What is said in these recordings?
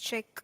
Check.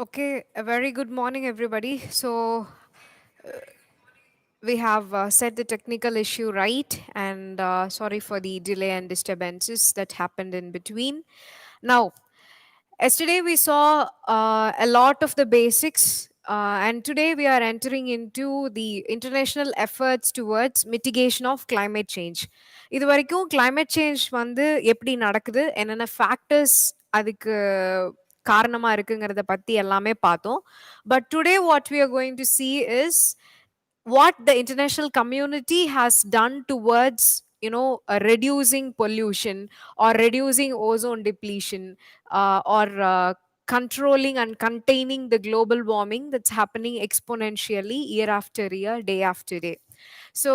Okay, a very good morning, everybody. So, we have set the technical issue right, and sorry for the delay and disturbances that happened in between. Now, yesterday we saw a lot of the basics, and today we are entering into the international efforts towards mitigation of climate change. இது வரைக்கும் climate change வந்து எப்படி நடக்குது, என்னென்ன factors அதுக்கு காரணமா இருக்குங்கிறத பத்தி எல்லாமே பார்த்தோம். But today what we are going to see is what the international community has done towards reducing pollution or reducing ozone depletion, or controlling and containing the global warming that's happening exponentially year after year, day after day. So,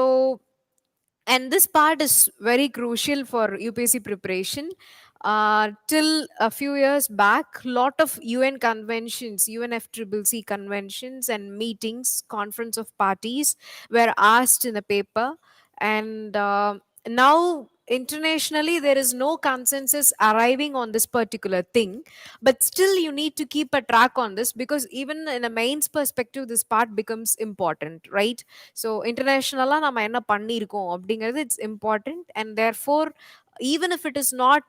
and this part is very crucial for UPSC preparation. Till a few years back, lot of UN conventions, UNFCCC conventions and meetings, conference of parties were asked in the paper, and now internationally there is no consensus arriving on this particular thing, but still you need to keep a track on this, because even in a mains perspective this part becomes important, right? So internationally நம்ம என்ன பண்ணியிருக்கோம் அப்படிங்கிறது it's important, and therefore even if it is not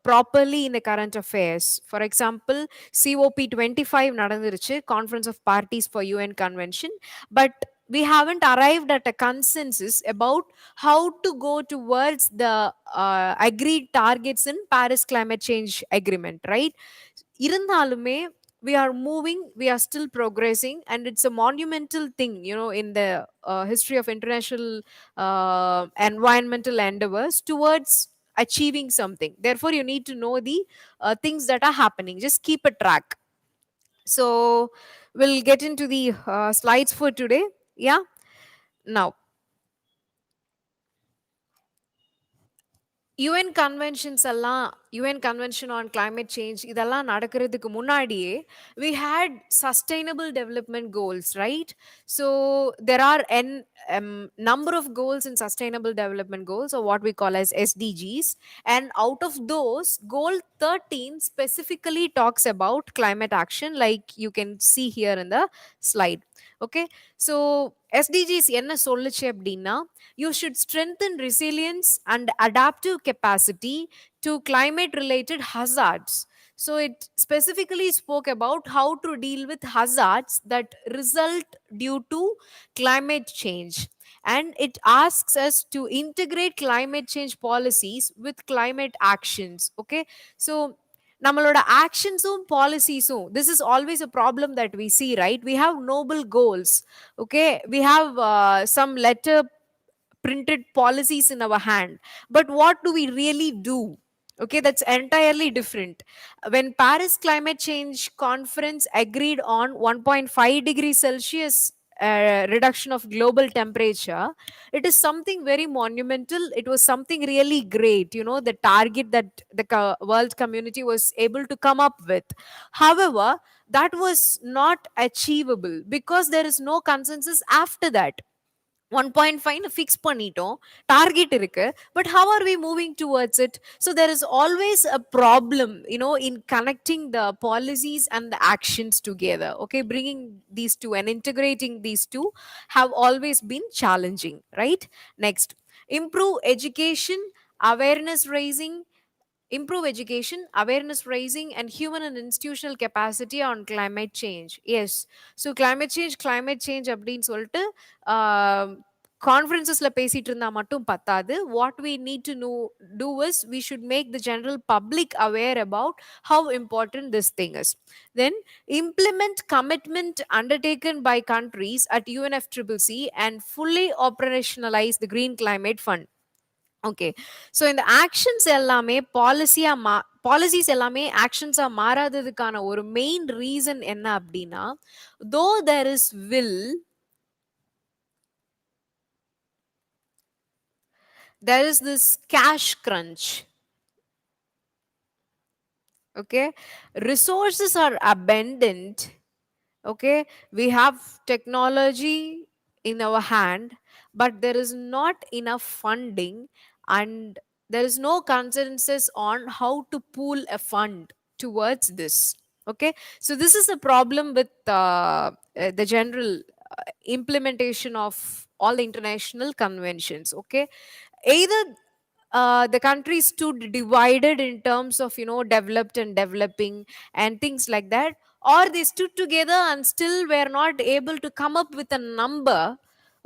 properly in the current affairs, for example COP25 நடந்துருச்சு, conference of parties for UN convention, but we haven't arrived at a consensus about how to go towards the agreed targets in Paris climate change agreement, right? இருந்தாலுமே we are moving, we are still progressing, and it's a monumental thing, in the history of international environmental endeavors towards achieving something. Therefore you need to know the things that are happening, just keep a track. So we'll get into the slides for today. Yeah. Now, UN conventions எல்லாம், UN convention on climate change இதெல்லாம் நடக்கிறதுக்கு முன்னாடியே we had sustainable development goals, right? So there are n number of goals in sustainable development goals, or what we call as SDGs, and out of those goal 13 specifically talks about climate action, like you can see here in the slide. Okay, so SDGs என்ன சொல்லுச்சு அப்படின்னா, you should strengthen resilience and adaptive capacity to climate related hazards. So it specifically spoke about how to deal with hazards that result due to climate change, and it asks us to integrate climate change policies with climate actions. Okay, so நம்மளோட ஆக்ஷன்ஸும் பாலிசிஸும், this is always a problem that we see, right? We have noble goals, okay, we have some letter printed policies in our hand, but what do we really do? Okay, that's entirely different. When Paris climate change conference agreed on 1.5 degrees Celsius reduction of global temperature, it is something very monumental. It was something really great, the target that the world community was able to come up with. However, that was not achievable because there is no consensus after that. 1.5 fix பண்ணிட்டோம், target இருக்கு, but how are we moving towards it? So there is always a problem, in connecting the policies and the actions together. Okay, bringing these two and integrating these two have always been challenging, right? Next, improve education, awareness raising, improve education, awareness raising, and human and institutional capacity on climate change. Yes, so climate change அப்படின்னு சொல்லிட்டு கான்ஃபரன்சஸ்ல பேசிட்டு இருந்தா மட்டும் பத்தாது. What we need to know do is we should make the general public aware about how important this thing is. Then implement commitment undertaken by countries at UNFCCC and fully operationalize the Green Climate Fund. Okay, so இந்த actions எல்லாமே policies எல்லாமே ஆக்ஷன்ஸா மாறாததுக்கான ஒரு main reason என்ன அப்படின்னா, though there is will, there is this cash crunch. Okay, resources are abundant. Okay, we have technology in our hand, but there is not enough funding, and there is no consensus on how to pool a fund towards this. Okay, so this is the problem with the general implementation of all the international conventions. Okay, either the countries stood divided in terms of developed and developing and things like that, or they stood together and still were not able to come up with a number.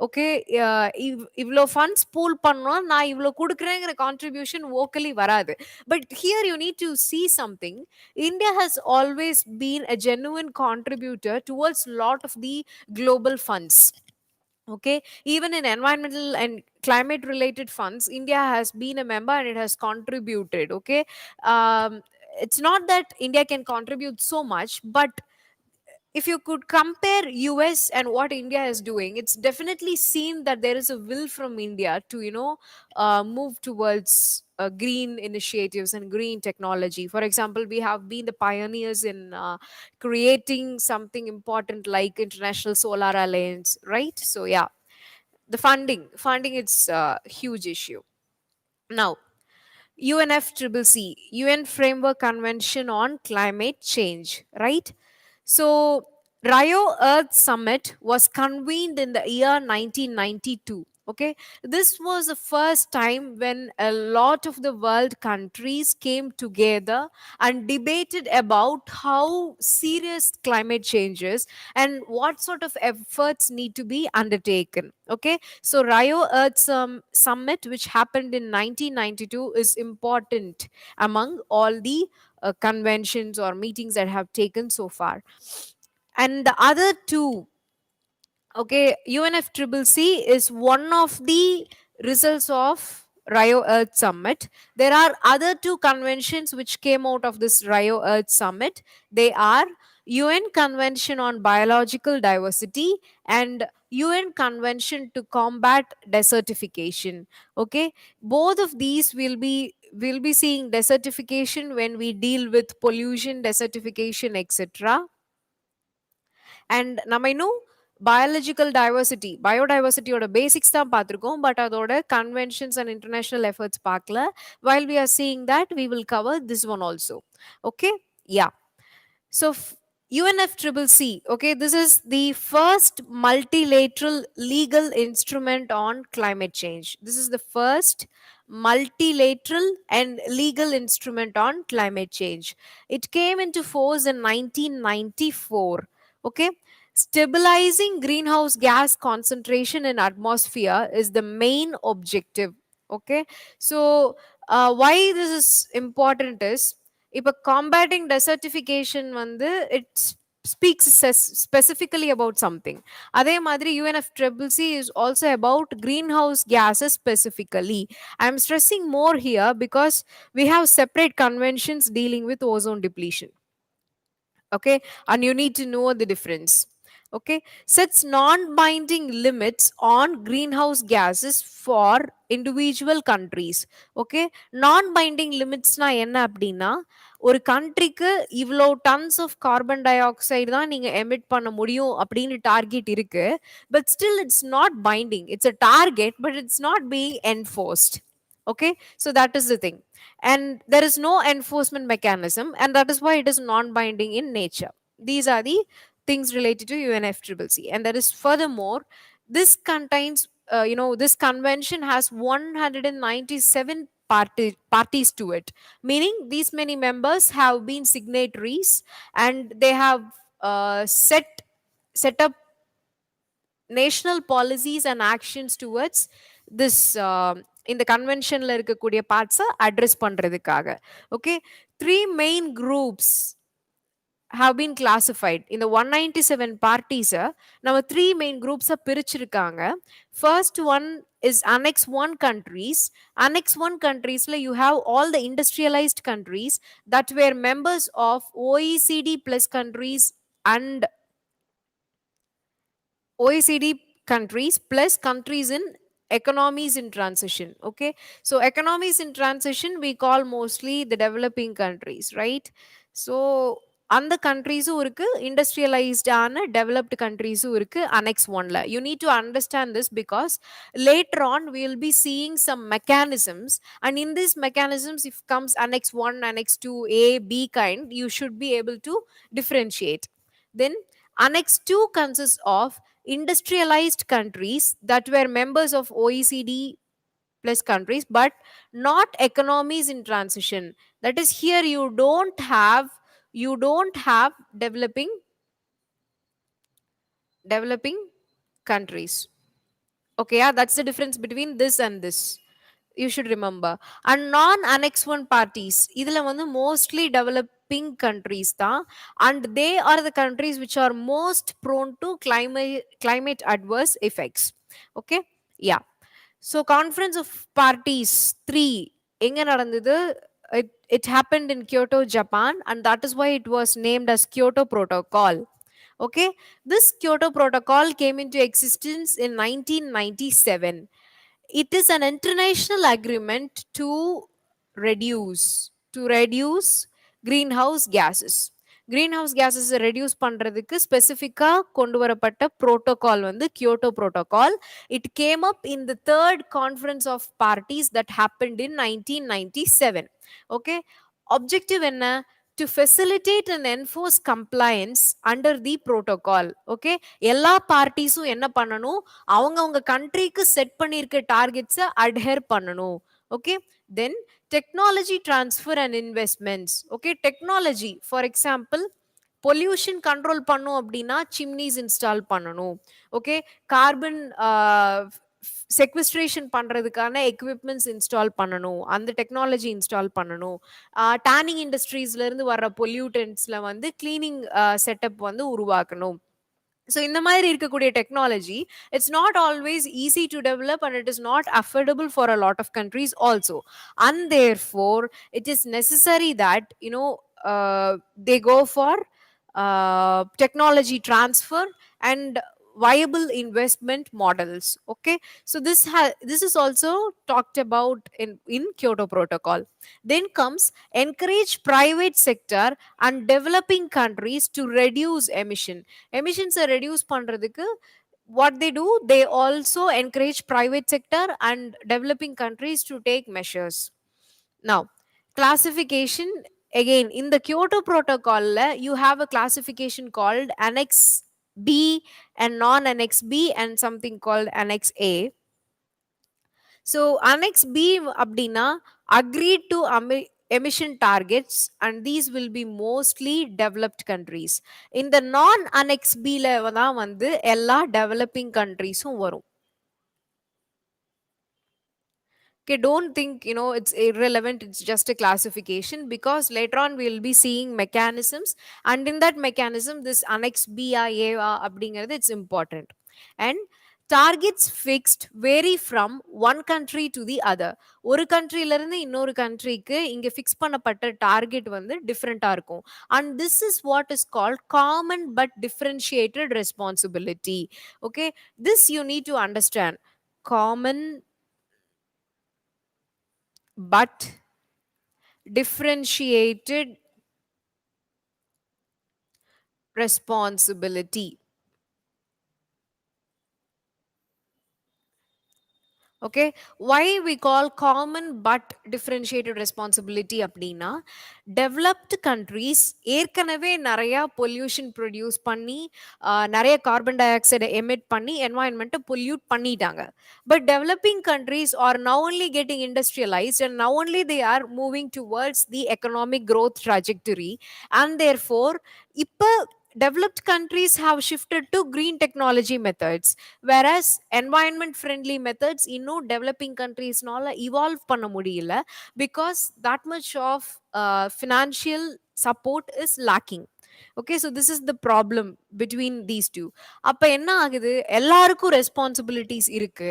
Okay, இவ்வளோ funds pool பண்ணோம், நான் இவ்வளோ கொடுக்குறேங்கிற contribution வோக்கலி வராது. But here you need to see something. India has always been a genuine contributor towards lot of the global funds. Okay, even in environmental and climate related funds, India has been a member and it has contributed. Okay, it's not that India can contribute so much, but if you could compare US and what India is doing, it's definitely seen that there is a will from India to move towards green initiatives and green technology. For example, we have been the pioneers in creating something important like International Solar Alliance, right? So yeah, the funding it's a huge issue. Now, UNFCCC, UN Framework Convention on Climate Change, right? So, Rio Earth Summit was convened in the year 1992. Okay, this was the first time when a lot of the world countries came together and debated about how serious climate change is and what sort of efforts need to be undertaken. Okay, so Rio Earth Summit, which happened in 1992, is important among all the conventions or meetings that have taken so far. And the other two, okay, UNFCCC is one of the results of Rio Earth Summit. There are other two conventions which came out of this Rio Earth Summit. They are UN Convention on Biological Diversity and UN Convention to Combat Desertification. Okay, both of these will be seeing desertification when we deal with pollution, desertification, etc. And நம்ம இன்னும் biological diversity, biodiversity basics தான் பார்த்திருக்கோம், but அதோட conventions and international efforts பார்க்கல. While we are seeing that, we will cover this one also. Okay, yeah. So UNFCCC, okay, this is the first multilateral legal instrument on climate change. This is the first multilateral and legal instrument on climate change. It came into force in 1994. Okay, stabilizing greenhouse gas concentration in atmosphere is the main objective. Okay, so why this is important is, இப்போ combating desertification வந்து it speaks specifically about something. அதே மாதிரி UNFCCC is also about greenhouse gases specifically. I am stressing more here because we have separate conventions dealing with ozone depletion. Okay, and you need to know the difference. Okay, sets non-binding limits on greenhouse gases for individual countries. Okay, non-binding limits na enna அப்படின்னா ஒரு கண்ட்ரிக்கு இவ்வளோ tons of carbon dioxide தான் நீங்க emit பண்ண முடியும் அப்படின்னு target இருக்கு. But still it's not binding. It's a target but it's not being enforced. Okay, so that is the thing, and there is no enforcement mechanism, and that is why it is non-binding in nature. These are the things related to UNFCCC. And there is furthermore, this contains, this convention has 197 parties to it, meaning these many members have been signatories, and they have set up national policies and actions towards this இந்த கன்வென்ஷன்ல இருக்கக்கூடிய பார்ட்ஸை address பண்றதுக்காக. Okay, three main groups have been classified in the 197 parties. Now three main groups are pirichirukanga. First one is annex 1 countries. Annex 1 countries la you have all the industrialized countries that were members of OECD plus countries and OECD countries plus countries in economies in transition. Okay, so economies in transition we call mostly the developing countries, right? So அந்த கண்ட்ரீஸும் இருக்கு, industrialised ஆன developed கண்ட்ரீஸும் இருக்கு annexe ஒன்ல. You need to understand this because later on we will be seeing some mechanisms, and in these mechanisms if comes annex 1, annex 2, a b kind, you should be able to differentiate. Then annex 2 consists of industrialized countries that were members of OECD plus countries but not economies in transition. That is, here you don't have developing countries. Okay, yeah, that's the difference between this and this, you should remember. And non annex 1 parties idhula vandu mostly developing countries da, and they are the countries which are most prone to climate adverse effects. Okay, yeah. So conference of parties 3 enga nadandhathu, it happened in Kyoto, Japan, and that is why it was named as Kyoto Protocol. Okay, this Kyoto Protocol came into existence in 1997. It is an international agreement to reduce greenhouse gases. Greenhouse gases reduce பண்றதுக்கு ஸ்பெசிஃபிக்கா கொண்டு வரப்பட்ட protocol வந்து Kyoto Protocol. It came up in the third conference of parties that happened in 1997. Okay, objective என்ன? To facilitate and enforce compliance under the protocol. Okay, எல்லா பார்ட்டிஸும் என்ன பண்ணணும், அவங்க கண்ட்ரிக்கு செட் பண்ணியிருக்க டார்கெட்ஸை அட்ஹேர் பண்ணணும். Okay, then technology transfer and investments. Okay, technology for example pollution control பண்ணும் அப்படின்னா சிம்னிஸ் இன்ஸ்டால் பண்ணணும். ஓகே, கார்பன் செக்விஸ்ட்ரேஷன் பண்றதுக்கான எக்யூப்மெண்ட்ஸ் இன்ஸ்டால் பண்ணணும், அந்த டெக்னாலஜி இன்ஸ்டால் பண்ணணும். டேனிங் இண்டஸ்ட்ரீஸ்ல இருந்து வர்ற பொல்யூட்டன்ஸ்ல வந்து கிளீனிங் செட்டப் வந்து உருவாக்கணும். So in the மாதிரி இருக்கக்கூடிய technology, it's not always easy to develop and it is not affordable for a lot of countries also, and therefore it is necessary that they go for technology transfer and viable investment models. Okay, so this is also talked about in Kyoto Protocol. Then comes encourage private sector and developing countries to reduce emissions reduce பண்றதுக்கு what they do, they also encourage private sector and developing countries to take measures. Now classification, again in the Kyoto Protocol you have a classification called annex B and non annex B and something called annex A. So annex B abdina agreed to emission targets, and these will be mostly developed countries. In the non annex B la வந்து எல்லா developing countries-உம் வரும். Okay, don't think it's irrelevant, it's just a classification, because later on we will be seeing mechanisms, and in that mechanism this annex B a அப்படிங்கிறது it's important. And Targets fixed vary from one country to the other. ஒரு கண்ட்ரில இருந்து இன்னொரு கண்ட்ரிக்கு இங்க fix பண்ணப்பட்ட target வந்து டிஃப்ரெண்டா இருக்கும். And this is what is called common but differentiated responsibility. Okay, this you need to understand. Common but differentiated responsibility. Okay, why we call common but differentiated responsibility அப்படின்னா developed countries ஏற்கனவே நிறைய pollution produce பண்ணி நிறைய carbon dioxide emit பண்ணி environment pollute பண்ணிட்டாங்க. But developing countries are now only getting industrialized and now only they are moving towards the economic growth trajectory, and therefore இப்ப developed countries have shifted to green technology methods, whereas environment friendly methods இன்னும் developing countries-னால evolve பண்ண முடியல because that much of financial support is lacking. Okay, so this is the problem between these two. அப்ப என்ன ஆகுது, எல்லாருக்கும் responsibilities இருக்கு,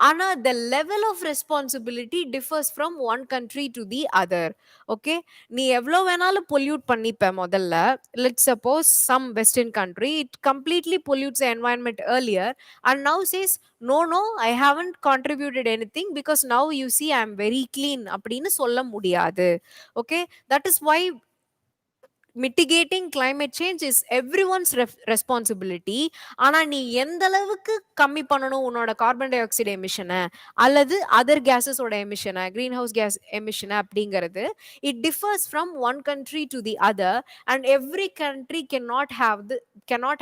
ஆனா the level of responsibility differs from one country to the other. Okay, நீ எவ்வளவு வேணாலும் பொல்யூட் பண்ணிப்ப முதல்ல. Let's suppose some western country it completely pollutes the environment earlier and now says no no I haven't contributed anything because now you see I am very clean அப்படின்னு சொல்ல முடியாது. Okay, that is why mitigating climate change is everyone's responsibility. ஆனா நீ எந்த அளவுக்கு கம்மி பண்ணணும் உன்னோட கார்பன் டை ஆக்சைடு எமிஷனை அல்லது அதர் கேசஸோட எமிஷனை, கிரீன் ஹவுஸ் கேஸ் எமிஷனை அப்படிங்கிறது it differs from one country to the other, and every country cannot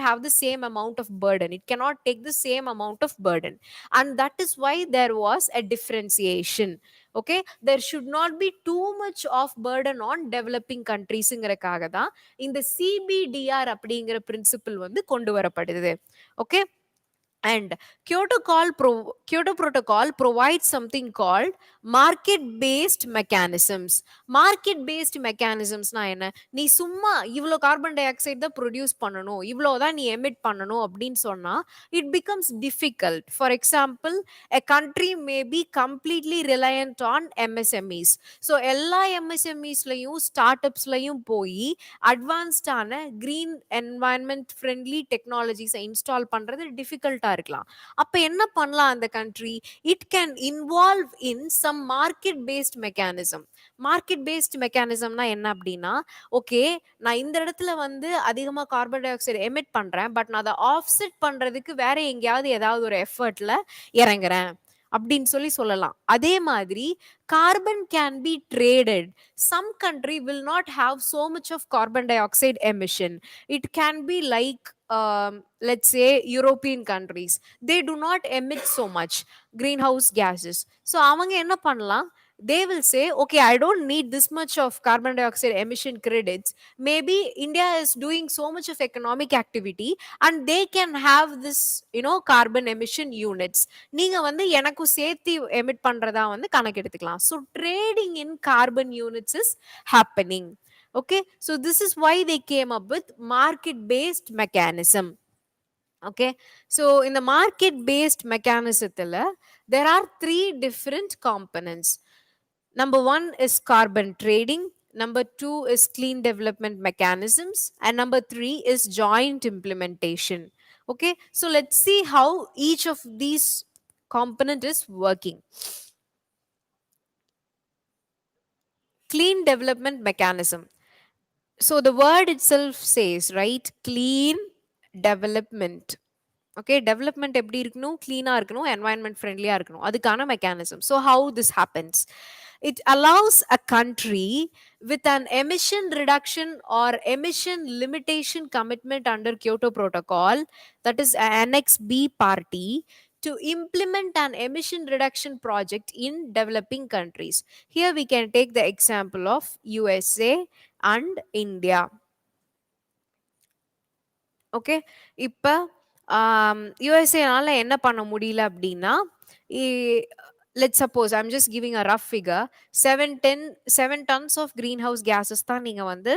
have the same amount of burden. It cannot take the same amount of burden, and that is why there was a differentiation. Okay, there should not be too much of burden on developing countries-ங்கறக்காக தான் இந்த CBDR அப்படிங்கிற principal வந்து கொண்டு வரப்படுது. Okay, and Kyoto Protocol provides something called market based mechanisms. Market based mechanisms na என்ன, நீ சும்மா இவ்ளோ carbon dioxide தான் ப்ரொடியூஸ் பண்ணணும், இவ்ளோ தான் நீ எமிட் பண்ணணும் அப்படின்னு சொன்னா it becomes difficult. For example, a country may be completely reliant on MSMEs. So எல்லா MSMEs-லயும் ஸ்டார்ட்அப்ஸ்லயும் போய் அட்வான்ஸ்டான கிரீன் என்வாயன்மெண்ட் ஃப்ரெண்ட்லி டெக்னாலஜிஸை இன்ஸ்டால் பண்றது டிஃபிகல்ட்டா இருக்கலாம். அப்ப என்ன பண்ணலாம் அந்த country, it can involve in some market based mechanism. Market based மெக்கானிசம்னா என்ன அப்படின்னா, ஓகே நான் இந்த இடத்துல வந்து அதிகமா கார்பன் டை ஆக்சைடு எமிட் பண்றேன், பட் நான் அதை ஆஃப்செட் பண்றதுக்கு வேற எங்கேயாவது ஏதாவது ஒரு எஃபர்ட்ல இறங்குறேன் அப்படின்னு சொல்லலாம். அதே மாதிரி carbon can be traded. Some country will not have so much of carbon dioxide emission. It can be like let's say European countries, they do not emit so much greenhouse gases. So அவங்க என்ன பண்ணலாம், they will say okay I don't need this much of carbon dioxide emission credits, maybe India is doing so much of economic activity and they can have this carbon emission units, நீங்க வந்து எனக்கு சேர்த்து emit பண்றதா வந்து கணக்கு எடுத்துக்கலாம். So trading in carbon units is happening. Okay, so this is why they came up with market based mechanism. Okay, so in the market based mechanism there are three different components. Number one is carbon trading, number two is clean development mechanisms, and number three is joint implementation. Okay, so let's see how each of these component is working. Clean development mechanism. So the word itself says, right, clean development. Okay, development எப்படி இருக்கணும், clean இருக்கணும், environment friendly இருக்கணும், அதுக்கான mechanism. So how this happens, it allows a country with an emission reduction or emission limitation commitment under Kyoto Protocol, that is Annex B party, to implement an emission reduction project in developing countries. Here we can take the example of USA and India. Okay, இப்போ யூஎஸ்ஏனால என்ன பண்ண முடியல அப்படின்னா, let's suppose I'm just giving a rough figure, 7 tons of greenhouse gases தான் நீங்க வந்து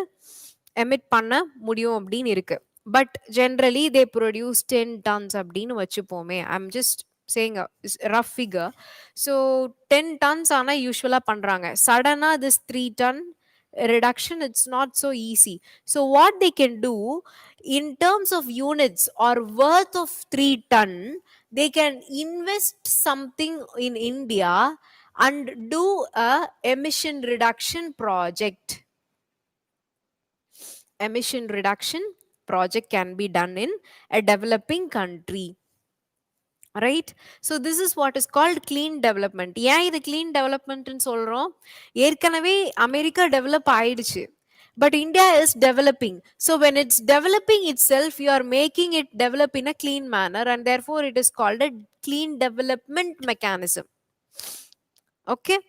emit பண்ண முடியும் அப்படின்னு இருக்கு. but generally they produce 10 tons அப்படின்னு வச்சுப்போமே. I'm just saying a rough figure. So 10 tons ஆனா யூஸ்வலா பண்றாங்க. சடனா this 3 ton reduction, it's not so easy. So what they can do in terms of units or worth of 3 ton, they can invest something in India and do a emission reduction project. Emission reduction project can be done in a developing country, right? So this is what is called clean development. ஏன் இது clean development ன்னு சொல்றோம்? ஏற்கனவே America develop ஆயிடுச்சு, but India is developing. So when it's developing itself, you are making it develop in a clean manner, and therefore it is called a clean development mechanism. Okay,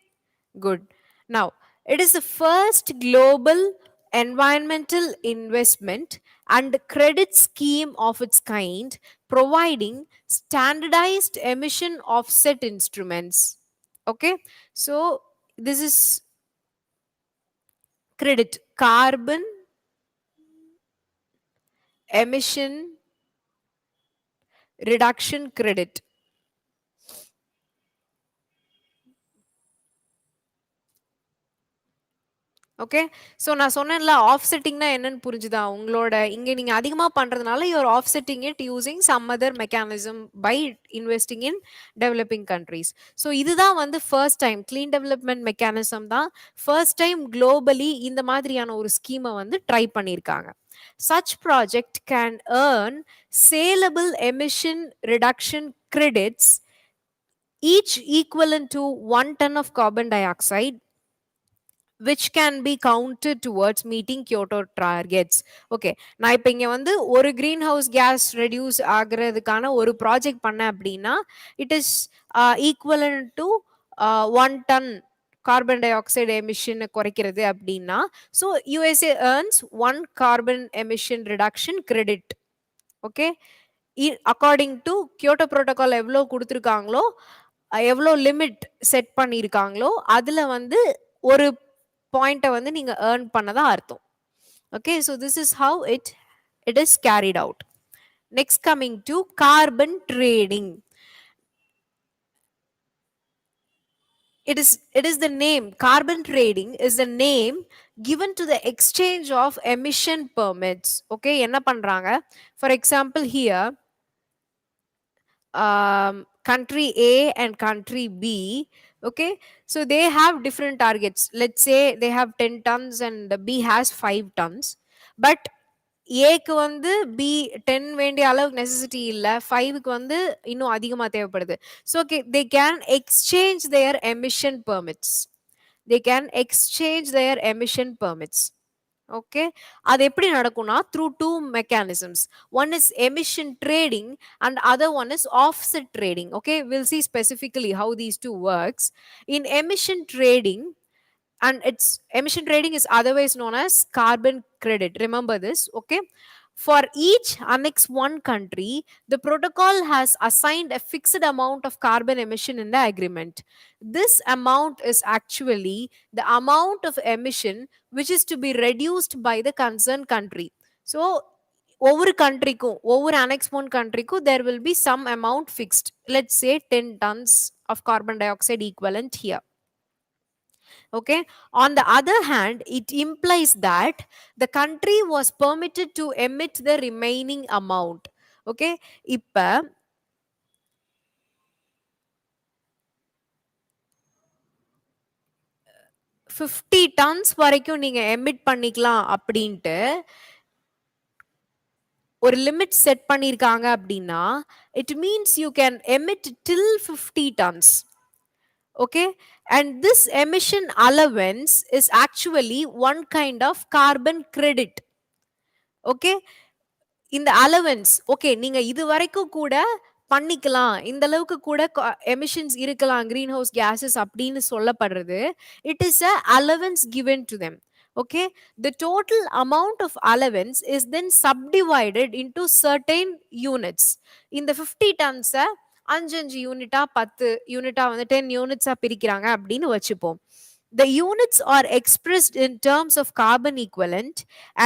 good. Now, it is the first global environmental investment and credit scheme of its kind, providing standardized emission offset instruments. Okay, so this is credit, carbon emission reduction credit. Okay, so நான் சொன்னேன்ல ஆஃப்செட்டிங்னா என்னன்னு புரிஞ்சுதா உங்களோட? இங்கே நீங்கள் அதிகமாக பண்ணுறதுனால you're offsetting it using some other mechanism by investing in developing countries. So இதுதான் வந்து first time clean development mechanism தான் ஃபர்ஸ்ட் டைம் குளோபலி இந்த மாதிரியான ஒரு ஸ்கீமை வந்து ட்ரை பண்ணியிருக்காங்க. Such project can earn saleable emission reduction credits, each equivalent to 1 ton of carbon dioxide, which can be counted towards meeting Kyoto targets. Okay, நான் இப்போ இங்க வந்து ஒரு green house gas reduce ஆகிறதுக்கான ஒரு ப்ராஜெக்ட் பண்ண அப்படின்னா it is equivalent to 1 ton carbon di oxide emission குறைக்கிறது அப்படின்னா, so USA earns 1 carbon emission reduction credit. Okay, according to Kyoto protocol எவ்வளோ கொடுத்துருக்காங்களோ, எவ்வளோ லிமிட் செட் பண்ணியிருக்காங்களோ அதில் வந்து ஒரு பாயிண்ட்டை வந்து நீங்க earn பண்ணதா அர்த்தம். Okay, so this is how it is carried out. Next, coming to carbon trading. It is the name, carbon trading is the name given to the exchange of emission permits. Okay, என்ன பண்றாங்க? For example, here country A and country B. Okay, so they have different targets. Let's say they have 10 tons and B has 5 tons, but ஏக்கு வந்து B 10 வேண்டிய அளவுக்கு necessity இல்லை, 5க்கு வந்து இன்னும் அதிகமாக தேவைப்படுது. So they can exchange their emission permits. They can exchange their emission permits. Okay, அது எப்படி நடக்கும்னா through two mechanisms. One is emission trading and other one is offset trading. Okay, we'll see specifically how these two works. In emission trading, and its emission trading is otherwise known as carbon credit, remember this. Okay, for each annex 1 country, the protocol has assigned a fixed amount of carbon emission in the agreement. This amount is actually the amount of emission which is to be reduced by the concerned country. So ஒவ்வொரு கண்ட்ரிக்கும், ஒவ்வொரு annexe 1 கண்ட்ரிக்கும் there will be some amount fixed. Let's say 10 tons of carbon dioxide equivalent here. Okay, on the other hand, it implies that the country was permitted to emit the remaining amount. Okay, இப்ப 50 tons வரைக்கும் நீங்க emit பண்ணிக்கலாம் அப்படின்ட்டு ஒரு limit set பண்ணிருக்காங்க அப்படின்னா, it means you can emit till 50 tons. Okay, and this emission allowance is actually one kind of carbon credit. Okay, இந்த allowance, okay நீங்க இது வரைக்கும் கூட பண்ணிக்கலாம், இந்த அளவுக்கு கூட எமிஷன்ஸ் இருக்கலாம் கிரீன் ஹவுஸ் கேசஸ் அப்படின்னு சொல்லப்படுறது, it is a allowance given to them. Okay, the total amount of allowance is then subdivided into certain units. இந்த 50 tons அஞ்சு யூனிட்டா 10 யூனிட்டா வந்து 10 யூனிட்ஸா பிரிக்கிறாங்க அப்படின்னு வச்சுப்போம். The units are expressed in terms of carbon equivalent,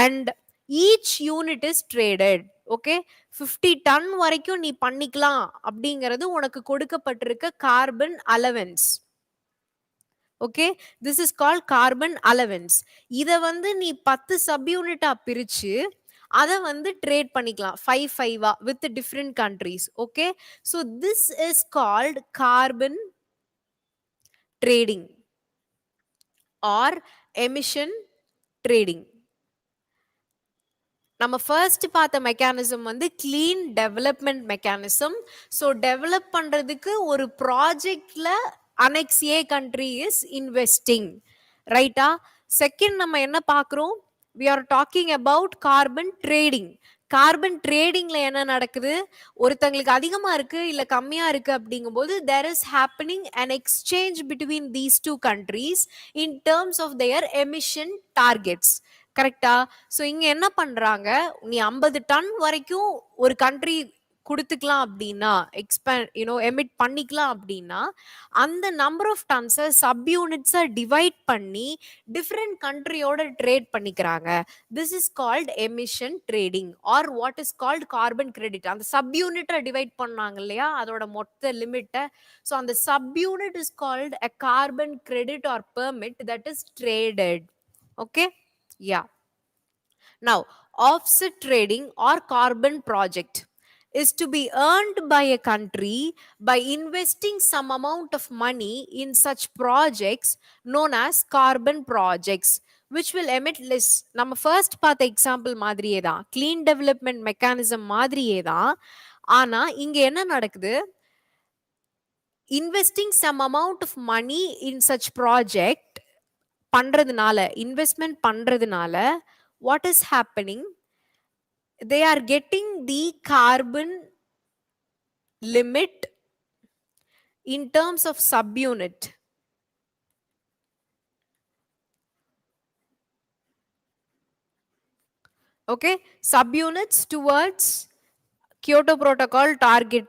and each unit is traded. Okay, 50 ton வரைக்கும் நீ பண்ணிக்கலாம் அப்படிங்கிறது உனக்கு கொடுக்கப்பட்டிருக்க carbon allowance. Okay, this is called carbon allowance. இதை வந்து நீ 10 சப் யூனிட்டா பிரிச்சு அதை வந்து ட்ரேட் பண்ணிக்கலாம் 5 with different countries. Okay, so this is called carbon trading or emission trading. நம்ம ஃபர்ஸ்ட் பார்த்த மெக்கானிசம் வந்து clean development mechanism. So develop பண்றதுக்கு ஒரு ப்ராஜெக்ட்ல annex A country is investing, ரைட்டா? செகண்ட் நம்ம என்ன பார்க்குறோம்? we are talking about carbon trading. கார்பன் ட்ரேடிங்ல என்ன நடக்குது? ஒருத்தங்களுக்கு அதிகமா இருக்கு இல்ல கம்மியா இருக்கு அப்படிங்கும்போது there is happening an exchange between these two countries in terms of their emission targets. கரெக்டா? ஸோ இங்க என்ன பண்றாங்க, நீ 50 டன் வரைக்கும் ஒரு கண்ட்ரி கொடுத்துக்கலாம் அப்படின்னா, எக்ஸ்பேண்ட் எமிட் பண்ணிக்கலாம் அப்படின்னா, அந்த நம்பர் ஆஃப் டன்ஸை சப் யூனிட்ஸை டிவைட் பண்ணி டிஃப்ரெண்ட் கண்ட்ரியோட ட்ரேட் பண்ணிக்கிறாங்க. This is called emission trading R what is called carbon credit. அந்த சப் யூனிட்டை டிவைட் பண்ணாங்க இல்லையா, அதோட மொத்த லிமிட்டை. ஸோ அந்த sub unit is called a carbon credit R permit that is traded. Okay, yeah. Now, offset trading or carbon project is to be earned by a country by investing some amount of money in such projects known as carbon projects which will emit less. நம்ம first பார்த்த example மாதிரியே தான், clean development mechanism மாதிரியே தான். ஆனா இங்க என்ன நடக்குது? Investing some amount of money in such project பண்றதுனால, இன்வெஸ்ட்மெண்ட் பண்றதுனால what is happening? They are getting the carbon limit in terms of subunit. Okay, subunits towards Kyoto Protocol target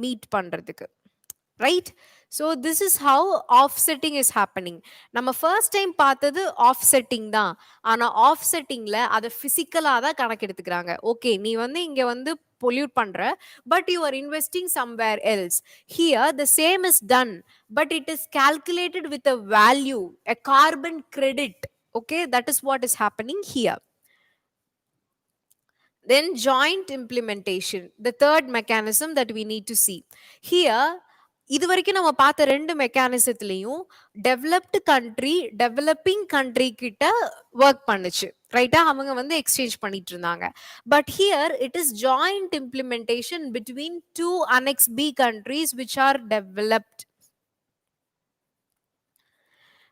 meet பண்றதுக்கு, right? So this is how offsetting is happening. நம்ம first time பார்த்தது offsetting தான். ஆனா offsettingல அதை பிசிக்கலா தான் கணக்கு எடுத்துக்கிறாங்க. ஓகே, நீ வந்து இங்க வந்து பொல்யூட் பண்ற, but you are investing somewhere else. Here the same is done, but it is calculated with a value, a carbon credit. Okay, that is what is happening here. Then joint implementation, the third mechanism that we need to see here. இது வரைக்கும் நம்ம பார்த்த ரெண்டு மெக்கானிசத்துலயும் developed country developing country கிட்ட work பண்ணுச்சு, ரைட்டா? அவங்க வந்து எக்ஸ்சேஞ்ச் பண்ணிட்டு இருந்தாங்க. But here it is joint implementation between two annex B countries which are developed.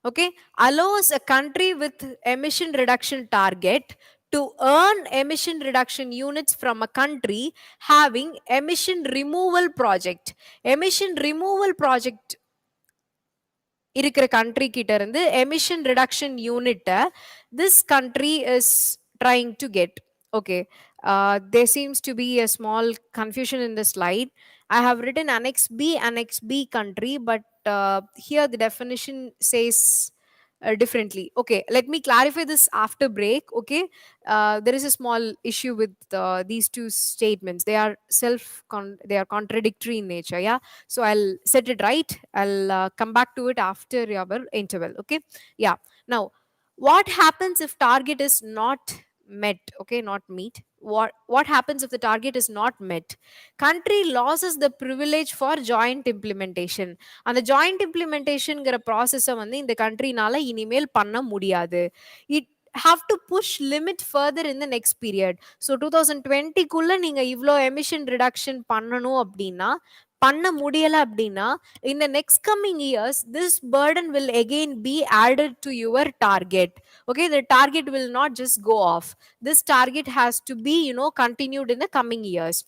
Okay, allows a country with emission reduction target to earn emission reduction units from a country having emission removal project. Emission removal project இருக்கிற country கிட்ட இருந்து emission reduction unit this country is trying to get. Okay, there seems to be a small confusion in the slide. I have written Annex B country, but here the definition says differently. Okay, let me clarify this after break. Okay, there is a small issue with these two statements. They are they are contradictory in nature. Yeah, so I'll set it right. I'll come back to it after our interval. Okay, yeah. Now, what happens if target is not met? Okay, not meet. What happens if the target is not met? Country loses the privilege for joint implementation. அந்த joint இம்ப்ளிமெண்டேஷன்ங்கிற ப்ராசஸை வந்து இந்த கண்ட்ரினால இனிமேல் பண்ண முடியாது. It have to push limit further in the next period. So 2020குள்ள நீங்க இவ்ளோ emission reduction பண்ணணும் அப்படின்னா, பண்ண முடியல அப்படின்னா, in the next coming years this burden will again be added to your target. Okay, the target will not just go off. This target has to be continued in the coming years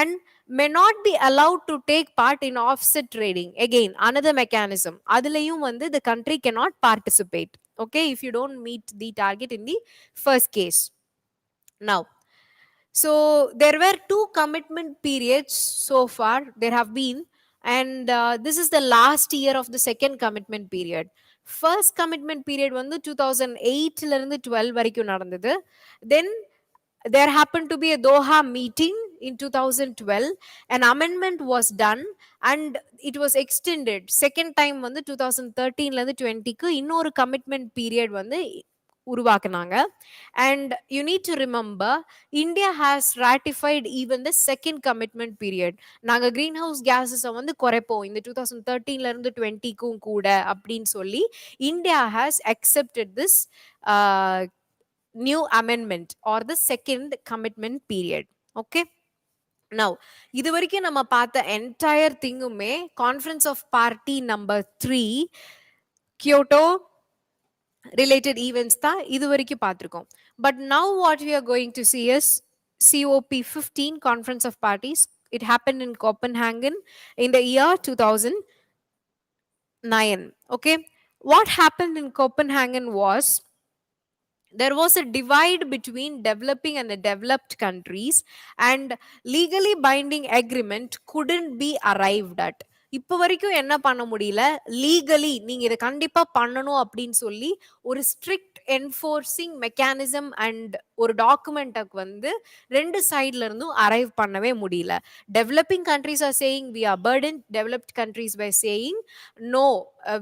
and may not be allowed to take part in offset trading. Again, another mechanism. Adilayum வந்து the country cannot participate. Okay, if you don't meet the target in the first case. Now, so there were two commitment periods so far there have been, and this is the last year of the second commitment period. First commitment period வந்து 2008ல இருந்து 12 வரைக்கும் நடந்தது. தென் there happened to be a Doha meeting in 2012. An amendment was done and it was extended. Second time வந்து 2013ல இருந்து 20க்கு இன்னொரு commitment period வந்து உருவாக்குனாங்க. And you need to remember, India has ratified even the second commitment period. நாங்க green house கேஸஸை வந்து குறைப்போம் இந்த 2013ல இருந்து 20க்கும் கூட அப்படின்னு சொல்லி India has accepted this new amendment or the second commitment period. Okay, now இது வரைக்கும் நம்ம பார்த்த entire thingுமே conference of party number 3 Kyoto related events தான் இது வரைக்கும் பார்த்திருக்கோம். But now what we are going to see is COP15 conference of parties. It happened in Copenhagen in the year 2009. Okay, what happened in Copenhagen was there was a divide between developing and the developed countries, and legally binding agreement couldn't be arrived at. இப்போ வரைக்கும் என்ன பண்ண முடியல, legally நீங்க இதை கண்டிப்பா பண்ணணும் அப்படின்னு சொல்லி ஒரு ஸ்ட்ரிக்ட் என்ஃபோர்சிங் மெக்கானிசம் அண்ட் ஒரு டாக்குமெண்ட்டுக்கு வந்து ரெண்டு சைட்ல இருந்தும் அரைவ் பண்ணவே முடியல. Developing countries are saying we are burden, developed countries by saying no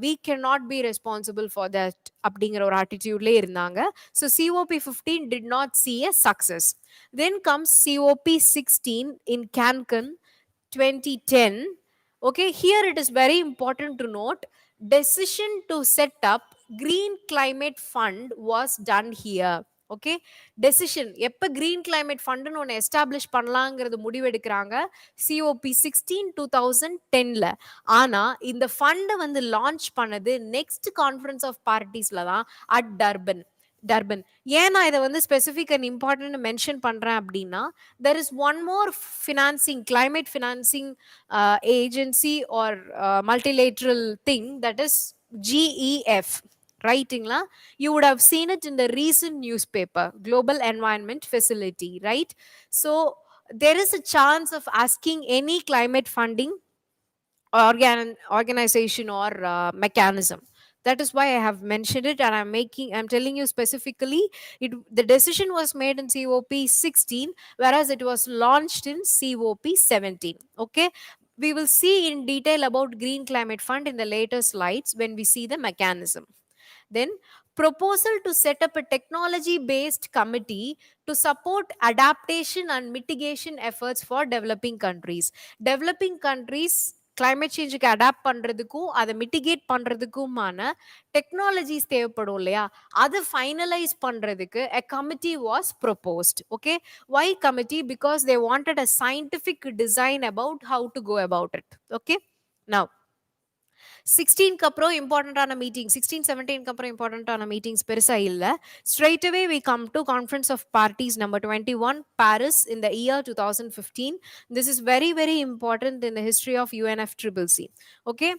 we can not be responsible for that அப்படிங்கிற ஒரு ஆட்டிடியூட்லேயே இருந்தாங்க. So COP15 did not see a success. Then comes COP16 in Cancun 2010. Okay, here it is very important to note decision to set up green climate fund was done here. Okay, decision எப்ப green climate fund னு ஒன்னு establish பண்ணலாங்கிறது முடிவெடுக்கிறாங்க COP16 2010ல. ஆனா இந்த ஃபண்டை வந்து launch பண்ணது next conference of பார்ட்டிஸ்ல தான் at Durban. ஏன் நான் இதை வந்து ஸ்பெசிஃபிக் அண்ட் இம்பார்ட்டன்ட் மென்ஷன் பண்றேன் அப்படின்னா, there is one more financing, climate financing agency or multilateral thing, that is GEF. Writingla, you would have seen it in the recent newspaper, Global Environment Facility, right? So there is a chance of asking any climate funding organization or mechanism. That is why I have mentioned it, and I'm telling you specifically, the decision was made in COP16, whereas it was launched in COP17. Okay, we will see in detail about green climate fund in the later slides when we see the mechanism. Then proposal to set up a technology based committee to support adaptation and mitigation efforts for developing countries. Developing countries climate சேஞ்சுக்கு adapt பண்றதுக்கும் அதை mitigate பண்றதுக்குமான technologies தேவைப்படும் இல்லையா, அதை finalise பண்றதுக்கு a committee was proposed. Okay, why committee? Because they wanted a scientific design about how to go about it. Okay, now 16க்கு அப்புறம் இம்பார்ட்டன்டான meeting, 16-17க்கு அப்புறம் இம்பார்ட்டன்டான மீட்டிங்ஸ் பெருசா இல்ல. Straight away we come to conference of parties number 21, Paris, in the year 2015. This is very very important in the history of UNFCCC. Okay,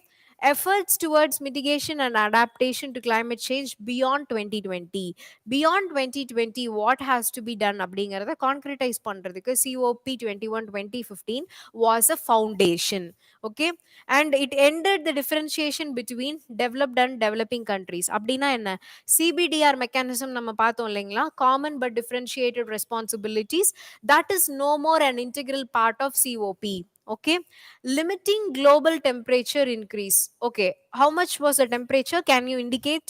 efforts towards mitigation and adaptation to climate change beyond 2020. Beyond 2020 what has to be done அப்படிங்கறத கான்கிரீட்டைஸ் பண்றதுக்கு COP21 2015 was a foundation. Okay, and it ended the differentiation between developed and developing countries. அப்படின்னா என்ன, CBDR mechanism நம்ம பார்த்தோம் இல்லைங்களா, common but differentiated responsibilities, that is no more an integral part of COP. Okay, limiting global temperature increase. Okay, how much was the temperature, can you indicate?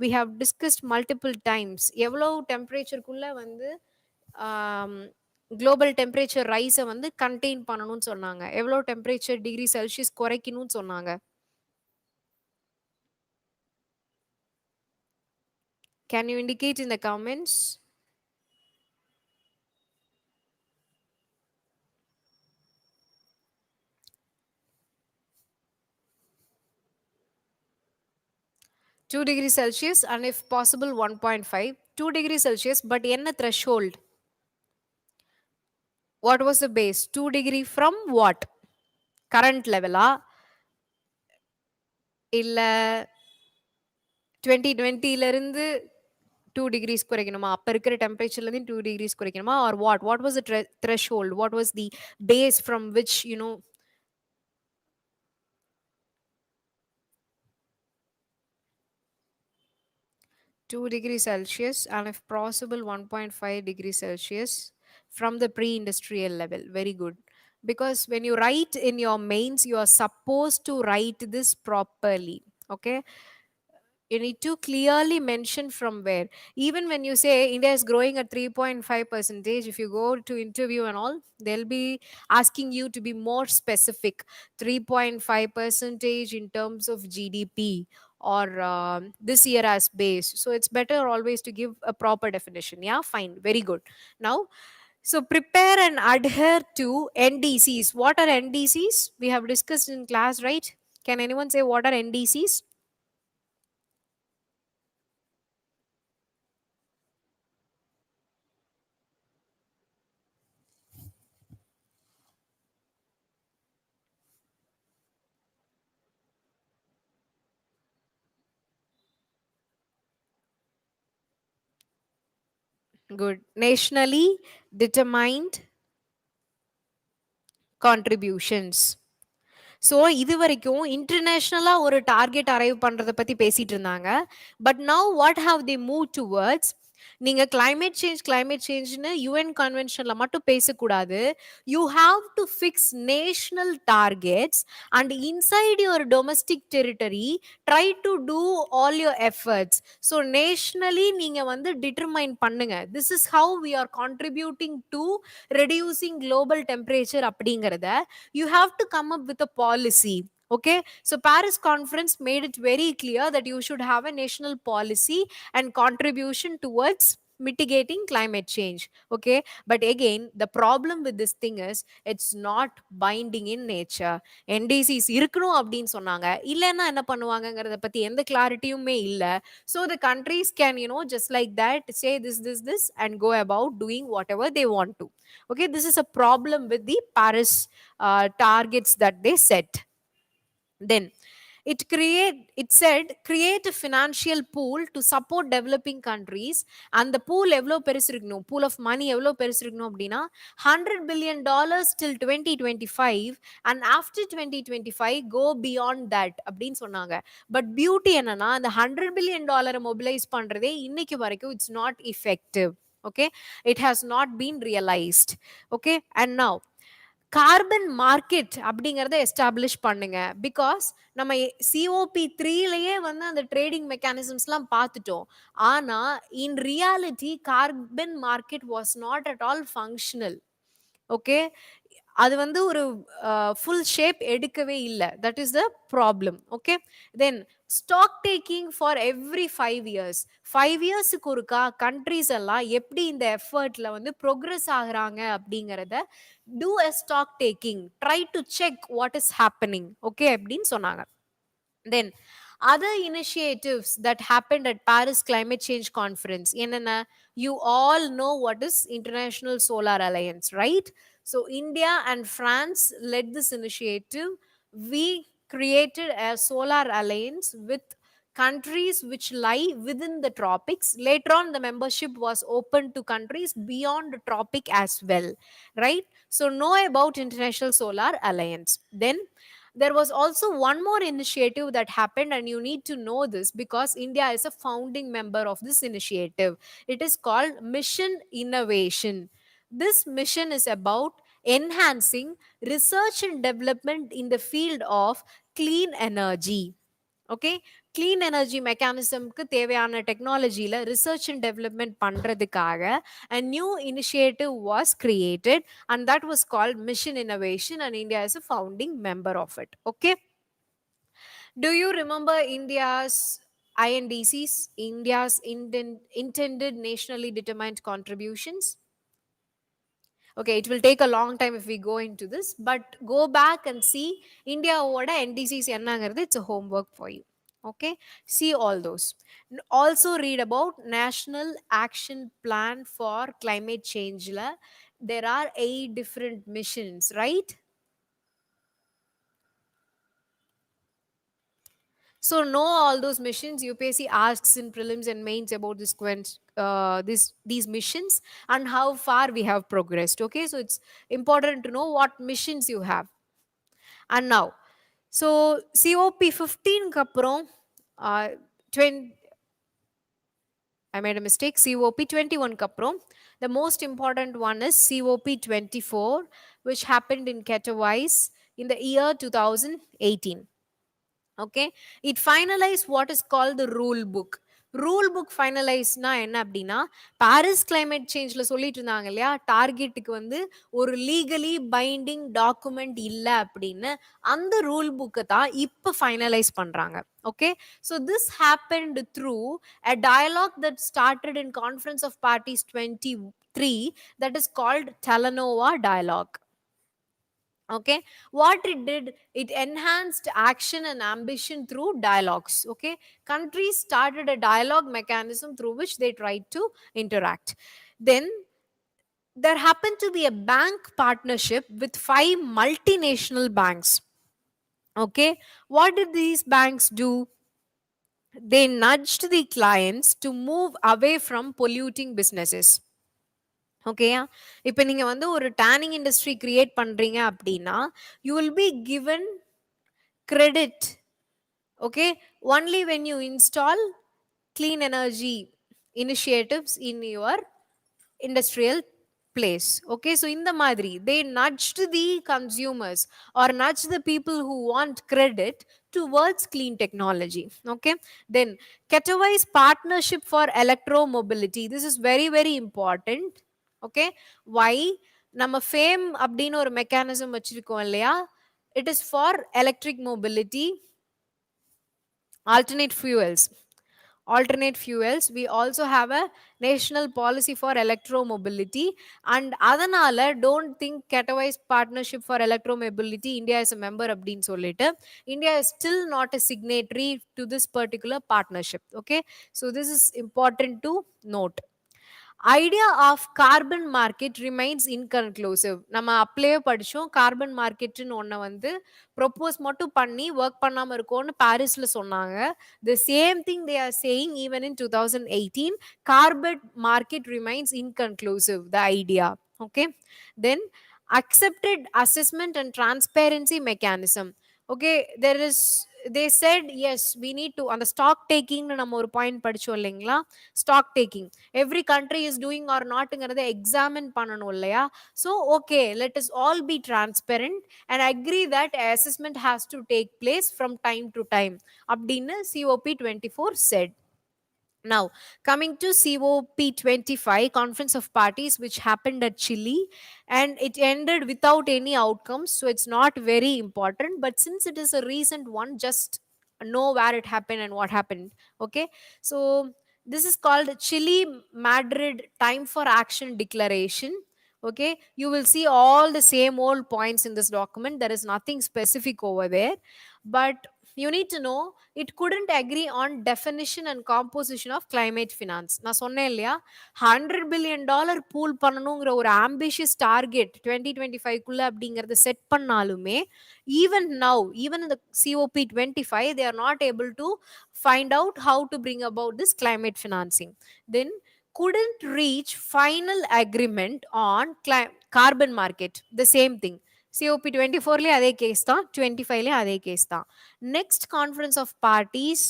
We have discussed multiple times எவ்வளவு டெம்பரேச்சருக்குள்ள வந்து global temperature ரைஸை வந்து contain பண்ணணும்னு சொன்னாங்க, எவ்வளோ temperature degree Celsius குறைக்கணும்னு சொன்னாங்க? Can you indicate in the comments? Two degrees Celsius, and if possible 1.5. 2 degrees Celsius, but என்ன threshold? What was the base? 2 degree from what? Current level இல்ல 2020ல இருந்து 2 degrees குறைக்கணுமா, அப்ப இருக்கிற டெம்பரேச்சர்ல இருந்து 2 degrees குறைக்கணுமா, or what was the threshold, what was the base from which 2 degrees Celsius, and if possible 1.5 degrees Celsius from the pre-industrial level. Very good. Because when you write in your mains, you are supposed to write this properly. Okay, you need to clearly mention from where. Even when you say India is growing at 3.5 percentage, if you go to interview and all, they'll be asking you to be more specific. 3.5 percentage in terms of GDP, or this year as base. So it's better always to give a proper definition. Yeah, fine, very good. Now, so prepare and adhere to NDCs. What are NDCs? We have discussed in class, right? Can anyone say what are NDCs? Good. Nationally determined contributions. So இது வரைக்கும் இன்டர்நேஷ்னலாக ஒரு target arrive பண்ணுறதை பற்றி பேசிட்டு இருந்தாங்க. But now what have they move towards, நீங்கள் climate சேஞ்ச்னு UN கன்வென்ஷனில் மட்டும் பேசக்கூடாது. You have to fix national targets and inside your domestic territory try to do all your efforts. So nationally நீங்கள் வந்து டிட்டர்மைன் பண்ணுங்க, this is how we are contributing to reducing global temperature அப்படிங்கிறத you have to come up with a policy. Okay, so Paris conference made it very clear that you should have a national policy and contribution towards mitigating climate change. Okay, but again the problem with this thing is it's not binding in nature. NDCs இருக்கணும் அப்படின்னு சொன்னாங்க, இல்லைன்னா என்ன பண்ணுவாங்கங்கிறத பத்தி எந்த கிளாரிட்டியுமே இல்லை. So the countries can, you know, just like that say this and go about doing whatever they want to. Okay, this is a problem with the Paris targets that they set. Then it said create a financial pool to support developing countries. And the pool எவ்வளோ பெருசு இருக்கணும், pool of money எவ்வளோ பெருசு இருக்கணும் அப்படின்னா $100 billion till 2025, and after 2025 go beyond that அப்படின்னு சொன்னாங்க. But beauty என்னன்னா, அந்த $100 billion மொபிலைஸ் பண்றதே இன்னைக்கு வரைக்கும் it's not effective. Okay, it has not been realized. Okay, and now carbon market அப்படிங்கறத எஸ்டாப்ளிஷ் பண்ணுங்க. பிகாஸ் நம்ம COP3லயே வந்து அந்த ட்ரேடிங் மெக்கானிசம்ஸ்லாம் பார்த்துட்டோம். ஆனா in reality carbon market was not at all functional. Okay, அது வந்து ஒரு ஃபுல் ஷேப் எடுக்கவே இல்லை. That is the problem. Okay, then stock taking for every 5 years. 5 இயர்ஸுக்கு ஒருக்கா கண்ட்ரிஸ் எல்லாம் எப்படி இந்த எஃபர்ட்ல வந்து ப்ரோக்ரஸ் ஆகுறாங்க அப்படிங்கிறத do a stock taking, try to check what is happening. Okay அப்படின்னு சொன்னாங்க. Then other initiatives that happened at Paris climate change conference, என்னென்ன, you all know what is International Solar Alliance, right? So India and France led this initiative. We created a solar alliance with countries which lie within the tropics. Later on the membership was open to countries beyond the tropic as well, right? So know about International Solar Alliance. Then there was also one more initiative that happened, and you need to know this because India is a founding member of this initiative. It is called Mission Innovation. This mission is about enhancing research and development in the field of clean energy. Okay, clean energy மெக்கானிசம்க்கு தேவையான டெக்னாலஜியில் research and development பண்ணுறதுக்காக a new initiative was created, and that was called Mission Innovation, and India is a founding member of it. Okay, do you remember India's INDCs, India's intended nationally determined contributions? Okay, it will take a long time if we go into this, but go back and see India oda NDCs என்னங்கிறது. It's a homework for you. Okay, see all those. Also read about National Action Plan for Climate Change la. There are 8 different missions, right? So know all those missions. UPSC asks in prelims and mains about these missions and how far we have progressed. Okay, so it's important to know what missions you have. And now, so COP 15 க்கு அப்புறம் uh, 20 I made a mistake. COP21 kaprom. The most important one is COP24, which happened in Katowice in the year 2018. Okay, it finalized what is called the rule book. Rule book ஃபைனலைஸ்னா என்ன அப்படின்னா, Paris climate சேஞ்ச்ல சொல்லிட்டு இருந்தாங்க இல்லையா, டார்கெட்டுக்கு வந்து ஒரு legally binding document இல்லை அப்படின்னு, அந்த ரூல் புக்கை தான் இப்போ ஃபைனலைஸ் பண்றாங்க. Okay, so this happened through a dialogue that started in Conference of Parties 23, that is called Talanoa Dialogue. Okay, what it did, it enhanced action and ambition through dialogues. Okay, countries started a dialogue mechanism through which they tried to interact. Then there happened to be a bank partnership with 5 multinational banks. Okay, what did these banks do? They nudged the clients to move away from polluting businesses. ஓகேயா, இப்போ நீங்க வந்து ஒரு turning industry create பண்றீங்க அப்படின்னா, you will be given credit, okay, only when you install clean energy initiatives in your industrial place. Okay, so in the madri they nudged the consumers or nudged the people who want credit towards clean technology. Okay, then Katowice partnership for electromobility, this is very very important. Okay, why? நம்ம fame அப்படின்னு ஒரு mechanism வச்சிருக்கோம் இல்லையா, it is for electric mobility, alternate fuels. We also have a national policy for electromobility, and adanala don't think Katowice partnership for electromobility India is a member abdin sollite, India is still not a signatory to this particular partnership. Okay, so this is important to note. Idea of carbon market remains inconclusive. நம்ம apply படிச்சோம், carbon மார்க்கெட்னு ஒன்ன வந்து propose மட்டும் பண்ணி work பண்ணாம இருக்கோம்னு பாரிஸ்ல சொன்னாங்க. The same thing they are saying even in 2018. Carbon market remains inconclusive, the idea. Okay, then accepted assessment and transparency mechanism. Okay, there is, they said yes we need to, on the stock taking நம்ம ஒரு point படிச்சோம் இல்லைங்களா, stock taking every country is doing or notங்கிறத examine பண்ணணும் இல்லையா. so okay, let us all be transparent and agree that assessment has to take place from time to time அப்படின்னு COP24 said. Now, coming to COP25, Conference of Parties, which happened at Chile, and it ended without any outcomes, so it's not very important. But since it is a recent one, just know where it happened and what happened. Okay, so this is called Chile Madrid Time for Action Declaration. Okay, you will see all the same old points in this document. There is nothing specific over there, but you need to know it couldn't agree on definition and composition of climate finance. நான் சொன்னேன் இல்லையா, $100 billion pool பண்ணணுங்கிற ஒரு ambitious target 2025 குள்ள அப்படிங்கறத set பண்ணாலுமே, even now, even in the COP25, they are not able to find out how to bring about this climate financing. Then couldn't reach final agreement on carbon market, the same thing. COP24 அதே case தான், 25 அதே case தான். Next conference of parties,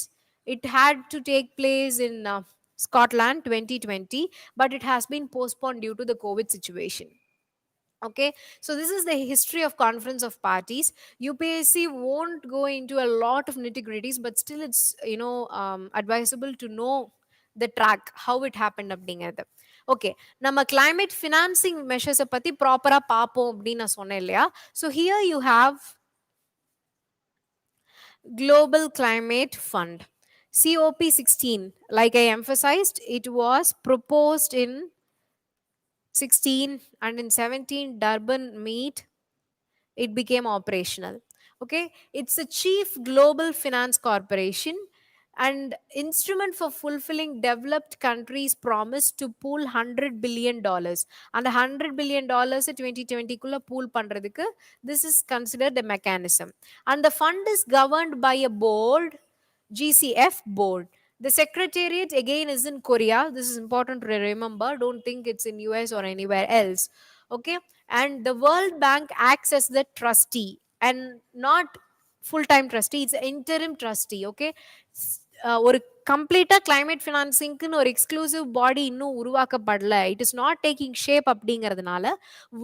it had to take place in Scotland 2020, but it has been postponed due to the COVID situation. Okay, so this is the history of conference of parties. UPSC won't go into a lot of nitty gritties, but still it's advisable to know the track how it happened அப்படிங்கிறது. Okay, நம்ம climate financing measures பத்தி ப்ராப்பரா பார்ப்போம் அப்படின்னு நான் சொன்னேன் இல்லையா. So here you have Global Climate Fund, COP16. Like I emphasized, it was proposed in 16, and in 17 Durban meet it became operational. Okay, it's a chief global finance corporation and instrument for fulfilling developed countries promise to pool $100 billion, and the $100 billion 2020 kulla pool pandradhukku, this is considered the mechanism, and the fund is governed by a board, GCF board. The secretariat again is in Korea. This is important to remember, don't think it's in US or anywhere else. Okay, and the World Bank acts as the trustee and not full time trustee, it's an interim trustee. Okay, ஒரு கம்ப்ளீட்டா climate ஃபினான்சிங்க்குன்னு ஒரு exclusive body இன்னும் உருவாக்கப்படல. It is not taking shape அப்படிங்கிறதுனால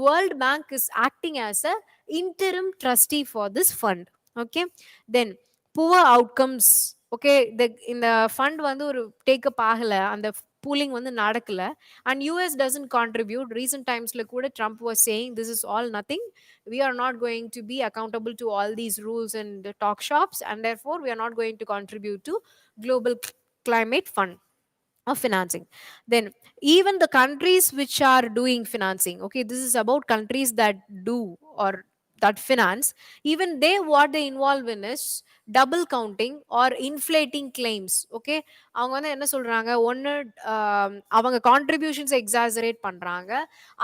world bank is acting as a interim trustee for this fund. Okay, then poor outcomes. Okay, இந்த fund வந்து ஒரு take up ஆகல, அந்த பூலிங் வந்து நடக்கல, and US doesn't contribute. Recent டைம்ஸ்ல கூட Trump was saying this is all nothing, we are not going to be accountable to all these rules and talk shops, and therefore we are not going to contribute to global climate fund of financing. Then even the countries which are doing financing, okay, this is about countries that do or that finance, even they, what they involve in is double counting or inflating claims. Okay, அவங்க வந்து என்ன சொல்றாங்க, ஒன்னு அவங்க contributions exaggerate பண்றாங்க,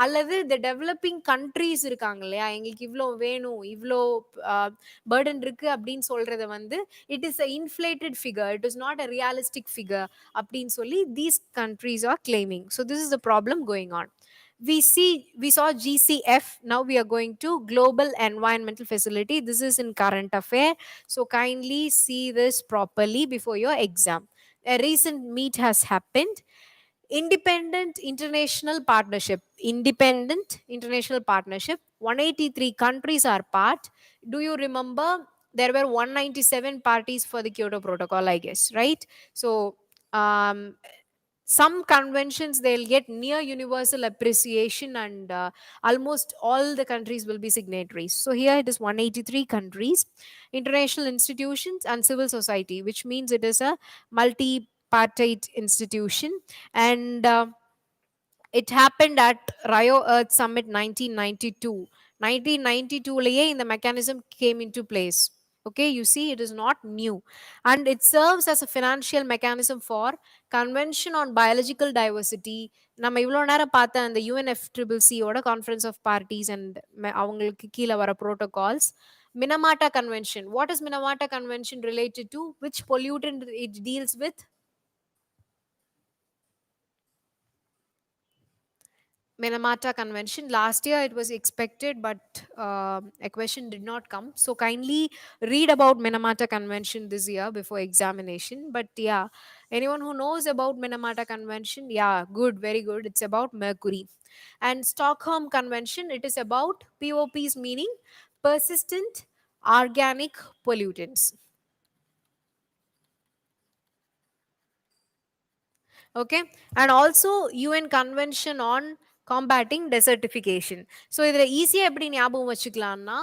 அல்லது இந்த developing countries இருக்காங்க இல்லையா, எங்களுக்கு இவ்வளோ வேணும், இவ்வளோ பேர்டன் இருக்கு அப்படின்னு சொல்றத வந்து it is a inflated figure, it is not a realistic figure அப்படின்னு சொல்லி these countries are claiming. So this is the problem going on. We saw GCF, now we are going to global environmental facility. This is in current affair, so kindly see this properly before your exam. A recent meet has happened. Independent international partnership, 183 countries are part. Do you remember there were 197 parties for the Kyoto Protocol, I guess, right? So um, some conventions they'll get near universal appreciation, and almost all the countries will be signatories. So here it is 183 countries, international institutions and civil society, which means it is a multi-partite institution. And it happened at Rio Earth Summit 1992. 1992 in the mechanism came into place. Okay, you see, it is not new, and it serves as a financial mechanism for Convention on Biological Diversity. நம்ம இவ்வளோ நேரம் பார்த்த அந்த UNFCCC ஓட conference of parties and அவங்களுக்கு கீழே வர protocols. Minamata Convention. What is Minamata Convention related to? Which pollutant it deals with? Minamata Convention. Last year it was expected, but a question did not come. So kindly read about Minamata Convention this year before examination. But yeah, anyone who knows about Minamata Convention, yeah, good, very good. It's about mercury. And Stockholm Convention, it is about POPs, meaning persistent organic pollutants. Okay, and also UN convention on combating desertification. So இதுல ஈஸியா எப்படி ஞாபகம் வச்சுக்கலாம்னா,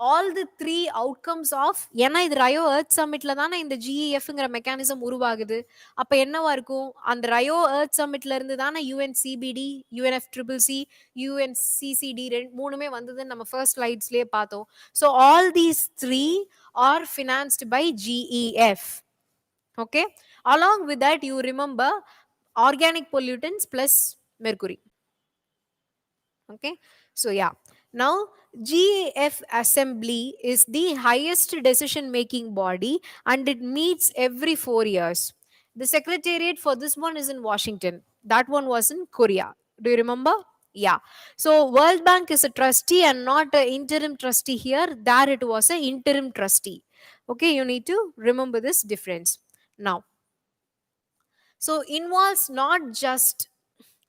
all the three outcomes of, ஏன்னா இது ரயோ earth சம்மிட்ல தானே இந்த ஜிஇஎஃப்ங்கிற mechanism உருவாகுது. அப்ப என்னவா இருக்கும், அந்த ரயோ எர்த் சம்மிட்ல இருந்து தானே யுஎன்சிபிடி, யுஎன்எஃப்சிசிசி, யுஎன்சிசிடி மூணுமே வந்ததுன்னு நம்ம ஃபர்ஸ்ட் ஸ்லைட்ஸ்லயே பார்த்தோம். So all these three are financed by GEF. Okay, along with that you remember organic pollutants plus mercury. Okay, so yeah, now GAF assembly is the highest decision making body, and it meets every 4 years. The secretariat for this one is in Washington, that one was in Korea. Do you remember? Yeah, so World Bank is a trustee and not an interim trustee. Here there it was an interim trustee. Okay, you need to remember this difference. Now, so involves not just,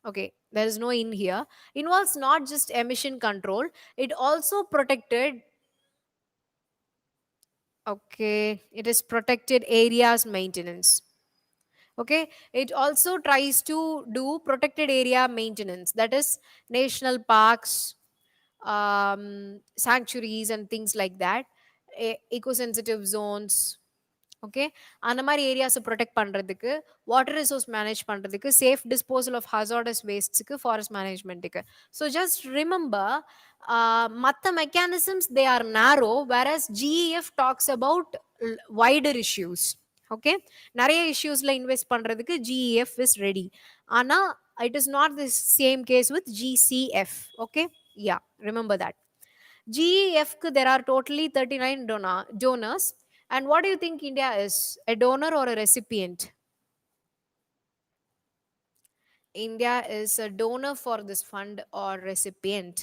okay, there is no in here, involves not just emission control, it also protected, okay, it is protected areas maintenance. Okay, it also tries to do protected area maintenance, that is national parks, sanctuaries and things like that, eco-sensitive zones. Okay, அந்த மாதிரி ஏரியாஸை protect பண்ணுறதுக்கு, water resource manage பண்ணுறதுக்கு, safe disposal of hazardous வேஸ்ட்ஸுக்கு, forest மேனேஜ்மெண்ட்டுக்கு. So just remember, மற்ற mechanisms they are narrow, whereas GEF talks about wider issues. Okay, நிறைய இஷ்யூஸில் இன்வெஸ்ட் பண்ணுறதுக்கு ஜிஇஎஃப் இஸ் ரெடி. ஆனால் it is not the same case with GCF. Okay, yeah, remember that. GEF, there are totally 39 donors. And what do you think India is? A donor or a recipient? India is a donor for this fund or recipient?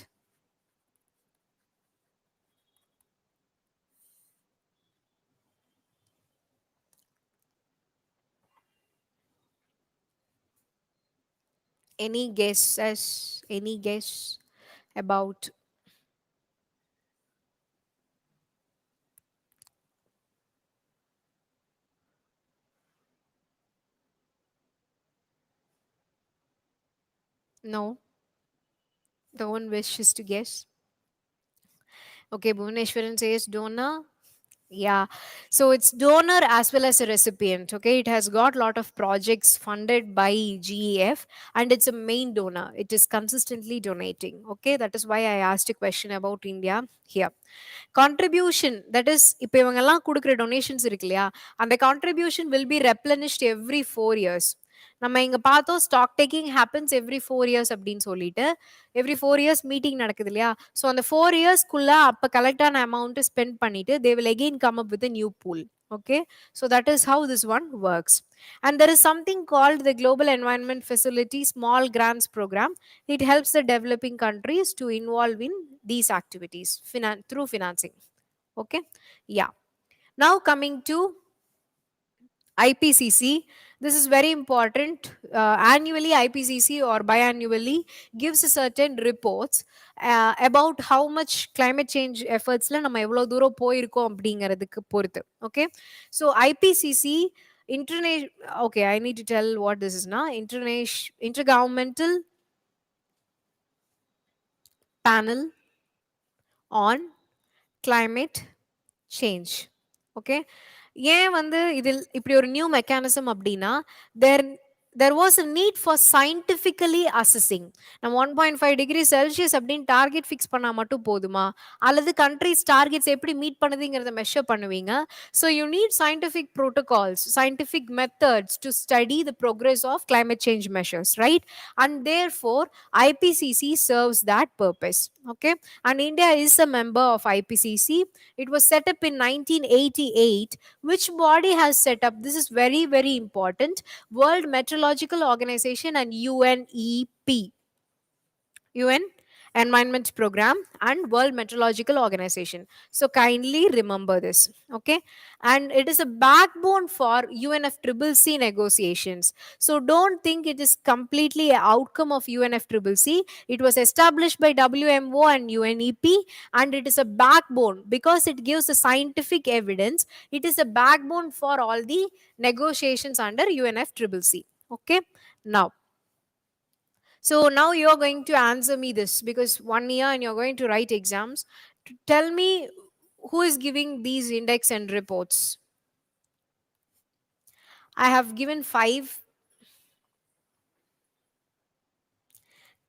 Any guesses? Any guess about? No, no one wishes to guess. Okay, Bhuvaneshwaran says donor. Yeah, so it's donor as well as a recipient. Okay, it has got a lot of projects funded by GEF, and it's a main donor. It is consistently donating. Okay, that is why I asked a question about India here. Contribution, that is இப்போ இவங்கெல்லாம் கொடுக்குற donations இருக்கு இல்லையா, அந்த contribution will be replenished every 4 years. நம்ம இங்க பார்த்தோம் stock taking happens every 4 years அப்படின்னு சொல்லிட்டு எவ்ரி 4 years மீட்டிங் நடக்குது இல்லையா. ஸோ அந்த 4 yearsக்குள்ள அப்போ கலெக்ட் ஆன அமௌண்ட் ஸ்பெண்ட் பண்ணிட்டு they will again come up with new pool. Okay, so that is how this one works. And there is something called the Global Environment Facility Small Grants Program. It helps the developing countries to involve in these activities through financing. Okay, yeah. Now coming to IPCC, this is very important. Annually, IPCC or biannually gives a certain reports about how much climate change efforts la நம்ம எவ்வளவு தூரம் போயிருக்கோம் அப்படிங்கிறதுக்கு பொறுத்து. Okay, so IPCC international. Okay, I need to tell what this is now. International Intergovernmental Panel on Climate change. Okay, ஏன் வந்து இதில் இப்படி ஒரு நியூ மெக்கானிசம் அப்படின்னா, தேர் there was a need for scientifically assessing. நம்ம 1.5 டிகிரி செல்சியஸ் அப்படின்னு target fix பண்ணா மட்டும் போதுமா, அல்லது கண்ட்ரிஸ் டார்கெட்ஸ் எப்படி மீட் பண்ணுதுங்கிறத மெஷர் பண்ணுவீங்க. So you need scientific protocols, scientific methods to study the progress of climate change measures, right? And therefore IPCC serves that purpose. Okay, and India is a member of IPCC. It was set up in 1988. Which body has set up? This is very, very important. World Meteorological Organization and UNEP. UN Environment Program and World Meteorological Organization. So kindly remember this. Okay, and it is a backbone for UNFCCC negotiations. So don't think it is completely an outcome of UNFCCC. It was established by WMO and UNEP, and it is a backbone because it gives a scientific evidence. It is a backbone for all the negotiations under UNFCCC. Okay, now so now you're going to answer me this because 1 year and you're going to write exams. Tell me who is giving these index and reports. I have given five.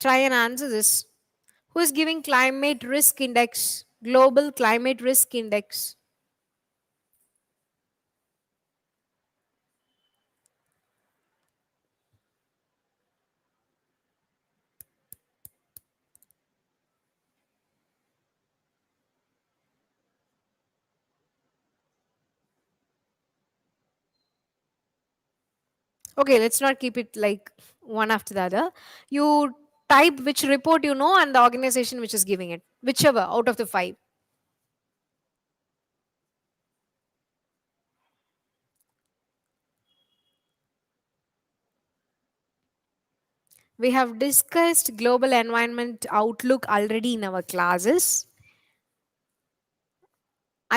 Try and answer this. Who is giving climate risk index? Global climate risk index. Okay, let's not keep it like one after the other. You type which report you know and the organization which is giving it, whichever out of the five. We have discussed global environment outlook already in our classes.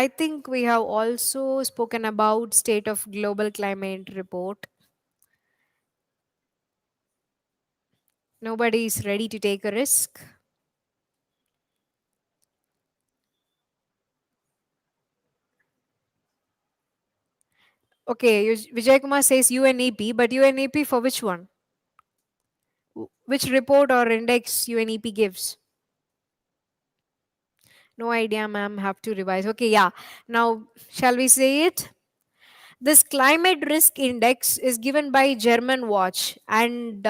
I think we have also spoken about state of global climate report. Nobody is ready to take a risk. Okay, Vijay Kumar says UNEP, but UNEP for which one? Which report or index UNEP gives? No idea, ma'am. Have to revise. Okay, yeah. Now, shall we say it? This climate risk index is given by German Watch, and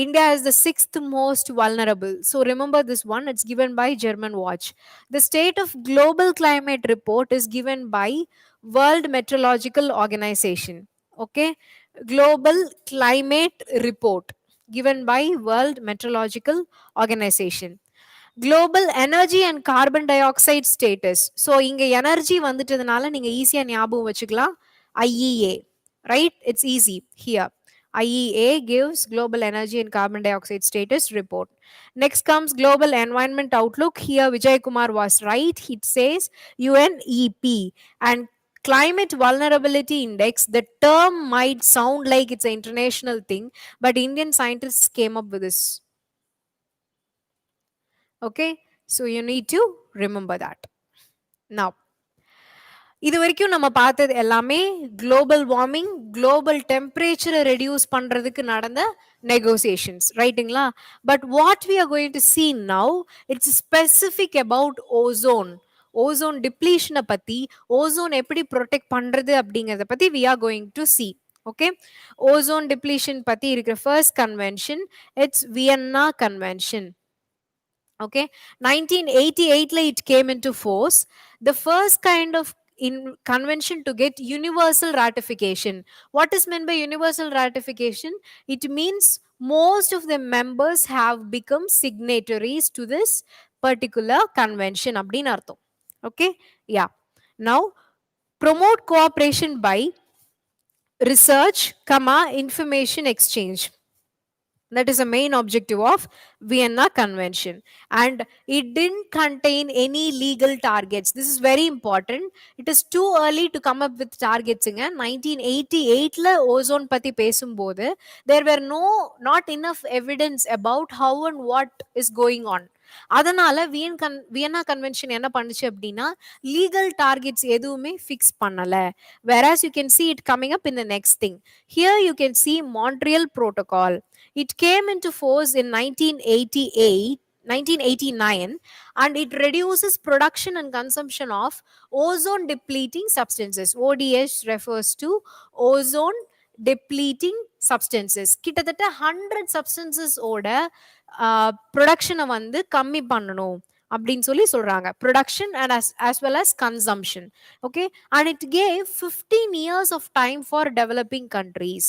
India is the sixth most vulnerable. So remember this one, it's given by German Watch. The state of global climate report is given by World Meteorological Organization. Okay, global climate report given by World Meteorological Organization. Global energy and carbon dioxide status. So இங்க energy வந்துட்டதுனால நீங்க ஈஸியா ஞாபகம் வச்சுக்கலாம் IEA, right? It's easy here. IEA gives global energy and carbon dioxide status report. Next comes global environment outlook. Here Vijay Kumar was right. It says UNEP and climate vulnerability index. The term might sound like it's an international thing, but Indian scientists came up with this. Okay, so you need to remember that. Now, இது வரைக்கும் நம்ம பார்த்தது எல்லாமே global warming global டெம்பரேச்சரை reduce பண்றதுக்கு நடந்த negotiations ரைட்டுங்களா but what we are going to see now it's specific about ozone ozone டிப்ளீஷனை பத்தி ஓசோன் எப்படி ப்ரொடெக்ட் பண்றது அப்படிங்கறத பத்தி we are going to see okay ozone depletion பத்தி இருக்கிற first convention it's Vienna convention okay 1988 it came into force the first kind of in convention to get universal ratification what is meant by universal ratification it means most of the members have become signatories to this particular convention அப்படினு அர்த்தம் okay yeah now promote cooperation by research comma information exchange that is the main objective of Vienna Convention. And it didn't contain any legal targets. This is very important. It is too early to come up with targets. In 1988, ozone pati pesumbodhu, there were not enough evidence about how and what is going on. அதனால Vienna convention என்ன பண்ணுச்சு அப்படின்னா legal targets எதுவுமே fix பண்ணல whereas you can see it coming up in the next thing here you can see Montreal Protocol it came into force in 1989 and it reduces production and consumption of ozone depleting substances ODS refers to ozone depleting substances கிட்டத்தட்ட 100 substances ஓட ப்ரொடக்ஷனை வந்து கம்மி பண்ணணும் அப்படின்னு சொல்லி சொல்றாங்க production and as well as consumption okay and it gave 15 years of time for developing countries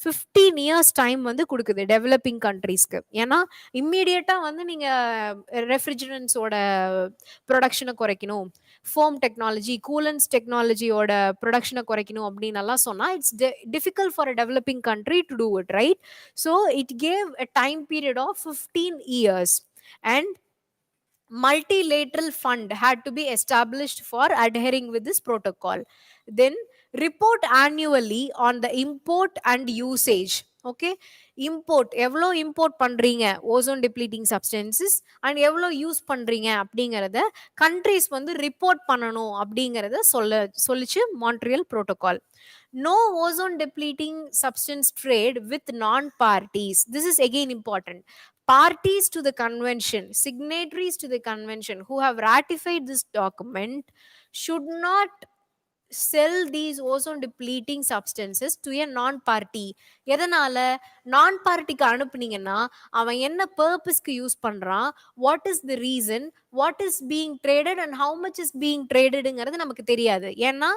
15 years time வந்து கொடுக்குது டெவலப்பிங் கண்ட்ரீஸ்க்கு ஏன்னா இம்மீடியட்டா வந்து நீங்க ரெஃப்ரிஜரன்ஸோட ப்ரொடக்ஷனை குறைக்கணும் ஃபோம் டெக்னாலஜி கூலன்ஸ் டெக்னாலஜியோட ப்ரொடக்ஷனை குறைக்கணும் அப்படின்னு எல்லாம் சொன்னா it's difficult for a developing country to do it right so it gave a time period of 15 years and multilateral fund had to be established for adhering with this protocol then report annually on the import and usage okay import எவ்வளோ import பண்றீங்க ozone depleting substances and எவ்வளோ use பண்றீங்க அப்படிங்கறத countries வந்து report பண்ணணும் அப்படிங்கறத சொல்லிச்சு Montreal protocol no ozone depleting substance trade with non parties this is again important parties to the convention signatories to the convention who have ratified this document should not sell these ozone depleting substances to a non party எதனால நான் பார்ட்டிக்கு அனுப்புனீங்கன்னா அவன் என்ன பர்பஸ்க்கு use பண்றான் what is the reason what is being traded and how much is being ட்ரேடடுங்கிறது நமக்கு தெரியாது ஏன்னா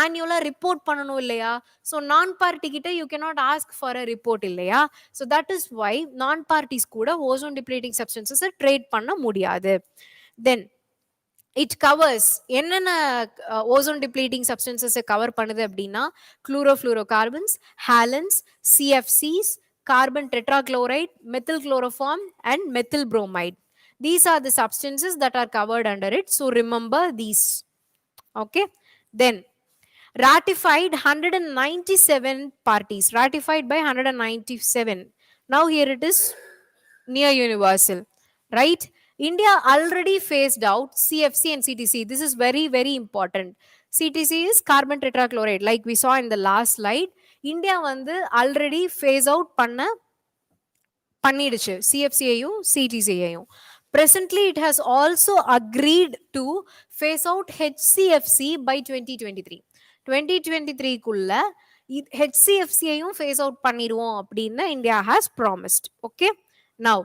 ஆனுவலா ரிப்போர்ட் பண்ணணும் இல்லையா ஸோ நான் பார்ட்டி கிட்ட you cannot ask for a report இல்லையா so that is why non parties கூட ஓசோன் டிப்ளீட்டிங் சப்ஸ்டன்சஸை ட்ரேட் பண்ண முடியாது தென் இட் கவர்ஸ் என்னென்ன ஓசோன் டிப்ளீட்டிங் சப்ஸ்டன்சஸை கவர் பண்ணுது அப்படின்னா chlorofluorocarbons halons CFCs carbon tetrachloride methyl chloroform and methyl bromide these are the substances that are covered under it so remember these okay then ratified 197 parties ratified by 197 now here it is near universal right India already phased out CFC and CTC. This is very, very important. CTC is carbon tetrachloride. Like we saw in the last slide, India வந்து already phase out பண்ணிடுச்சு CFC-ஐயும் CTC-ஐயும். Presently, it has also agreed to phase out HCFC by 2023. 2023-குள்ள HCFC-ஐயும் phase out பண்ணிடுவோம் அப்படின்னு India has promised. Okay? Now,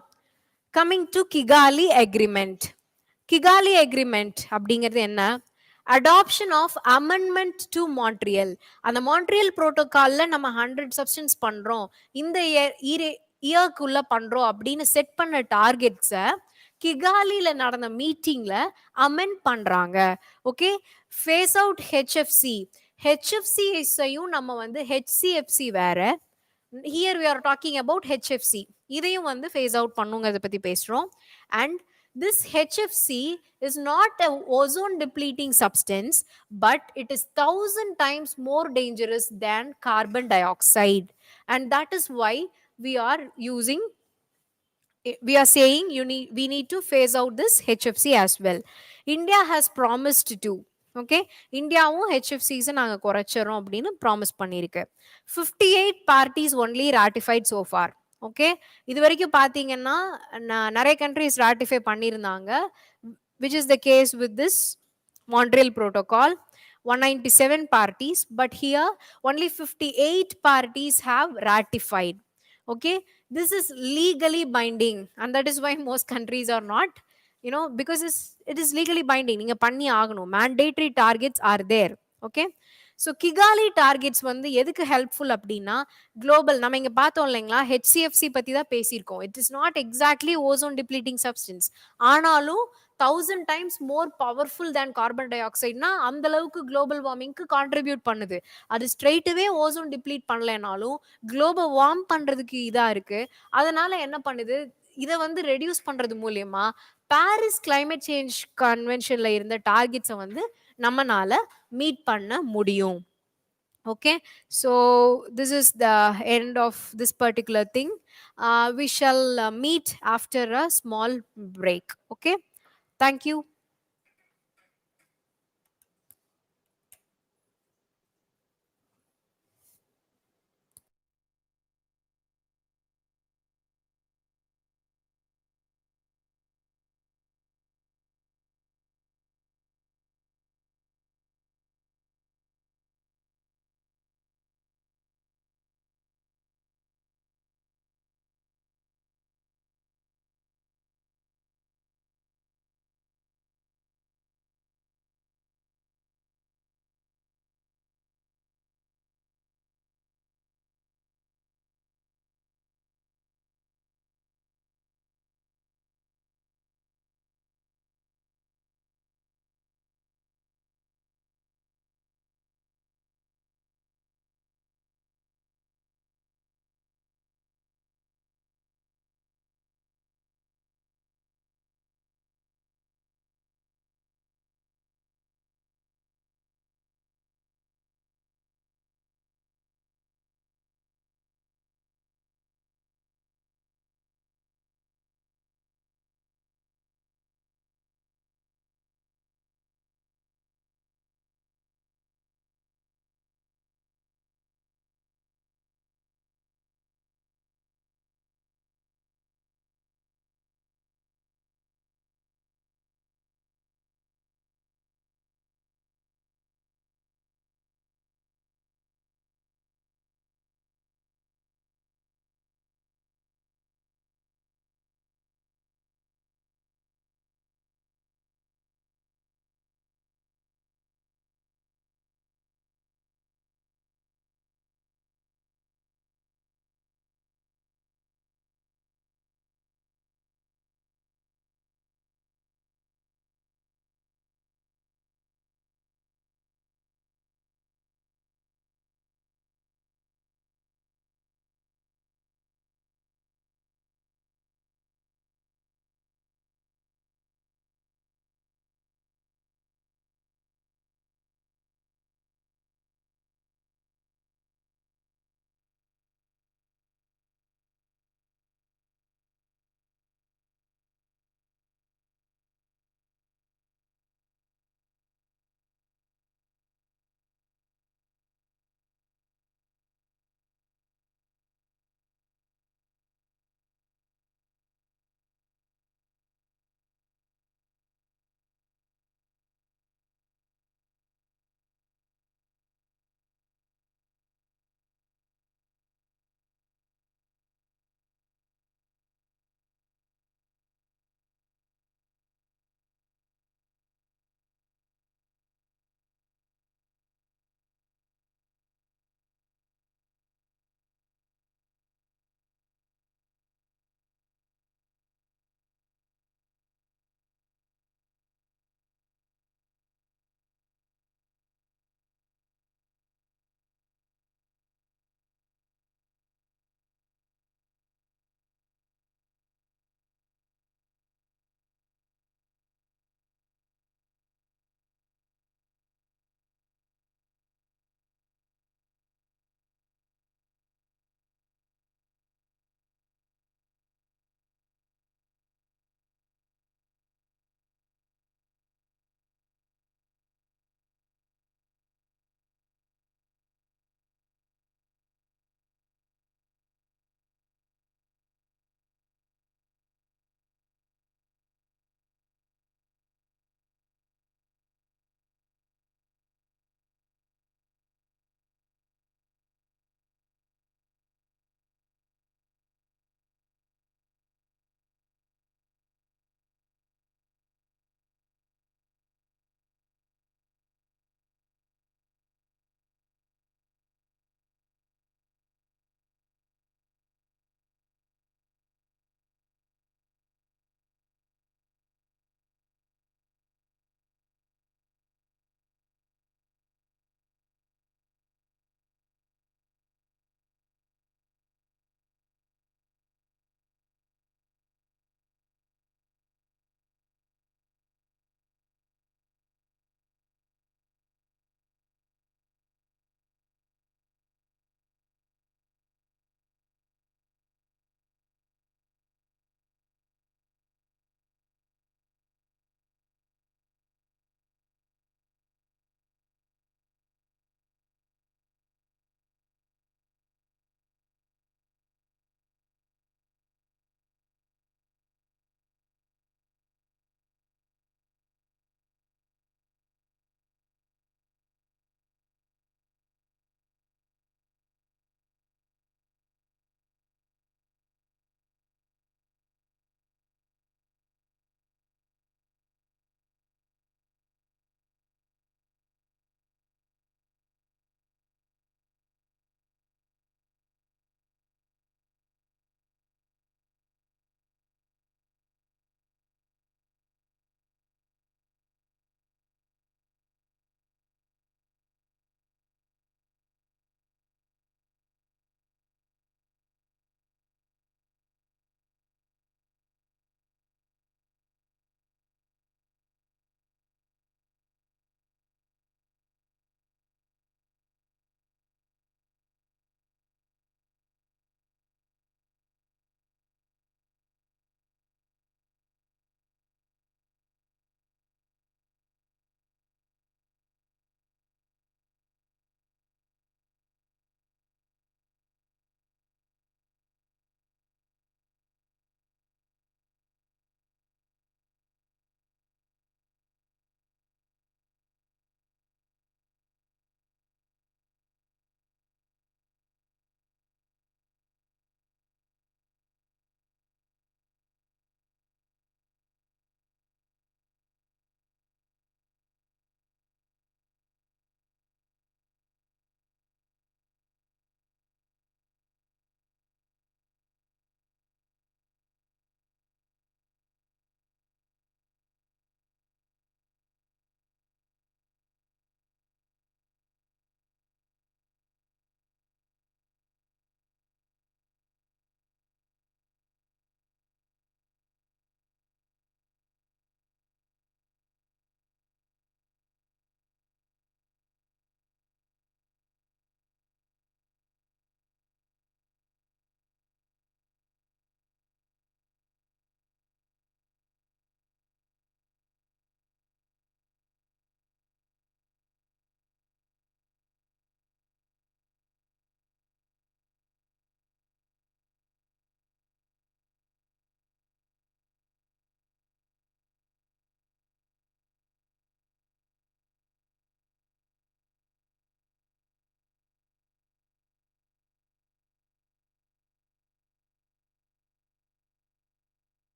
coming to Kigali Agreement. Kigali Agreement அப்படிங்கிறது என்ன adoption of amendment to Montreal அந்த Montreal Protocolல நம்ம 100 substance பண்றோம் இந்த இயர்க்குள்ள பண்றோம் அப்படின்னு செட் பண்ண டார்கெட்ஸை கிகாலில நடந்த மீட்டிங்ல அமெண்ட் பண்றாங்க ஓகே ஃபேஸ் அவுட் ஹெச்எஃப்சி ஹெச்எஃப்சியையும் நம்ம வந்து ஹெச்சிஎஃப்சி வேற Here we are talking about HFC. இதையும் வந்து phase out பண்ணுங்கிறத பத்தி பேசுறோம். And this HFC is not a ozone depleting substance, but it is 1,000 times more dangerous than carbon dioxide. And that is why we are using we are saying we need to phase out this HFC as well. India has promised to. Okay, இந்தியாவும் HFCs நாங்க குறைச்சறோம் அப்படின்னு promise பண்ணிருக்கு. 58 parties only ratified so far. Okay, இது வரைக்கும் பாத்தீங்கன்னா நிறைய countries ratify பண்ணியிருந்தாங்க, which is the case with this Montreal Protocol. 197 parties, but here only 58 parties have ratified. Okay, this is legally binding, and that is why most countries are not, because it is legally binding. நீங்க பண்ணி ஆகணும், mandatory targets are there. Okay, so Kigali targets வந்து எதுக்கு helpful அப்படின்னா, global நம்ம இங்க பார்த்தோம் இல்லைங்களா, HCFC பத்தி தான் பேசியிருக்கோம். It is not exactly ozone depleting substance, ஆனாலும் 1,000 times more powerful than carbon டை ஆக்சைட்னா அந்த அளவுக்கு குளோபல் வார்மிங்க்கு கான்ட்ரிபியூட் பண்ணுது. அது ஸ்ட்ரெயிட்டவே ஓசோன் டிப்ளீட் பண்ணலைனாலும் குளோபல் வார்ம் பண்றதுக்கு இதா இருக்கு. அதனால என்ன பண்ணுது, இதை வந்து ரெடியூஸ் பண்றது மூலியமா பாரிஸ் கிளைமேட் சேஞ்ச் கன்வென்ஷன்ல இருந்த டார்கெட்ஸை வந்து நம்மனால மீட் பண்ண முடியும். Okay, so this is the end of this particular thing. We shall meet after a small break. Okay, thank you.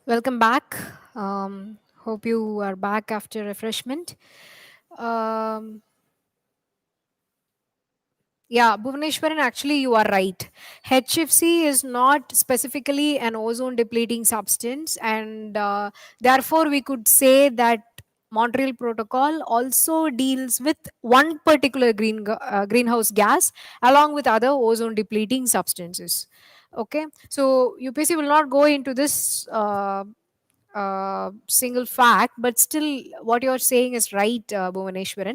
Welcome back. Hope you are back after refreshment. Um, yeah, Bhuvaneshwaran, actually, you are right. HFC is not specifically an ozone depleting substance, and therefore, we could say that Montreal Protocol also deals with one particular greenhouse gas along with other ozone depleting substances. Okay, so UPSC will not go into this single fact, but still, what you're saying is right, Bhuvaneshwaran.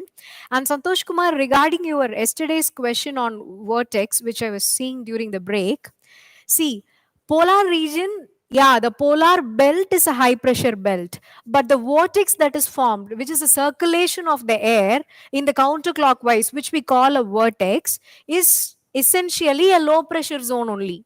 And Santosh Kumar, regarding your yesterday's question on vortex, which I was seeing during the break, see, polar region, yeah, the polar belt is a high pressure belt, but the vortex that is formed, which is a circulation of the air in the counterclockwise, which we call a vortex, is essentially a low pressure zone only.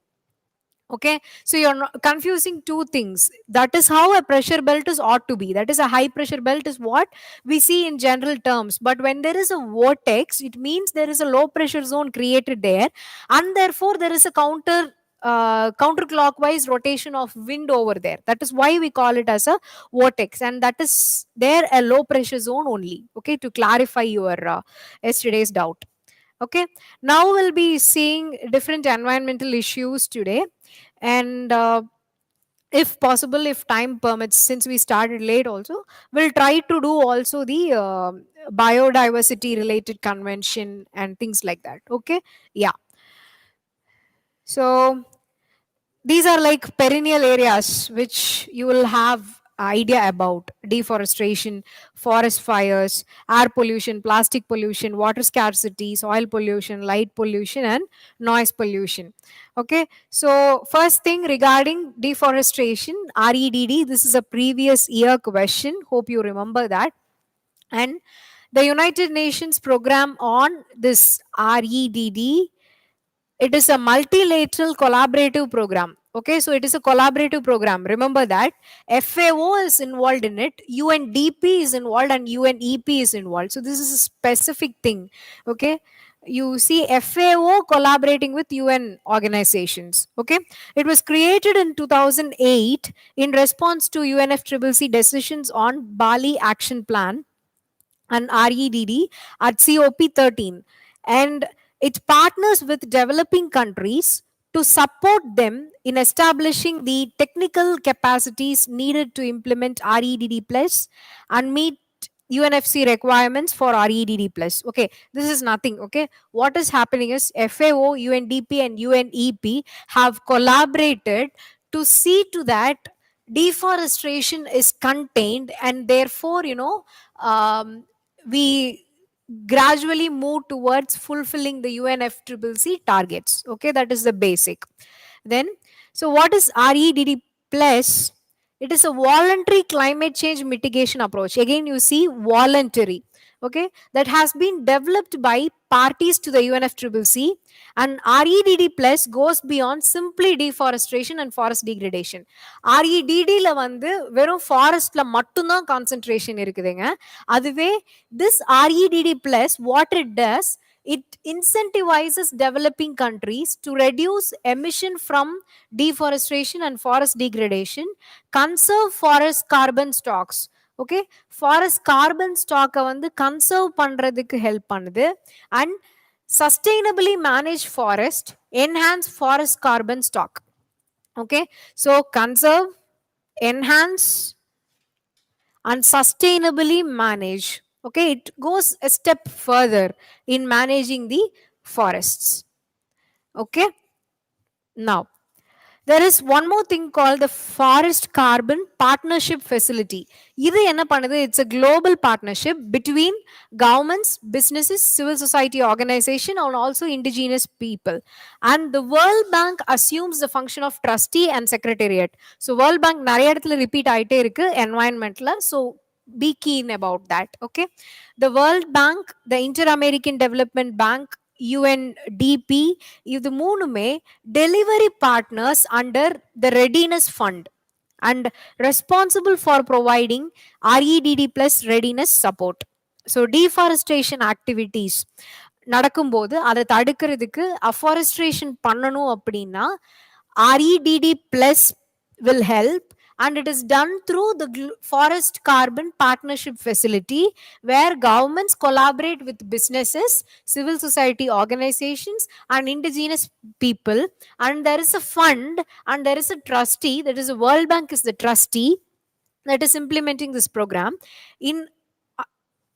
Okay, so you're not confusing two things. That is how a pressure belt is ought to be. That is, a high pressure belt is what we see in general terms, but when there is a vortex, it means there is a low pressure zone created there, and therefore there is a counterclockwise rotation of wind over there. That is why we call it as a vortex, and that is there a low pressure zone only. Okay, to clarify your yesterday's doubt. Okay, now we'll be seeing different environmental issues today, and if possible, if time permits, since we started late also, we'll try to do also the biodiversity related convention and things like that. Okay, yeah. So these are like perennial areas which you will have idea about: deforestation, forest fires, air pollution, plastic pollution, water scarcity, soil pollution, light pollution, and noise pollution. Okay, so first thing regarding deforestation, REDD, this is a previous year question, hope you remember that. And the United Nations program on this REDD, it is a multilateral collaborative program. Okay, so it is a collaborative program. Remember that FAO is involved in it, UNDP is involved, and UNEP is involved. So this is a specific thing. Okay, you see FAO collaborating with UN organizations. Okay, it was created in 2008 in response to UNFCCC decisions on Bali Action Plan and REDD at COP13. And it partners with developing countries to support them in establishing the technical capacities needed to implement REDD plus and meet UNFC requirements for REDD plus. Okay, this is nothing. Okay, what is happening is FAO, UNDP, and UNEP have collaborated to see to that deforestation is contained, and therefore, um, we gradually move towards fulfilling the UNFCCC targets. Okay, that is the basic. Then, so what is REDD plus? It is a voluntary climate change mitigation approach. Again, you see voluntary. Okay, that has been developed by parties to the UNFCCC, and REDD plus goes beyond simply deforestation and forest degradation. REDD ல வந்து வெறும் ஃபாரஸ்ட்ல மட்டும்தான் concentration இருக்குதுங்க. அதுவே this REDD plus, what it does, it incentivizes developing countries to reduce emission from deforestation and forest degradation, conserve forest carbon stocks. Okay, forest carbon stock வந்து conserve பண்றதுக்கு help பண்ணுது, and sustainably manage forest, enhance forest carbon stock. Okay, so conserve, enhance, and sustainably manage. Okay, it goes a step further in managing the forests. Okay, now there is one more thing called the Forest Carbon Partnership Facility. It's a global partnership between governments, businesses, civil society organization, and also indigenous people. And the World Bank assumes the function of trustee and secretariat. So World Bank repeat environment. So be keen about that. Okay, the World Bank, the Inter-American Development Bank, UNDP, இது மூணுமே delivery partners under the readiness fund and responsible for providing REDD plus readiness support. So deforestation activities நடக்கும்போது அதை தடுக்கிறதுக்கு அஃபாரஸ்ட்ரேஷன் பண்ணணும் அப்படின்னா REDD plus will help, and it is done through the forest carbon partnership facility, where governments collaborate with businesses, civil society organizations, and indigenous people. And there is a fund, and there is a trustee, that is a World Bank is the trustee that is implementing this program. In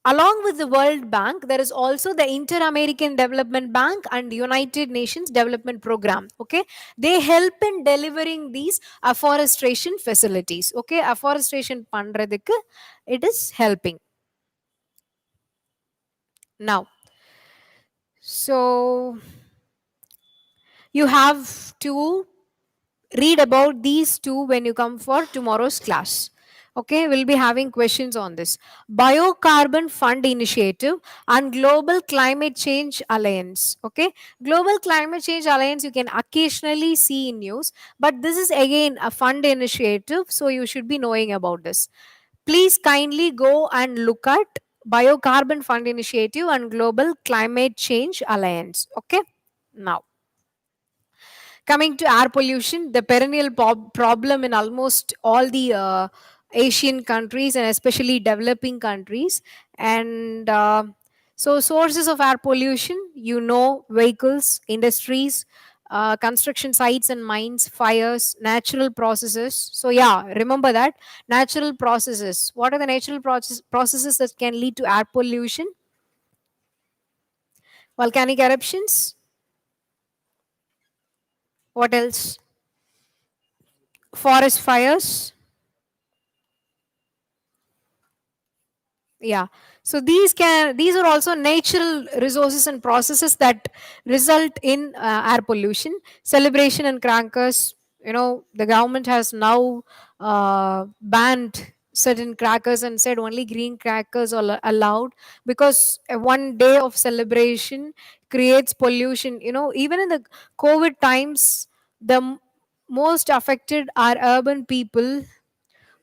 Along with the World Bank, there is also the Inter-American Development Bank and United Nations Development Program. Okay, they help in delivering these afforestation facilities. Okay, afforestation பண்றதுக்கு it is helping. Now, so you have to read about these two when you come for tomorrow's class. Okay, we'll be having questions on this. Biocarbon Fund Initiative and Global Climate Change Alliance. Okay, Global Climate Change Alliance you can occasionally see in news, but this is again a fund initiative, so you should be knowing about this. Please kindly go and look at Biocarbon Fund Initiative and Global Climate Change Alliance. Okay, now coming to air pollution, the perennial problem in almost all the Asian countries and especially developing countries. And so, sources of air pollution, vehicles, industries, construction sites and mines, fires, natural processes. So, yeah, remember that natural processes. What are the natural processes that can lead to air pollution? Volcanic eruptions. What else? Forest fires. Yeah, so these are also natural resources and processes that result in air pollution. Celebration and crackers, the government has now banned certain crackers and said only green crackers are allowed, because one day of celebration creates pollution. Even in the COVID times, the most affected are urban people,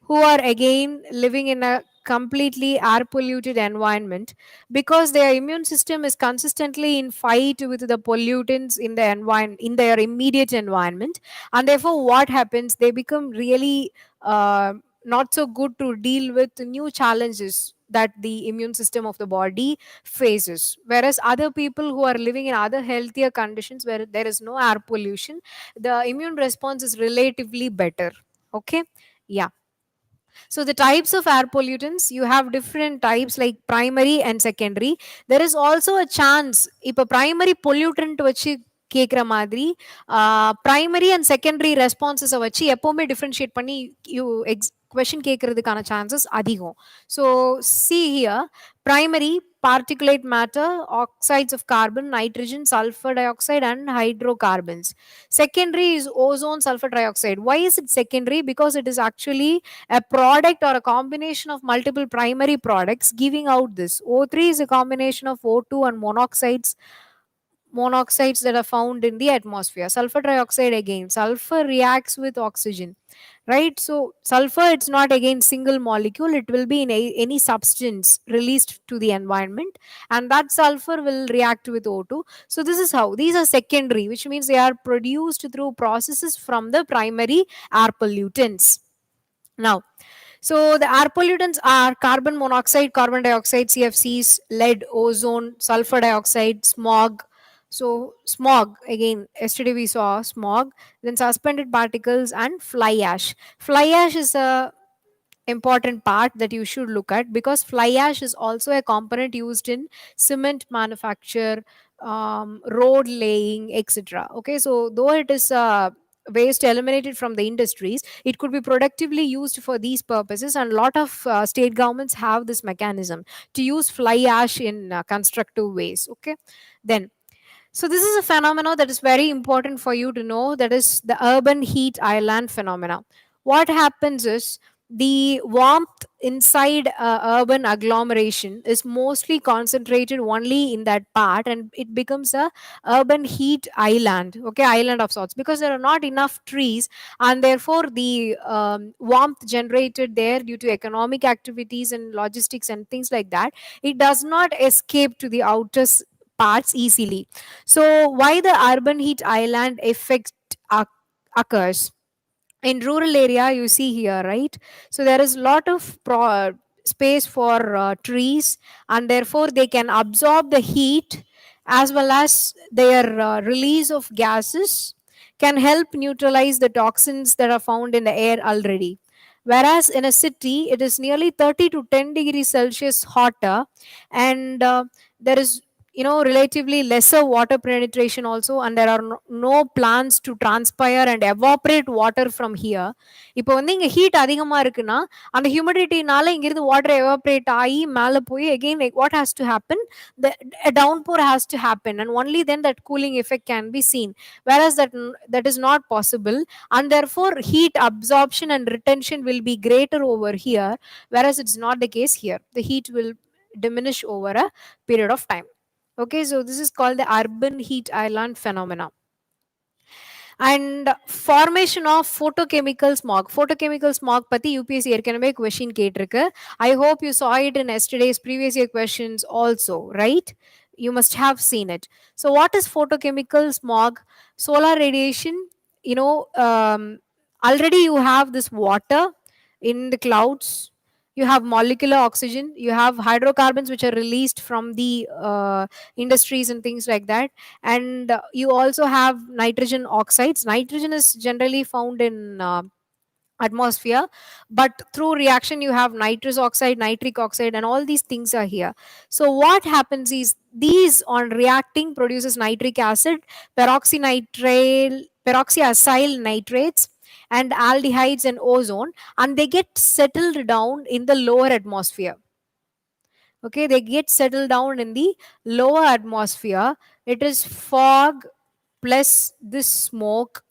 who are again living in a completely air polluted environment, because their immune system is consistently in fight with the pollutants in the environment, in their immediate environment. And therefore what happens, they become really not so good to deal with new challenges that the immune system of the body faces, whereas other people who are living in other healthier conditions where there is no air pollution, the immune response is relatively better. Okay, yeah. So the types of air pollutants, you have different types like primary and secondary. There is also a chance, if a primary pollutant வச்சு கேக்குற மாதிரி primary and secondary responses வச்சு எப்பவுமே differentiate பண்ணி you question கேட்கறதுக்கான chances அதிகம். So see here, primary particulate matter, oxides of carbon, nitrogen, sulfur dioxide and hydrocarbons. Secondary is ozone, sulfur dioxide. Why is it secondary? Because it is actually a product or a combination of multiple primary products giving out this. O3 is a combination of O2 and monoxides that are found in the atmosphere. Sulfur dioxide, again, sulfur reacts with oxygen, right? So sulfur, it's not again single molecule, it will be in any substance released to the environment, and that sulfur will react with O2. So this is how these are secondary, which means they are produced through processes from the primary air pollutants. Now, so the air pollutants are carbon monoxide, carbon dioxide, CFCs, lead, ozone, sulfur dioxide, smog. So smog, again, yesterday we saw smog, then suspended particles and fly ash. Fly ash is a important part that you should look at, because fly ash is also a component used in cement manufacture, road laying, etc. Okay, so though it is waste eliminated from the industries, it could be productively used for these purposes, and a lot of state governments have this mechanism to use fly ash in constructive ways. Okay, then so this is a phenomenon that is very important for you to know, that is the urban heat island phenomena. What happens is the warmth inside urban agglomeration is mostly concentrated only in that part, and it becomes a urban heat island, okay, island of sorts, because there are not enough trees, and therefore the warmth generated there due to economic activities and logistics and things like that, it does not escape to the outer parts easily. So why the urban heat island effect occurs? in rural area you see here, right? So there is lot of space for trees, and therefore they can absorb the heat, as well as their release of gases can help neutralize the toxins that are found in the air already. Whereas in a city it is nearly 30 to 10 degrees celsius hotter, and there is, relatively lesser water penetration also, and there are no plants to transpire and evaporate water from here. இப்போ வந்து இங்க heat அதிகமா இருக்குன்னா, அந்த ஹியூமிடிட்டினால இங்கிருந்து water evaporate ஆகி மேல போய் again, like what has to happen, the a downpour has to happen, and only then that cooling effect can be seen. Whereas that is not possible, and therefore heat absorption and retention will be greater over here, whereas it's not the case here. The heat will diminish over a period of time. Okay, so this is called the urban heat island phenomena. And formation of photochemical smog பத்தி UPSC ஏற்கனவே question கேட்டிருக்கு. I hope you saw it in yesterday's previous year questions also, right? You must have seen it. So what is photochemical smog? Solar radiation, you know um, already you have this water in the clouds, you have molecular oxygen, you have hydrocarbons which are released from the industries and things like that, and you also have nitrogen oxides. Nitrogen is generally found in atmosphere, but through reaction you have nitrous oxide, nitric oxide, and all these things are here. So what happens is these on reacting produces nitric acid, peroxyacyl nitrates, and aldehydes and ozone, and they get settled down in the lower atmosphere. Okay, they get settled down in the lower atmosphere. It is fog plus this smoke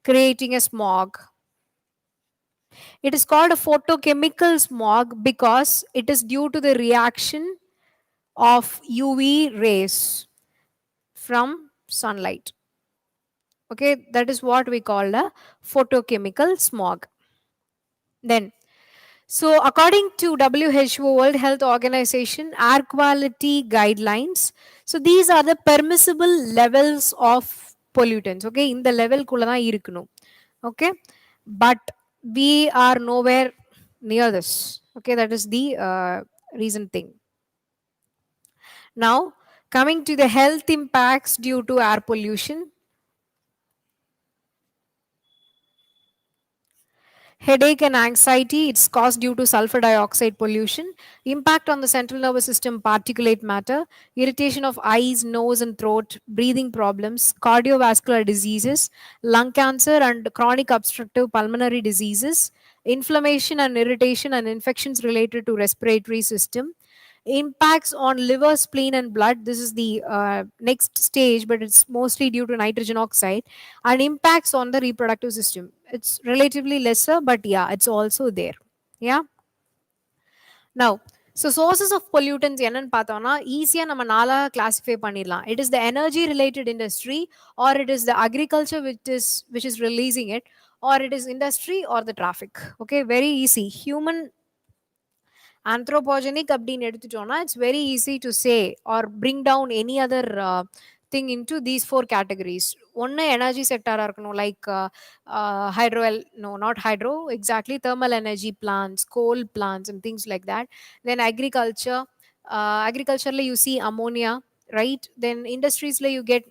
creating a smog. It is called a photochemical smog because it is due to the reaction of UV rays from sunlight. Okay, that is what we call a photochemical smog. Then, so according to WHO, World Health Organization, air quality guidelines, so these are the permissible levels of pollutants. Okay, in the level kulla dhaan irukano. Okay, but we are nowhere near this. Okay, that is the reason thing. Now, coming to the health impacts due to air pollution. Headache and anxiety, it's caused due to sulfur dioxide pollution. Impact on the central nervous system, particulate matter. Irritation of eyes, nose, and throat. Breathing problems. Cardiovascular diseases. Lung cancer and chronic obstructive pulmonary diseases. Inflammation and irritation and infections related to respiratory system. Impacts on liver, spleen, and blood. This is the next stage, but it's mostly due to nitrogen oxide. And impacts on the reproductive system. It's relatively lesser, but yeah, it's also there. Yeah. Now, so sources of pollutants என்னன்னு பார்த்தோம்னா ஈஸியா நம்ம நாலா classify பண்ணிடலாம். It is the energy related industry, or it is the agriculture which is releasing it, or it is industry or the traffic. Okay, very easy. Human anthropogenic அப்படின்னு எடுத்துட்டோம்னா it's very easy to say or bring down any other thing into these four categories. ஒன்று energy செக்டாராக இருக்கணும், like hydro, no, not hydro, exactly, thermal energy plants, coal plants, and things like that. Then agriculture, agriculturally you see ammonia, right? Then industries you get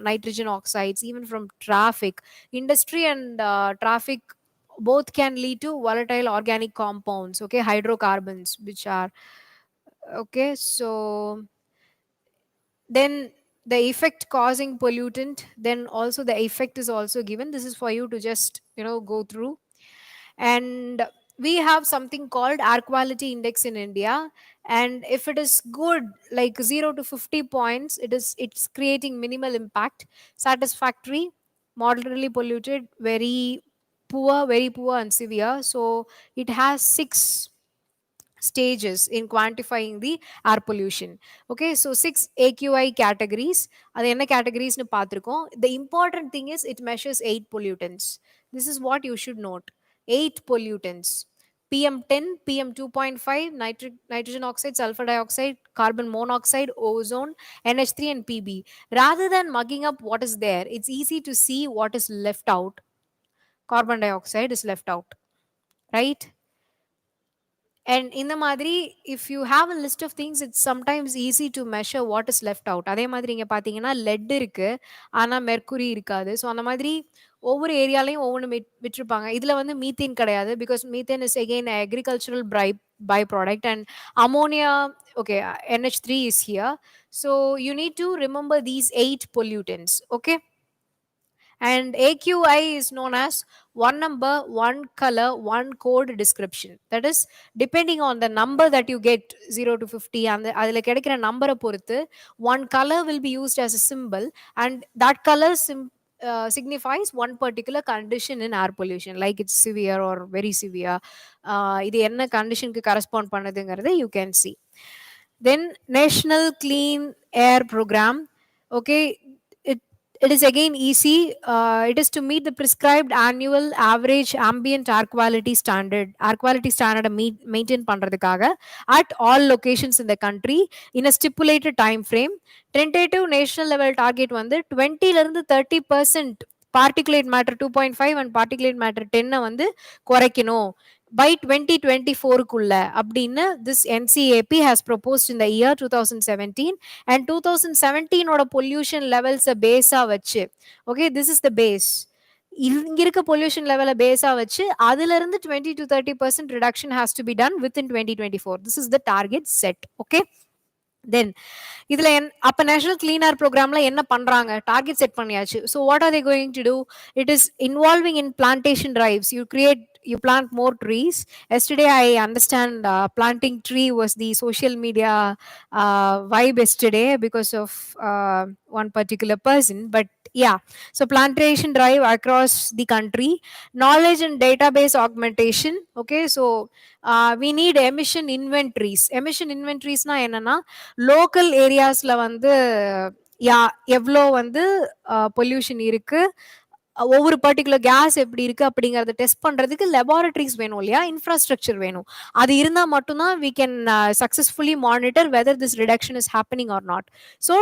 nitrogen oxides, even from traffic. Industry and traffic both can lead to volatile organic compounds, okay, hydrocarbons, which are okay. So then the effect causing pollutant, then also the effect is also given. This is for you to just go through. And we have something called air quality index in India, and if it is good, like 0 to 50 points, it's creating minimal impact. Satisfactory, moderately polluted, very poor and severe. So it has 6 stages in quantifying the air pollution. Okay, so 6 AQI categories. அது என்ன categories னு பார்த்திருக்கோம். The important thing is it measures 8 pollutants. This is what you should note. 8 pollutants. PM10, PM2.5, nitrogen oxide, sulfur dioxide, carbon monoxide, ozone, NH3, and PB. Rather than mugging up what is there, it's easy to see what is left out. carbon dioxide is left out, right? And in the madri, if you have a list of things, it's sometimes easy to measure what is left out. அதே மாதிரி இங்க பாத்தீங்கன்னா lead இருக்கு, ஆனா mercury இருக்காது. So அந்த மாதிரி ஒவ்வொரு ஏரியாலையும் ஒவ்வொன்று விட்டுருப்பாங்க. இதுல வந்து மீத்தேன் கிடையாது, because methane is again agricultural by product, and ammonia, okay, NH3 is here. So you need to remember these 8 pollutants, okay? And AQI is known as one number, one color, one code description. That is, depending on the number that you get, 0 to 50, and அதில் கிடைக்கிற நம்பரை பொறுத்து one color will be used as a symbol, and that color signifies one particular condition in air pollution, like it's severe or very severe. இது என்ன கண்டிஷனுக்கு correspond பண்ணுதுங்கிறத you can see. Then National Clean Air Program. Okay, it, it is again easy. It is to meet the prescribed annual average ambient air quality standard. Air quality standard maintain பண்றதுக்காக at all locations in the country in a stipulated time frame. Tentative national level target வந்து 20 ல இருந்து 30% particulate matter 2.5 and particulate matter 10 வந்து குறைக்கணும் by 2024 குள்ள அப்படின்னு this NCAP has proposed in the year 2017, and 2017 ஓட pollution levels பேஸா வச்சு, okay, this is the base. இங்க இருக்க பொல்யூஷன் லெவலை பேஸா வச்சு அதுல இருந்து 20 to 30% reduction has to be done within 2024. This is the target set, okay? Then இதுல அப்ப நேஷனல் கிளீன் ஏர் ப்ரோக்ராம்ல என்ன பண்றாங்க, டார்கெட் செட் பண்ணியாச்சு. So what are they going to do? It is involving in plantation drives. You plant more trees. Yesterday I understand planting tree was the social media vibe yesterday because of one particular person, but yeah, so plantation drive across the country. Knowledge and database augmentation, okay? So we need emission inventories. Emission inventories na enna, local areasல வந்து எவ்வளோ வந்து pollution இருக்கு, ஒவ்வொரு particular case எப்படி இருக்கு அப்படிங்கறத test பண்றதுக்கு laboratories வேணும் இல்லையா, இன்ஃப்ராஸ்ட்ரக்சர் வேணும். அது இருந்தா மட்டும்தான் we can successfully monitor whether this reduction is happening or not. So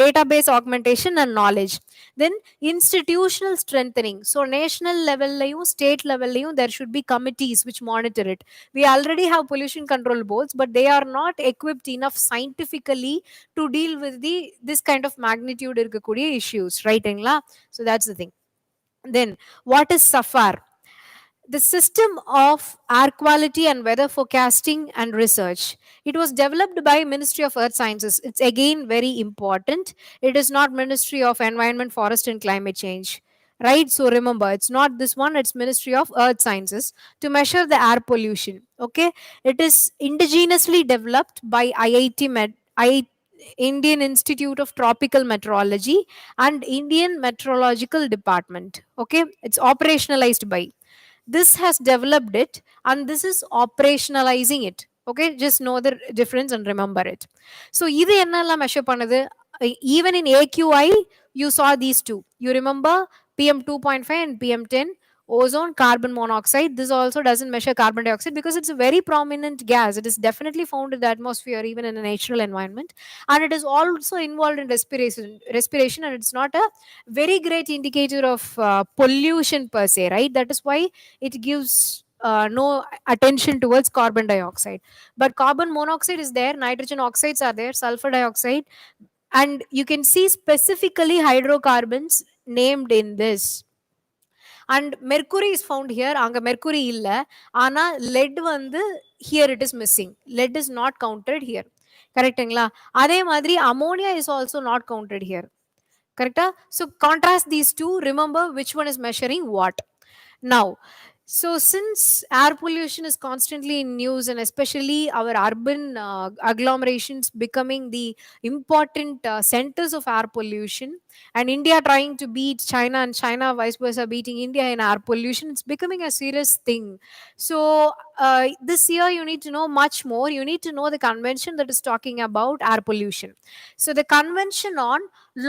database augmentation and knowledge. Then institutional strengthening. So national level layum state level layum there should be committees which monitor it. We already have pollution control boards, but they are not equipped enough scientifically to deal with this kind of magnitude irukkudiya issues, right? So that's the thing. Then what is SAFAR? The system of air quality and weather forecasting and research. It was developed by Ministry of Earth Sciences. It's again very important. It is not Ministry of Environment, Forest and Climate Change, right? So remember, it's not this one, it's Ministry of Earth Sciences, to measure the air pollution, okay? It is indigenously developed by Indian Institute of Tropical Meteorology and Indian Meteorological Department, okay? It's operationalized by this has developed it, and this is operationalizing it, okay? Just know the difference and remember it. So இது என்னெல்லாம் measure பண்ணுது? Even in AQI you saw these two. You remember PM 2.5 and PM 10. Ozone, carbon monoxide. This also doesn't measure carbon dioxide because it's a very prominent gas. It is definitely found in the atmosphere even in a natural environment, and it is also involved in respiration, and it's not a very great indicator of pollution per se, right? That is why it gives no attention towards carbon dioxide. But carbon monoxide is there, nitrogen oxides are there, sulfur dioxide, and you can see specifically hydrocarbons named in this. And mercury is found here, anga mercury illa, ana lead வந்து here it is missing. Lead is not counted here, கரெக்ட்டுங்களா? அதே மாதிரி ammonia is also not counted here, correcta? So contrast these two, remember which one is measuring what. Now, so since air pollution is constantly in news, and especially our urban agglomerations becoming the important centers of air pollution, and India trying to beat China and China vice versa beating India in air pollution, it's becoming a serious thing. So this year you need to know much more. You need to know the convention that is talking about air pollution. So the convention on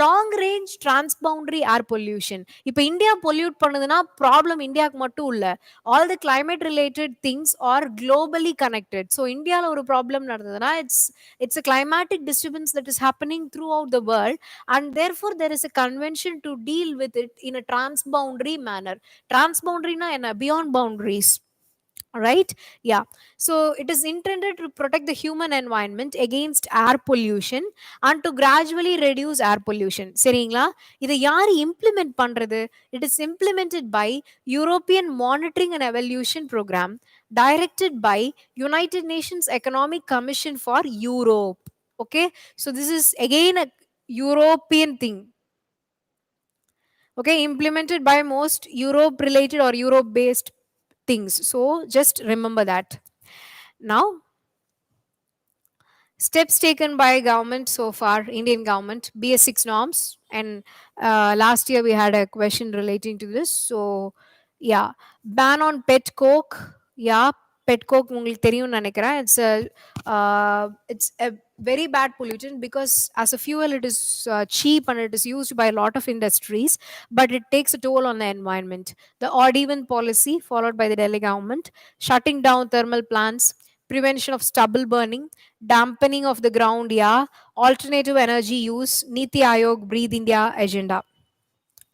long range transboundary air pollution. இப்போ India pollute பண்ணுதுன்னா problem இந்தியாவுக்கு மட்டும் இல்ல, all the climate related things are globally connected. So இந்தியாவில் ஒரு problem நடந்ததுன்னா it's a climatic disturbance that is happening throughout the world, and therefore there as a convention to deal with it in a transboundary manner. Transboundary na enna? Beyond boundaries, right? Yeah. So it is intended to protect the human environment against air pollution and to gradually reduce air pollution. சரிங்களா? இதை யார் implement பண்றது? It is implemented by European Monitoring and Evaluation Program, directed by United Nations Economic Commission for Europe. Okay, so this is again a European thing. Okay, implemented by most Europe related or Europe based things. So just remember that. Now, steps taken by government so far, Indian government, BS6 norms, and last year we had a question relating to this. So yeah, ban on pet coke. Yeah, pet coke உங்களுக்கு தெரியும்னு நினைக்கிறேன். It's a very bad pollutant because as a fuel it is cheap and it is used by a lot of industries, but it takes a toll on the environment. The odd even policy followed by the Delhi government, shutting down thermal plants, prevention of stubble burning, dampening of the ground, yeah, alternative energy use, Niti Aayog Breathe India agenda.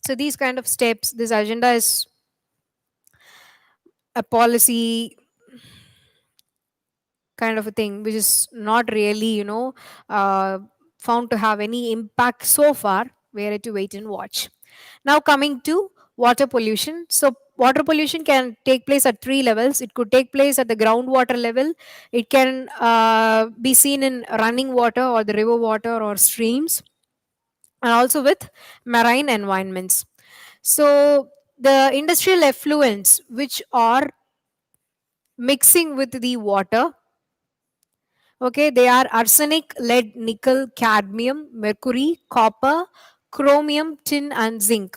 So these kind of steps, this agenda is a policy kind of a thing which is not really, found to have any impact so far. We are to wait and watch. Now coming to water pollution. So water pollution can take place at three levels. It could take place at the groundwater level. It can be seen in running water or the river water or streams, and also with marine environments. So the industrial effluents which are mixing with the water, okay, they are arsenic, lead, nickel, cadmium, mercury, copper, chromium, tin and zinc.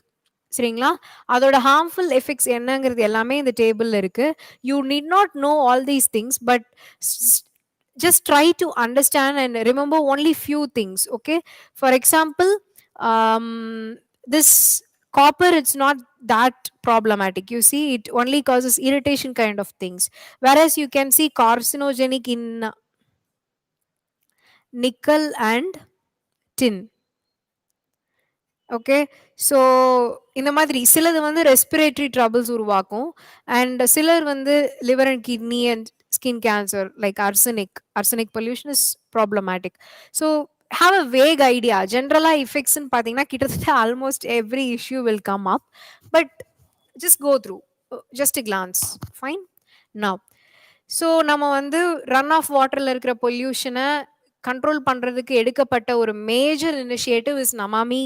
சரிங்களா? அதோட harmful effects என்னங்கிறது எல்லாமே இந்த டேபிள்ல இருக்கு. You need not know all these things, but just try to understand and remember only few things. Okay, for example, um, this copper, it's not that problematic. You see, it only causes irritation kind of things, whereas you can see carcinogenic in nickel and tin. Okay, so இந்த மாதிரி சிலது வந்து respiratory troubles உருவாக்கும், and சிலர் வந்து liver and kidney and skin cancer, like arsenic pollution is problematic. So have a vague idea. ஜென்ரலாக இஃபெக்ட்ஸ்ன்னு பார்த்தீங்கன்னா கிட்டத்தட்ட almost every issue will come up, but just go through, just glance, fine. Now, so நம்ம வந்து run of வாட்டரில் இருக்கிற பொல்யூஷனை control பண்ணுறதுக்கு எடுக்கப்பட்ட ஒரு major initiative is Namami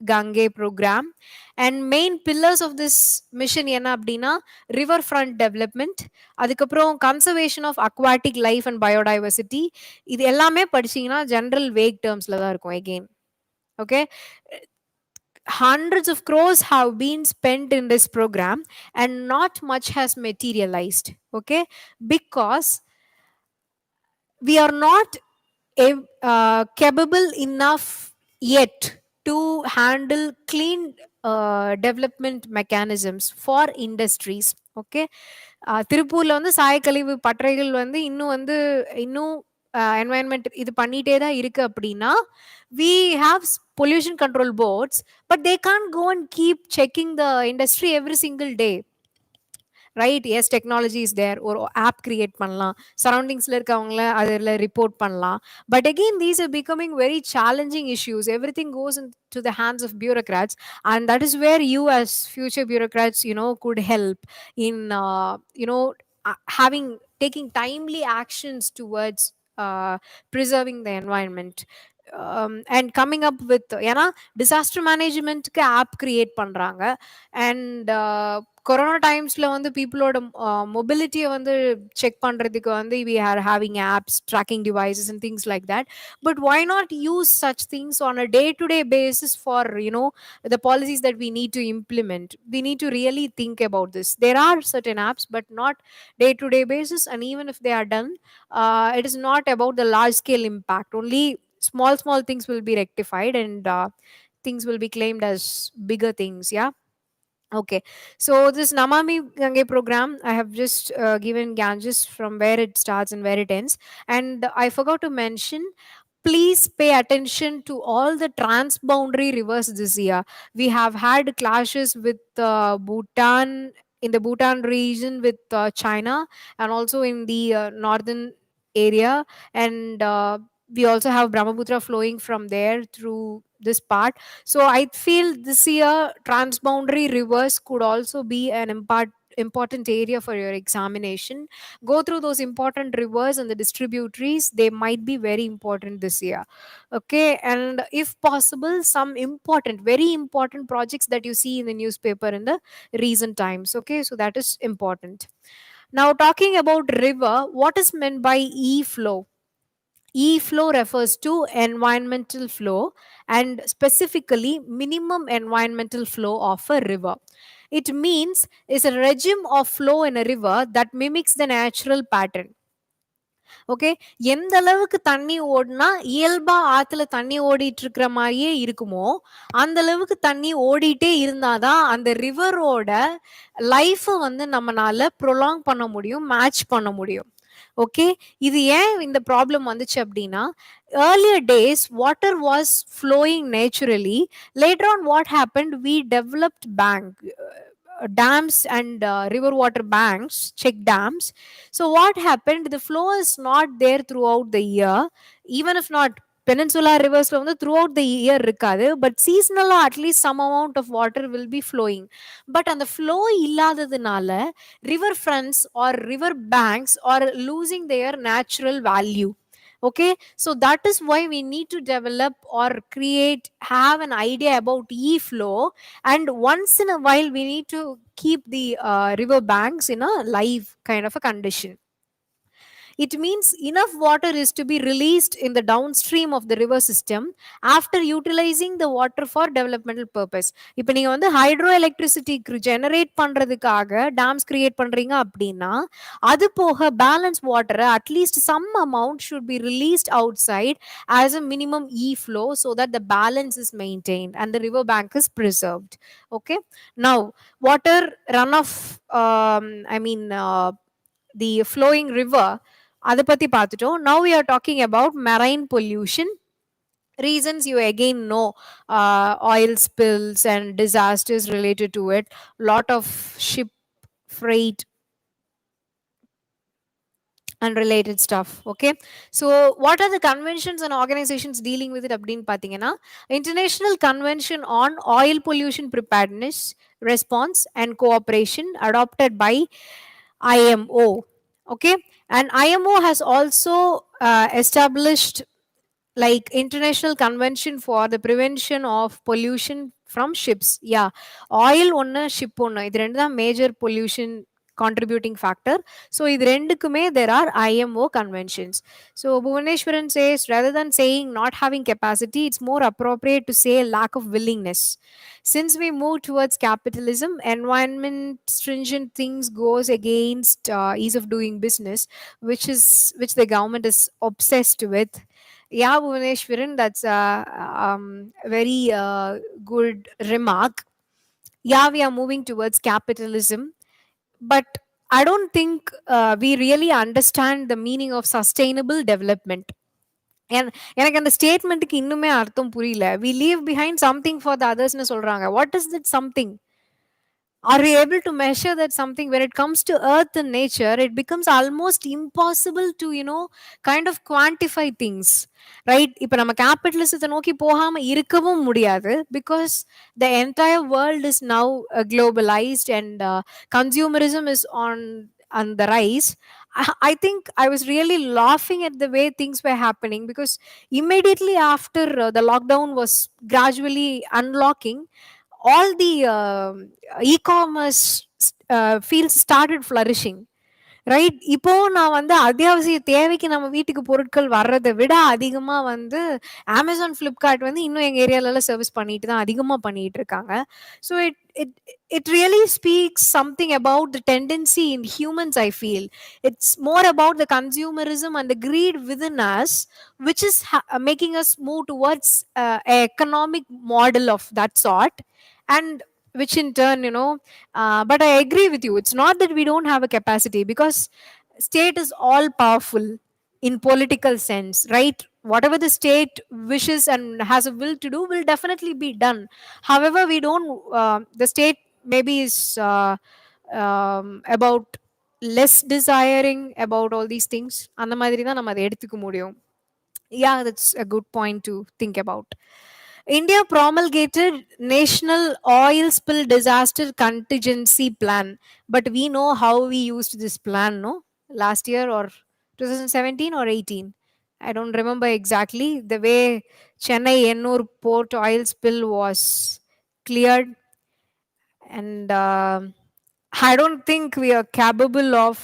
Gange program. And main pillars of this mission என்ன அப்படின்னா ரிவர் ஃப்ரண்ட் டெவலப்மெண்ட், அதுக்கப்புறம் conservation of aquatic life and biodiversity. இது எல்லாமே படிச்சீங்கன்னா ஜென்ரல் வேக் டேர்ம்ஸ்ல தான் இருக்கும் again. Okay, hundreds of crores have been spent in this program and not much has materialized. Okay, because we are not capable enough yet to handle clean development mechanisms for industries. Okay, திருப்பூர்ல வந்து சாயக்கழிவு பட்டறைகள் வந்து இன்னும் environment இது பண்ணிட்டே தான் இருக்கு அப்படின்னா, we have pollution control boards, but they can't go and keep checking the industry every single day. Right? Yes, technology is there. ஒரு ஆப் கிரியேட் பண்ணலாம், சரௌண்டிங்ஸில் இருக்கவங்கள அதில் ரிப்போர்ட் பண்ணலாம். But again these are becoming very challenging issues. Everything goes into the hands of bureaucrats, and that is where you as future bureaucrats could help in having taking timely actions towards preserving the environment, and coming up with, ஏன்னா disaster மேனேஜ்மெண்ட்க்கு app create பண்றாங்க. And corona டைம்ஸ்ல வந்து பீப்புளோட மொபிலிட்டியை வந்து check பண்றதுக்கு வந்து we are having apps, tracking devices and things like that. But why not use such things on a day to day basis for the policies that we need to implement? We need to really think about this. There are certain apps, but not day to day basis, and even if they are done, it is not about the large scale impact. Only small things will be rectified, and things will be claimed as bigger things. Yeah. Okay, so this Namami Gange program, I have just given Ganges from where it starts and where it ends. And I forgot to mention please pay attention to all the transboundary rivers this year. We have had clashes with Bhutan, in the Bhutan region with China, and also in the northern area. And we also have Brahmaputra flowing from there through this part. So I feel this year transboundary rivers could also be an important area for your examination. Go through those important rivers and the distributaries, they might be very important this year. Okay, and if possible, some important, very important projects that you see in the newspaper in the recent times. Okay, so that is important. Now, talking about river, what is meant by e flow? E flow refers to environmental flow, and specifically minimum environmental flow of a river. It means is a regime of flow in a river that mimics the natural pattern. Okay. எந்த அளவுக்கு தண்ணி ஓடுனா, இயல்பா ஆத்துல தண்ணி ஓடிட்டு இருக்கிற மாரியே இருக்குமோ, அந்த அளவுக்கு தண்ணி ஓடிட்டே இருந்தா தான், அந்த ரிவரோட லைஃப வந்து நம்மனால ப்ரொலாங் பண்ண முடியும், மேட்ச் பண்ண முடியும். ஓகே. இது ஏன் இந்த ப்ராப்ளம் வந்துச்சு அப்டின்னா, earlier days water was flowing naturally. Later on what happened, we developed dams and river water banks, check dams. So what happened, the flow is not there throughout the year, even if not peninsula rivers வந்து throughout the year இருக்காது, but seasonal at least some amount of water will be flowing. But அந்த flow இல்லாததுனால river fronts or river banks are losing their natural value. Okay, so that is why we need to develop or create, have an idea about e flow, and once in a while we need to keep the river banks in a live kind of a condition. It means enough water is to be released in the downstream of the river system after utilizing the water for developmental purpose. இப்போ நீங்க வந்து hydro electricity generate பண்றதுக்காக டேம்ஸ் create பண்றீங்க அப்படின்னா, அது போக balance வாட்டரை at least some amount should be released outside as a minimum e flow so that the balance is maintained and the river bank is preserved. Okay, now water runoff, I mean the flowing river, அதை பத்தி பார்த்துட்டோம். Now we are talking about marine pollution. Reasons you again know, oil spills and disasters related to it, lot of ship freight and related stuff. Okay, so what are the conventions and organizations dealing with it அப்படின்னு பார்த்தீங்கன்னா, International Convention on Oil Pollution Preparedness, Response and Cooperation adopted by IMO. Okay, and IMO has also established like International Convention for the Prevention of Pollution from Ships. Yeah, oil ஒன்னு, ship ஒன்னு, இது ரெண்டு தான் major pollution contributing factor. So இது ரெண்டுக்குமே there are IMO conventions. So Bhuvaneshwaran says rather than saying not having capacity, it's more appropriate to say lack of willingness. Since we move towards capitalism, environment stringent things goes against ease of doing business, which the government is obsessed with. Yeah, Bhuvaneshwaran, that's a very good remark. Yeah, we are moving towards capitalism, but I don't think we really understand the meaning of sustainable development. And எனக்கு அந்த ஸ்டேட்மெண்ட்டுக்கு இன்னுமே அர்த்தம் புரியல. We leave behind something for the others னு சொல்றாங்க. What is that something? Are we able to measure that something? When it comes to earth and nature, it becomes almost impossible to, kind of quantify things, right? இப்ப நம்ம கேபிட்டலிசத்தை நோக்கி போகாம இருக்கவும் முடியாது, because the entire world is now globalized, and consumerism is on the rise. I think I was really laughing at the way things were happening, because immediately after the lockdown was gradually unlocking, all the e-commerce fields started flourishing, right. இப்போ நான் வந்து அத்தியாவசிய தேவைக்கு நம்ம வீட்டுக்கு பொருட்கள் வர்றதை விட அதிகமா வந்து Amazon, Flipkart வந்து இன்னும் எங்க ஏரியாலலாம் சர்வீஸ் பண்ணிட்டு தான் அதிகமா பண்ணிட்டு இருக்காங்க. So it it really speaks something about the tendency in humans. I feel it's more about the consumerism and the greed within us, which is making us move towards a economic model of that sort, and which in turn, but I agree with you, it's not that we don't have a capacity, because state is all powerful in political sense, right? whatever the state wishes and has a will to do will definitely be done. However, we don't the state maybe is about less desiring about all these things. அந்த மாதிரி தான் நம்ம அதை எடுத்துக்க முடியும். Yeah, that's a good point to think about. India promulgated National Oil Spill Disaster Contingency Plan, but we know how we used this plan, no? Last year or 2017 or 18. I don't remember exactly. The way Chennai Ennur port oil spill was cleared, and I don't think we are capable of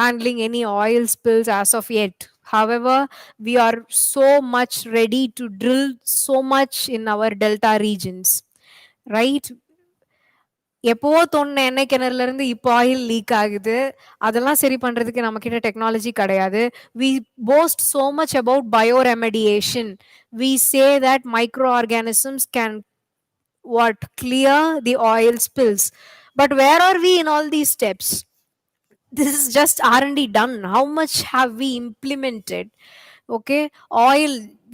handling any oil spills as of yet. However, we are so much ready to drill so much in our delta regions, right? எப்போவோ தோணுன எண்ணெய் கிணறுல இருந்து இப்போ oil league ஆகுது. அதெல்லாம் சரி பண்றதுக்கு நம்ம கிட்ட டெக்னாலஜி கிடையாது. We boast so much about bioremediation. We say that microorganisms can what clear the oil spills. But where are we in all these steps? This is just R&D done. How much have we implemented? Okay, oil,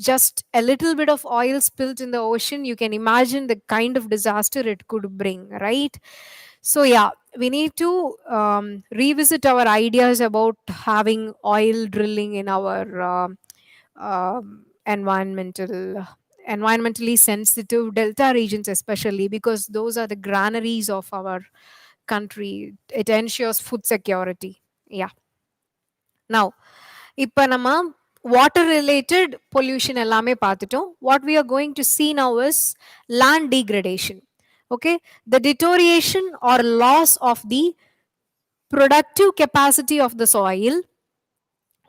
just a little bit of oil spilled in the ocean, you can imagine the kind of disaster it could bring, right? So yeah, we need to revisit our ideas about having oil drilling in our environmentally sensitive delta regions, especially because those are the granaries of our country. It ensures food security. Yeah. Now, இப்ப நம்ம water related pollution எல்லாமே பார்த்துட்டோம். What we are going to see now is land degradation. Okay, the deterioration or loss of the productive capacity of the soil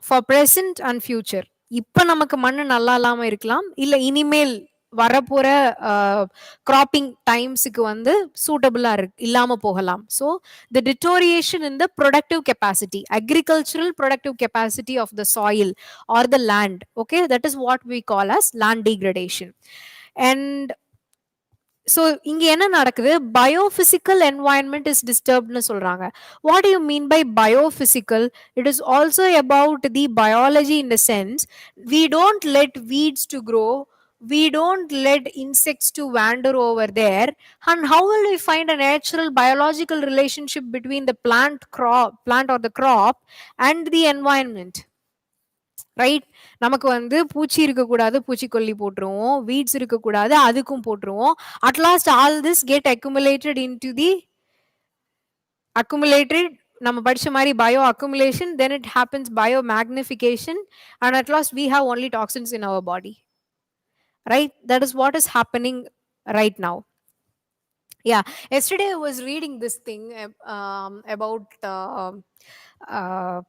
for present and future. இப்ப நமக்கு மண்ணு நல்லா இல்லாம இருக்கலாம், இல்ல இனிமேல் வரப்போற கிராப்பிங் டைம்ஸுக்கு வந்து சூட்டபிளா இல்லாம போகலாம். So the deterioration in the productive capacity, agricultural productive capacity of the soil or the land. Okay, that is what we call as land degradation. And so இங்க என்ன நடக்குது? பயோபிசிக்கல் என்வாயன்மெண்ட் இஸ் டிஸ்டர்ப்ட்னு சொல்றாங்க. What you mean by biophysical? It is also about the biology in the sense we don't let weeds to grow, we don't let insects to wander over there. And how will we find a natural biological relationship between the plant or the crop and the environment? Right? நமக்கு வந்து பூச்சி இருக்கக்கூடாது, பூச்சிக்கொல்லி போட்டுருவோம். Weeds இருக்கக்கூடாது, அதுக்கும் போட்டுருவோம். At lost all this get accumulated into the accumulated, நம்ம படிச்ச மாதிரி bio accumulation, then it happens bio magnification, and at last we have only toxins in our body, right? That is what is happening right now. Yeah, yesterday I was reading this thing about uh,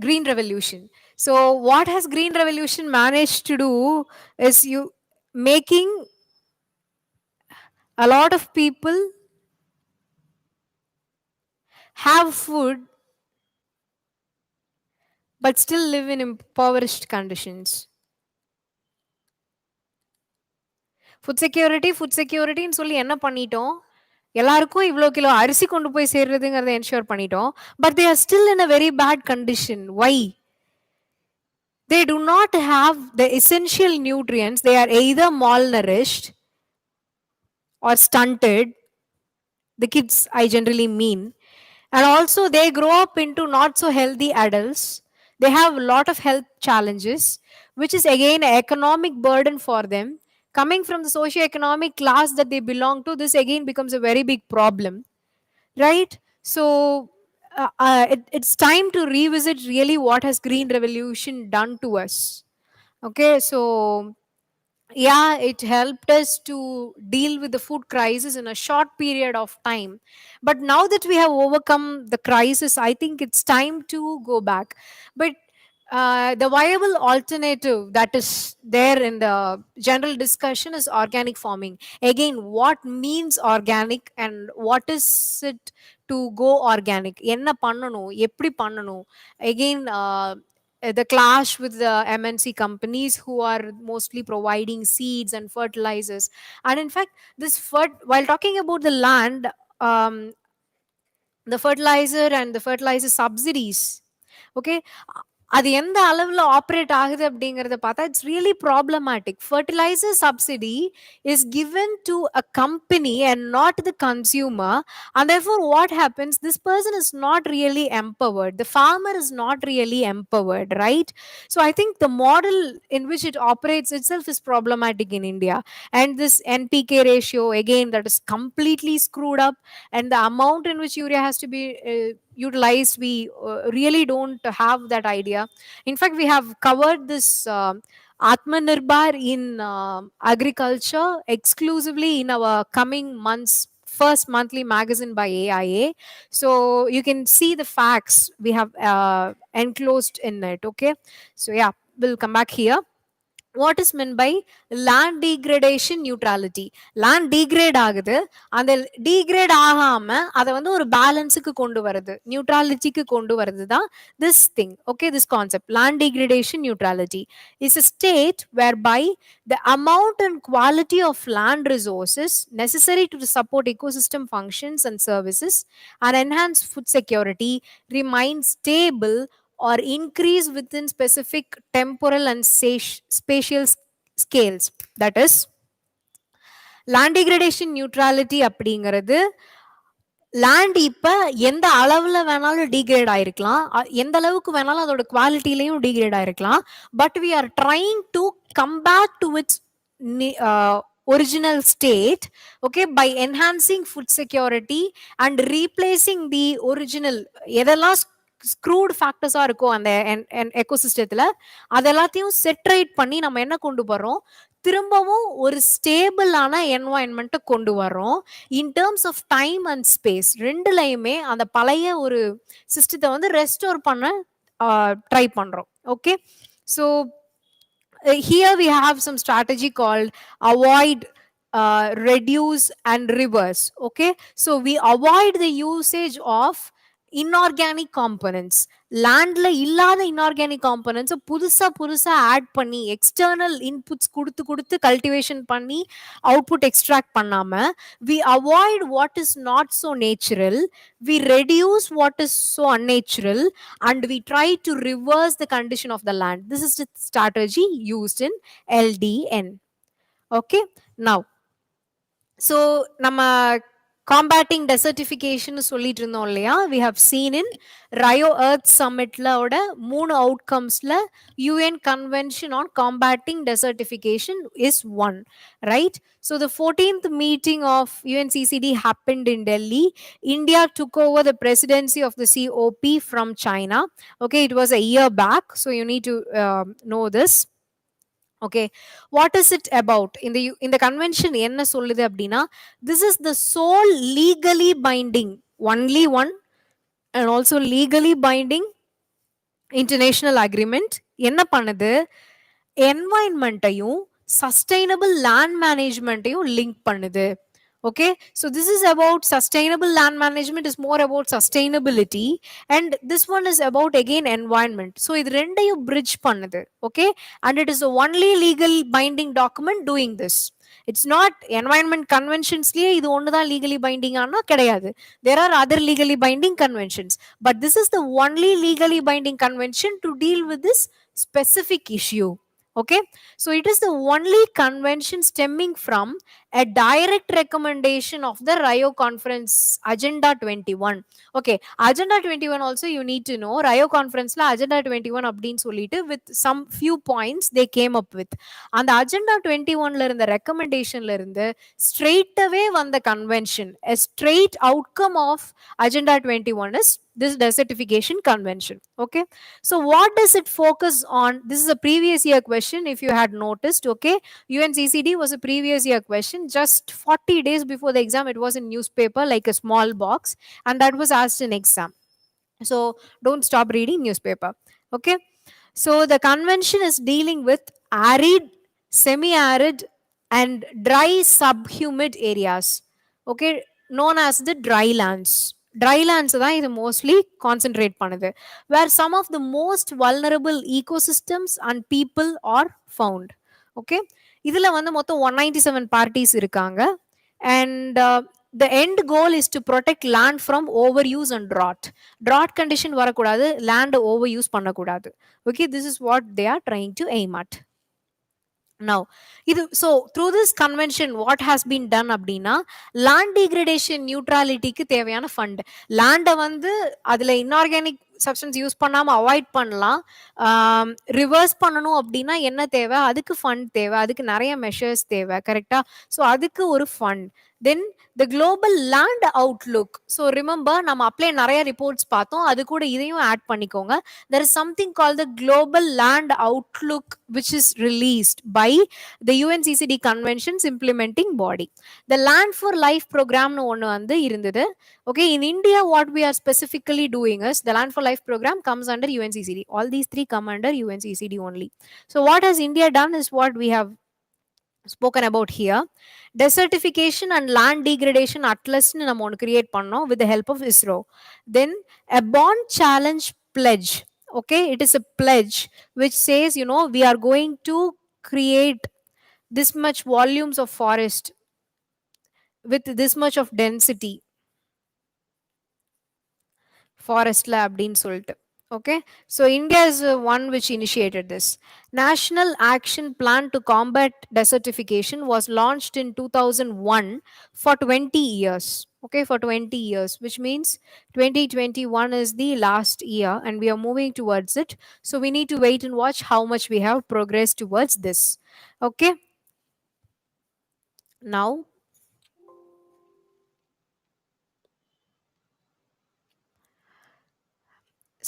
green revolution. So what has green revolution managed to do is you making a lot of people have food but still live in impoverished conditions. Food செக்யூரிட்டின்னு சொல்லி என்ன பண்ணிட்டோம்? எல்லாருக்கும் இவ்வளோ kilo அரிசி கொண்டு போய் சேர்றதுங்கிறத என்ஷூர் பண்ணிட்டோம். But they are still in a very bad condition. Why? They do not have the essential nutrients. They are either malnourished or stunted. The kids, I generally mean. And also they grow up into not so healthy adults. They have a lot of health challenges, which is again an economic burden for them. Coming from the socio-economic class that they belong to, this again becomes a very big problem, right? So it's time to revisit really what has green revolution done to us. Okay, so yeah, it helped us to deal with the food crisis in a short period of time. But now that we have overcome the crisis, I think it's time to go back. But the viable alternative that is there in the general discussion is organic farming. Again, what means organic and what is it to go organic? என்ன பண்ணணும், எப்படி பண்ணணும்? Again, the clash with the MNC companies who are mostly providing seeds and fertilizers. And in fact, while talking about the land, the fertilizer and the fertilizer subsidies, okay, அது எந்த அளவுல operate ஆகுது அப்படிங்கறத பார்த்தா it's really problematic. Fertiliser subsidy is given to a company and not the consumer, and therefore what happens, this person is not really empowered, the farmer is not really empowered, right? So I think the model in which it operates itself is problematic in India. And this NPK ratio again, that is completely screwed up, and the amount in which urea has to be utilized, we really don't have that idea. In fact, we have covered this Atmanirbhar in agriculture exclusively in our coming months first monthly magazine by AIA. So you can see the facts we have enclosed in it. Okay, so yeah, we'll come back here. What is meant by land degradation neutrality? Land degrade ஆகுது, அந்த degrade ஆகாம அதை வந்து ஒரு பேலன்ஸுக்கு கொண்டு வருது, நியூட்ராலிட்டிக்கு கொண்டு வருது தான் this thing. Okay, this concept land degradation neutrality is a state whereby the amount and quality of land resources necessary to support ecosystem functions and services and enhance food security remain stable or increase within specific temporal and spatial scales. That is, land degradation neutrality அப்படிங்கிறது land இப்ப எந்த அளவுல வேணாலும் degrade ஆயிருக்கலாம், எந்த அளவுக்கு வேணாலும் அதோட குவாலிட்டிலையும் டிகிரேட் ஆயிருக்கலாம். But we are trying to come back to its original state, okay, by enhancing food security and replacing the original எதெல்லாம் ஸ்க்ரூட் ஃபேக்டர்ஸா இருக்கும் அந்த எக்கோசிஸ்டத்துல, அதெல்லாத்தையும் செட்ரேட் பண்ணி நம்ம என்ன கொண்டு போறோம், திரும்பவும் ஒரு ஸ்டேபிளான என்வாயன்மெண்ட்டை கொண்டு வரோம். In terms of time and space ரெண்டுலையுமே அந்த பழைய ஒரு சிஸ்டத்தை வந்து ரெஸ்டோர் பண்ண ட்ரை பண்றோம். Okay, so here we have some strategy called avoid, reduce and reverse. Okay, so we avoid the usage of inorganic components. லேண்ட்ல இல்லாத இன்ஆர்கானிக் காம்பனன்ட்ஸ் புதுசா ஆட் பண்ணி எக்ஸ்டர்னல் இன்புட்ஸ் கொடுத்து கொடுத்து கல்டிவேஷன் பண்ணி அவுட்புட் எக்ஸ்ட்ராக்ட் பண்ணாம, we avoid what is not so natural, we reduce what is so unnatural, and we try to reverse the condition of the land. This is the strategy used in LDN. Okay, now so நம்ம combating desertification சொல்லிட்டு இருந்தோம் இல்லையா, we have seen in Rio Earth Summitல ஓட 3 outcomesல UN Convention on Combating Desertification is one, right? So the 14th meeting of UNCCD happened in Delhi. India took over the presidency of the COP from China. Okay, it was a year back, so you need to know this. Okay, what is it about? In the convention என்ன சொல்லுது அப்படின்னா, this is the sole legally binding, only one and also legally binding international agreement. என்ன பண்ணுது, என்வாயன்மெண்ட்டையும் sustainable land மேனேஜ்மெண்ட்டையும் link பண்ணுது. Okay, so this is about sustainable land management, is more about sustainability, and this one is about again environment. So இது ரெண்டையும் bridge பண்ணுது. Okay, and it is the only legal binding document doing this. It's not environment conventionsலயே இது ஒண்ணுதான் legally binding ஆனா கிடையாது. There are other legally binding conventions, but this is the only legally binding convention to deal with this specific issue. Okay, so it is the only convention stemming from a direct recommendation of the Rio Conference Agenda 21. Okay, Agenda 21 also you need to know, Rio Conference la Agenda 21 அப்படினு சொல்லிட்டு with some few points they came up with. அந்த Agenda 21 ல இருந்த recommendation ல இருந்து straight away வந்த convention, a straight outcome of Agenda 21 is this desertification convention. Okay, so what does it focus on? This is a previous year question if you had noticed. Okay, UNCCD was a previous year question, just 40 days before the exam it was in newspaper like a small box, and that was asked in exam. So don't stop reading newspaper. Okay, so the convention is dealing with arid, semi-arid and dry subhumid areas, okay, known as the dry lands. Dry lands தான் இது mostly concentrate பண்ணுது, where some of the most vulnerable ecosystems and people are found. Okay, இதுல வந்து மொத்தம் 197 parties இருக்காங்க, and the end goal is to protect land from overuse and drought condition varakudadu, land overuse பண்ணக்கூடாது. Okay, this is what they are trying to aim at. Now so through this convention what has been done அப்படின்னா land degradation neutralityக்கு தேவையான fund, land வந்து அதுல inorganic substance use பண்ணாம avoid பண்ணலாம், reverse பண்ணணும் அப்படின்னா என்ன தேவை, அதுக்கு ஃபண்ட் தேவை, அதுக்கு நிறைய மெஷர்ஸ் தேவை, கரெக்டா? ஸோ அதுக்கு ஒரு fund. Then the global land Outlook. So remember நம்ம அப்ளை நிறைய ரிப்போர்ட்ஸ் பார்த்தோம், அது கூட இதையும் ஆட் பண்ணிக்கோங்க. There is something call the global land Outlook which is released by the UNCCD conventions implementing body. The land for life program னு ஒன்று வந்து இருந்தது. Okay, in India what we are specifically doing is the land for life program comes under UNCCD. All these three come under UNCCD only. So what has India done is what we have spoken about here. Desertification and land degradation atlas னு நம்ம ஒன்று create பண்ணோம் with the help of ISRO. Then a bond challenge pledge. Okay, it is a pledge which says, you know, we are going to create this much volumes of forest with this much of density ஃபாரஸ்ட்ல அப்படின்னு சொல்லிட்டு. Okay, so India is one which initiated this. National Action Plan to Combat Desertification was launched in 2001 for 20 years. Okay, for 20 years, which means 2021 is the last year and we are moving towards it. So we need to wait and watch how much we have progressed towards this. Okay, now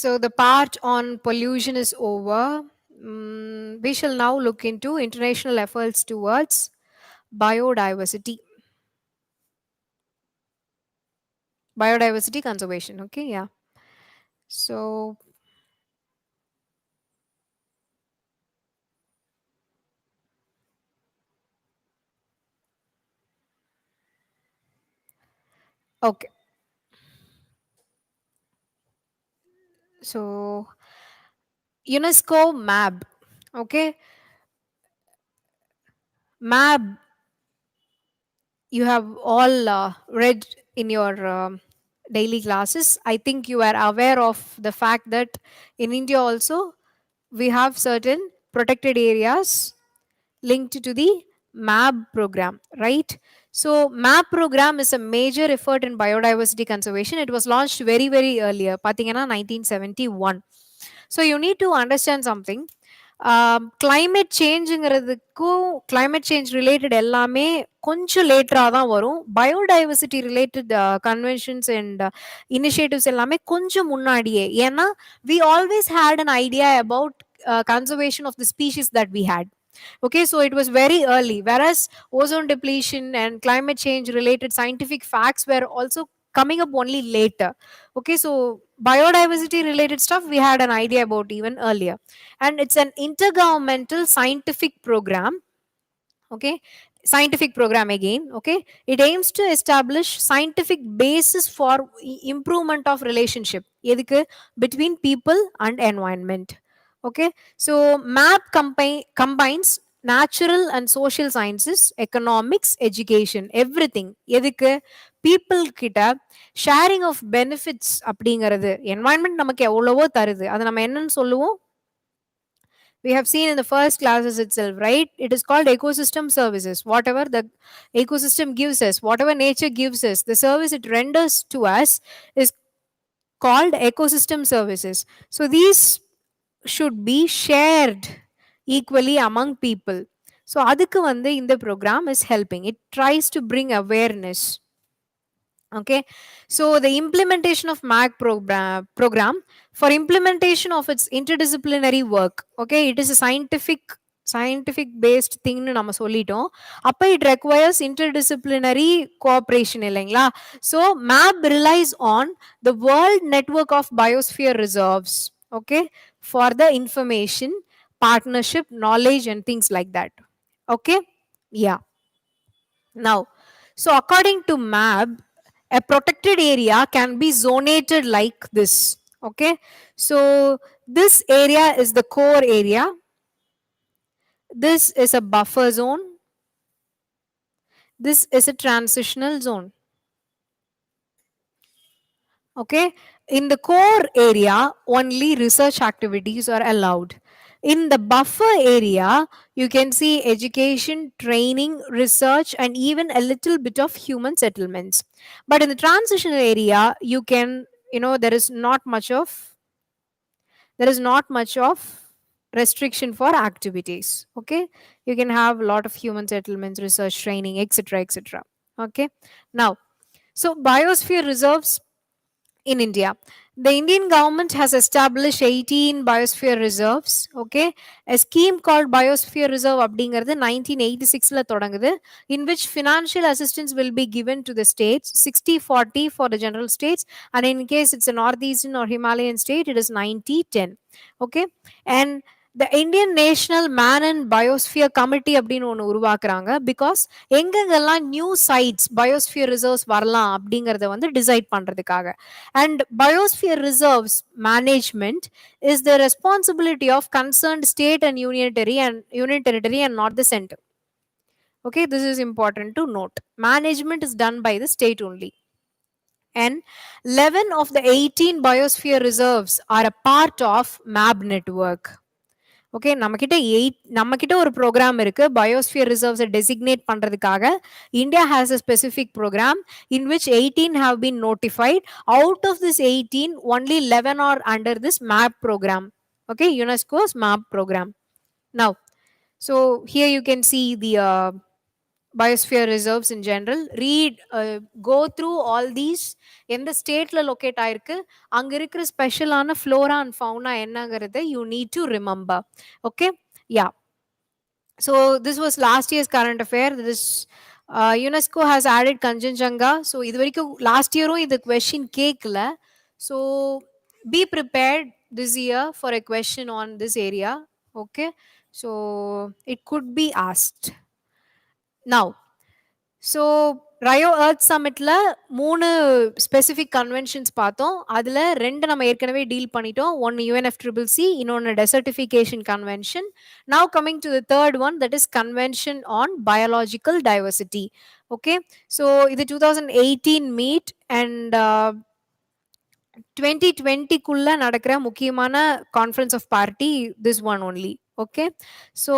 so the part on pollution is over. We shall now look into international efforts towards biodiversity. Biodiversity conservation. Okay, yeah. So okay. So UNESCO MAB. Okay. MAB you have all read in your daily classes. I think you are aware of the fact that in India also we have certain protected areas linked to the MAB program, right? So MAB program is a major effort in biodiversity conservation. It was launched very, very earlier, pathina 1971. So you need to understand something. Climate சேஞ்சுங்கிறதுக்கும் climate change related எல்லாமே கொஞ்சம் லேட்டராக தான் வரும். Biodiversity related conventions and initiatives எல்லாமே கொஞ்சம் முன்னாடியே. ஏன்னா we always had an idea about conservation of the species that we had. Okay, so it was very early, whereas ozone depletion and climate change related scientific facts were also coming up only later. Okay, so biodiversity related stuff we had an idea about even earlier, and it's an intergovernmental scientific program. Okay, scientific program again. Okay, it aims to establish scientific basis for improvement of relationship எதுக்கு between people and environment. Okay, so MAP combines natural and social sciences, economics, education, everything. எதுக்கு people கிட்ட sharing of benefits அப்படிங்கிறது. environment நமக்கு எவ்வளவோ தருது, அது நம்ம என்னன்னு சொல்லுவோம்? We have seen in the first classes itself, right? It is called ecosystem services. Whatever the ecosystem gives us, whatever nature gives us, the service it renders to us is called ecosystem services. So these should be shared equally among people. So adukku vande in the program is helping. It tries to bring awareness. Okay, so the implementation of MAC program for implementation of its interdisciplinary work. Okay, it is a scientific based thing னு நம்ம சொல்லிட்டோம். அப்ப it requires interdisciplinary cooperation இல்லைங்களா? So MAB relies on the world network of biosphere reserves. Okay, for the information, partnership, knowledge and things like that. Okay, yeah. Now, so according to MAB, a protected area can be zonated like this. Okay, so this area is the core area, this is a buffer zone, this is a transitional zone. Okay, in the core area, only research activities are allowed. In the buffer area, you can see education, training, research, and even a little bit of human settlements. But in the transitional area, you can, there is not much of restriction for activities. Okay, you can have a lot of human settlements, research, training, etc., etc. Okay, now, so biosphere reserves in India. The Indian government has established 18 biosphere reserves. Okay, a scheme called Biosphere Reserve அப்படிங்கிறது 1986ல தொடங்குது, in which financial assistance will be given to the states, 60-40 for the general states, and in case it's a northeastern or Himalayan state, it is 90-10. Okay, and the Indian National Man and Biosphere Committee அப்படின்னு ஒன்று உருவாக்குறாங்க, because எங்கெங்கெல்லாம் new sides biosphere reserves வரலாம் அப்படிங்கிறத வந்து decide பண்றதுக்காக. And biosphere reserves management is the responsibility of concerned state and union territory and not the center. Okay, this is important to note. Management is done by the state only. And 11 of the 18 biosphere reserves are a part of MAB network. Okay, நம்ம கிட்ட ஒரு program இருக்கு biosphere reserves designate பண்றதுக்காக. India has a specific program in which 18 have been notified. Out of this 18, only 11 are under this MAP program. Okay, UNESCO's MAP program. Now, so here you can see the biosphere reserves in general. Go through all these. எந்த ஸ்டேட்ல locate ஆயிருக்கு, அங்க இருக்கிற ஸ்பெஷலான Flora and fauna என்னங்கிறத you need to remember. Okay, yeah. So this was last year's current affair. This UNESCO has added Kanchenjunga. So இது வரைக்கும் last இயரும் இது கொஸ்டின் கேட்கல. So be prepared this year for a question on this area. Okay, so it could be asked. Now, so Rio Earth சமிட்ல 3 specific conventions பார்த்தோம். அதில் 2 நம்ம ஏற்கனவே deal பண்ணிட்டோம். ஒன்று UNFCCC, இன்னொன்று desertification convention. Now coming to the third one, that is convention on biological diversity. Okay, so இது 2018 meet and 2020குள்ள நடக்கிற முக்கியமான conference of party, this one only. Okay, so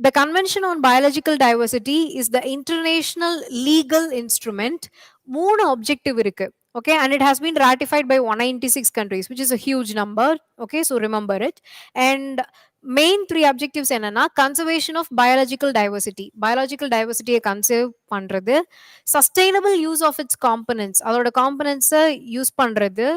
the Convention on Biological Diversity is the international legal instrument. 3 objective இருக்கு. Okay, and it has been ratified by 196 countries, which is a huge number. Okay, so remember it. And main 3 objectives என்னன்னா, conservation of biological diversity, biological diversity conserve பண்றது, sustainable use of its components, அதோட components use பண்றது,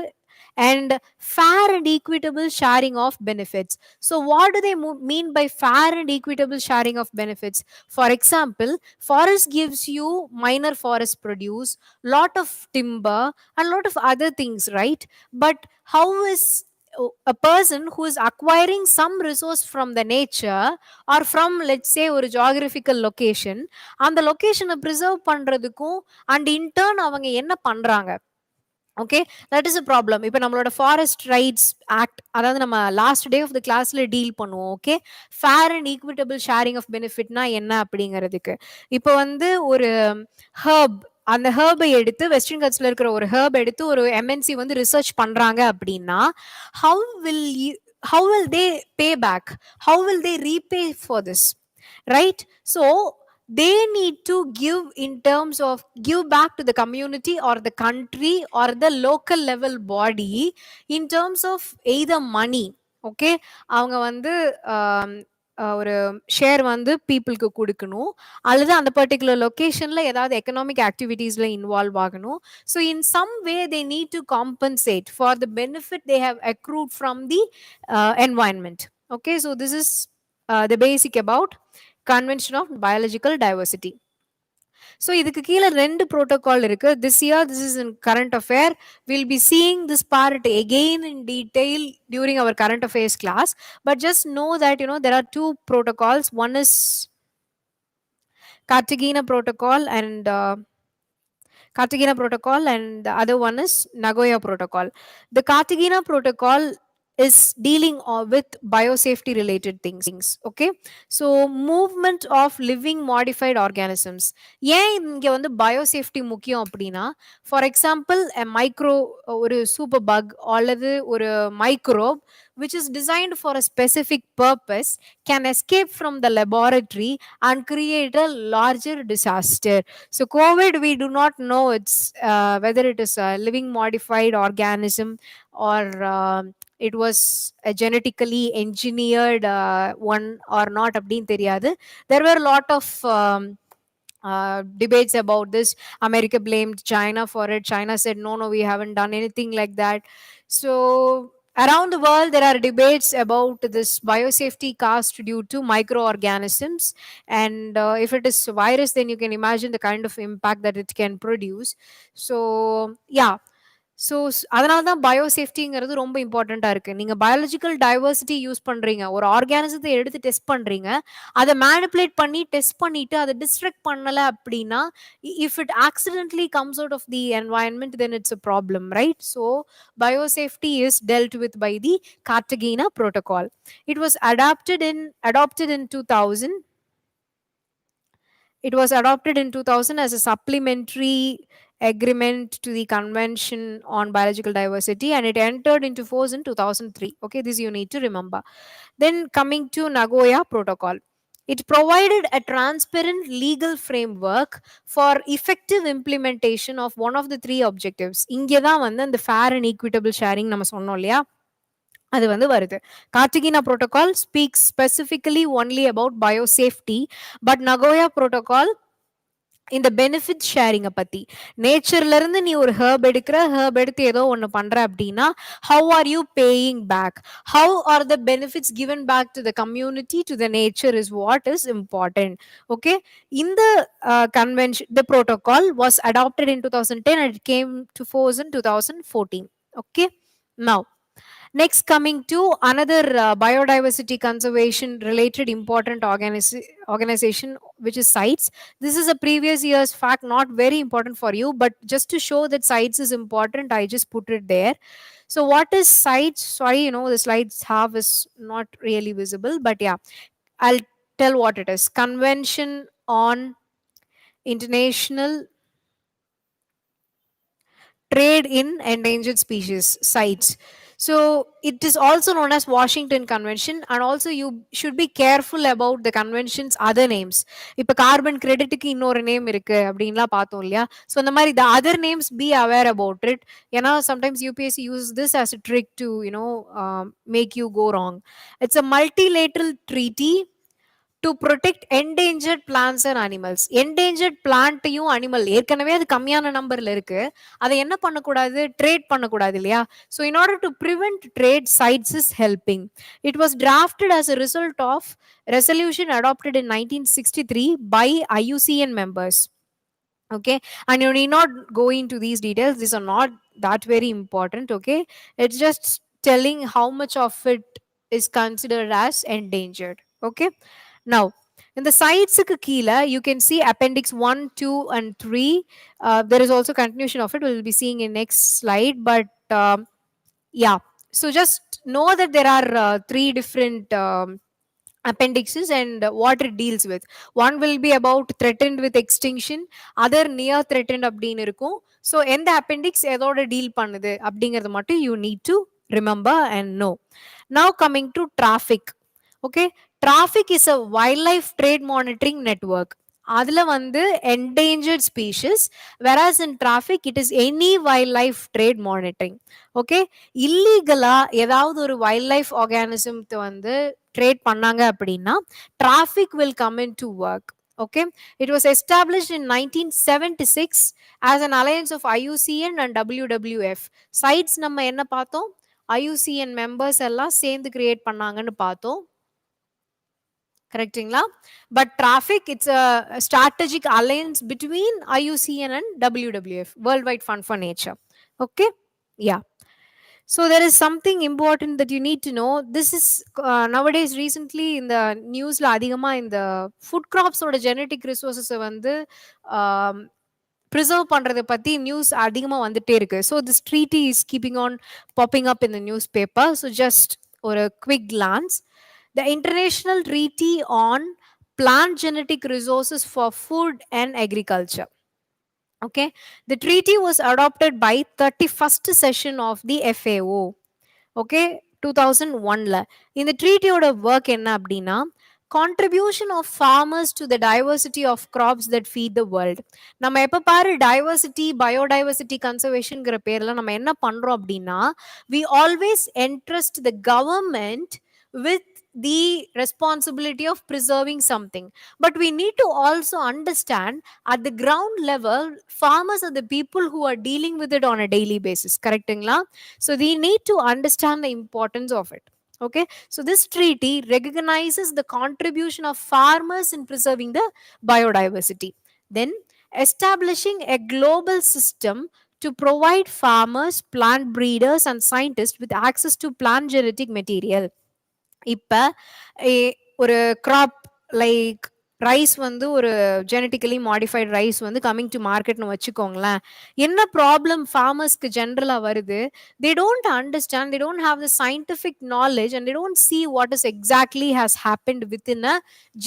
and fair and equitable sharing of benefits. So what do they mean by fair and equitable sharing of benefits? For example, forest gives you minor forest produce, lot of timber and lot of other things, right? But how is a person who is acquiring some resource from the nature or from, let's say, ஒரு geographical location, அந்த லொகேஷனை preserve பண்றதுக்கும் and in turn அவங்க என்ன பண்றாங்க? Okay, that is a problem. இப்போ நம்மளோட forest rights act, அதாவது நம்ம லாஸ்ட் டே ஆஃப் த கிளாஸ்ல டீல் பண்ணுவோம். Okay, fair and equitable sharing of பெனிஃபிட்னா என்ன அப்படிங்கிறதுக்கு. இப்போ வந்து ஒரு ஹர்ப், அந்த ஹர்பை எடுத்து வெஸ்டர்ன் கட்ஸ்ல இருக்கிற ஒரு ஹர்ப் எடுத்து ஒரு MNC வந்து ரிசர்ச் பண்றாங்க அப்படின்னா, how will how will they pay back? How will they repay for this? Right? So they need to give in terms of give back to the community or the country or the local level body in terms of either money. Okay, அவங்க வந்து ஒரு share வந்து பீப்புளுக்கு கொடுக்கணும், அல்லது அந்த particular லொக்கேஷன்ல ஏதாவது எக்கனாமிக் ஆக்டிவிட்டீஸ்ல இன்வால்வ் ஆகணும். So in some way they need to compensate for the benefit they have accrued from the environment. Okay, so this is the basic about Convention of Biological Diversity. So இதுக்கு கீழே 2 protocol இருக்கு. This year, this is in current affair. We'll be seeing this part again in detail during our current affairs class. But just know that, there are 2 protocols. One is Cartagena Protocol and the other one is Nagoya Protocol. The Cartagena Protocol is dealing with biosafety related things. Okay, so movement of living modified organisms. ஏன் இங்க வந்து biosafety முக்கியம் அப்படின்னா, for example a micro, ஒரு super bug அல்லது ஒரு microbe which is designed for a specific purpose can escape from the laboratory and create a larger disaster. So COVID, we do not know it's whether it is a living modified organism or it was a genetically engineered one or not அப்படின்னு தெரியாது. There were a lot of debates about this. America blamed China for it. China said no, no, we haven't done anything like that. So around the world there are debates about this biosafety caused due to microorganisms, and if it is virus, then you can imagine the kind of impact that it can produce. So yeah, so அதனால தான் பயோசேஃப்டிங்கிறது ரொம்ப இம்பார்ட்டண்ட்டாக இருக்குது. நீங்கள் biological diversity use பண்ணுறீங்க, ஒரு ஆர்கானிசத்தை எடுத்து test பண்ணுறீங்க, அதை மேனிப்புலேட் பண்ணி டெஸ்ட் பண்ணிவிட்டு அதை டிஸ்ட்ரக்ட் பண்ணலை அப்படின்னா, if it accidentally comes out of the environment then it's a problem, right? So biosafety is dealt with by the Cartagena Protocol. It was adopted in 2000. It was adopted in 2000 as a supplementary agreement to the Convention on Biological Diversity, and it entered into force in 2003. Okay, this you need to remember. Then coming to Nagoya Protocol. It provided a transparent legal framework for effective implementation of one of the three objectives. இங்கே தான் வந்து அந்த fair and equitable sharing நம்ம சொன்னோம் இல்லையா, அது வந்து வருது. Cartagena Protocol speaks specifically only about biosafety, but Nagoya Protocol இந்த பெனிஃபிட் ஷேரிங்கை பற்றி. நேச்சர்ல இருந்து நீ ஒரு ஹேர்ப் எடுக்கிற, ஹேர்ப் எடுத்து ஏதோ ஒன்று பண்ற அப்படின்னா, how are you paying back, how are the benefits given back to the community, to the nature is what is important. Okay, இந்த convention, the protocol was adopted in 2010 and it came to force in 2014. Okay, now next, coming to another biodiversity conservation related important organization, which is CITES. This is a previous year's fact, not very important for you, but just to show that CITES is important, I just put it there. So what is CITES? Sorry, the slides have is not really visible, but yeah, I'll tell what it is. Convention on International Trade in Endangered Species, CITES. So it is also known as Washington Convention, and also you should be careful about the convention's other names. இப்போ carbon கிரெடிட்டுக்கு இன்னொரு name இருக்கு அப்படின்லாம் பார்த்தோம் இல்லையா, so அந்த மாதிரி the other names, be aware about it. ஏன்னா sometimes UPSC uses this as a trick to make you go wrong. It's a multilateral treaty to protect endangered plants and animals. Endangered பிளான்ட்டையும் animal ஏற்கனவே அது கம்மியான நம்பர்ல இருக்கு, அதை என்ன பண்ணக்கூடாது, ட்ரேட் பண்ணக்கூடாது இல்லையா. So in order to prevent trade, CITES is helping. It was drafted as a result of resolution adopted in 1963 by IUCN members. Okay, and you need not go into these details, these are not that very important. Okay, it's just telling how much of it is considered as endangered. Okay, now in the sites kila you can see appendix 1, 2 and 3. There is also continuation of it, we'll be seeing in next slide, but yeah, so just know that there are three different appendixes and what it deals with. One will be about threatened with extinction, other near threatened அப்படின்னு இருக்கும். So எந்த appendix எதோட deal பண்ணுது அப்படிங்கிறது மட்டும் you need to remember and know. Now coming to traffic. Okay, traffic is a wildlife trade monitoring network. அதுல வந்து endangered species, whereas in traffic it is any wildlife trade monitoring. Okay, இல்லீகலா ஏதாவது ஒரு wildlife organism வந்து trade பண்ணாங்க அப்படின்னா traffic will come into work. Okay, it was established in 1976 as an alliance of IUCN and WWF. CITES நம்ம என்ன பார்த்தோம், IUCN members எல்லாம் சேர்ந்து கிரியேட் பண்ணாங்கன்னு பார்த்தோம், கரெக்ட்டுங்களா. But traffic, it's a strategic alliance between IUCN and WWF, Worldwide Fund for Nature. Okay, yeah. So there is something important that you need to know. This is nowadays recently in the news la adhigama in the food crops oda genetic resources வந்து preserve பண்றத பத்தி news அதிகமா வந்துட்டே இருக்கு. So this treaty is keeping on popping up in the newspaper. So just or a quick glance, the international treaty on plant genetic resources for food and agriculture. Okay, the treaty was adopted by 31st session of the FAO. Okay, 2001ல இந்த ட்ரீட்டியோட work என்ன அப்படின்னா, contribution of farmers to the diversity of crops that feed the world. நம்ம எப்ப பாரு diversity biodiversity கன்சர்வேஷன்ங்கிற பேர்ல நம்ம என்ன பண்றோம் அப்படின்னா, we always entrust the government with the responsibility of preserving something, but we need to also understand at the ground level farmers are the people who are dealing with it on a daily basis, correctingla? So we need to understand the importance of it. Okay, so this treaty recognizes the contribution of farmers in preserving the biodiversity, then establishing a global system to provide farmers, plant breeders and scientists with access to plant genetic material. இப்ப ஒரு graph like rice வந்து ஒரு genetically modified rice வந்து coming to மார்க்கெட்னு வச்சுக்கோங்களேன். என்ன problem ஃபார்மர்ஸ்க்கு ஜென்ரலா வருது? They don't understand, they don't have the scientific knowledge and they don't see what is exactly has happened within a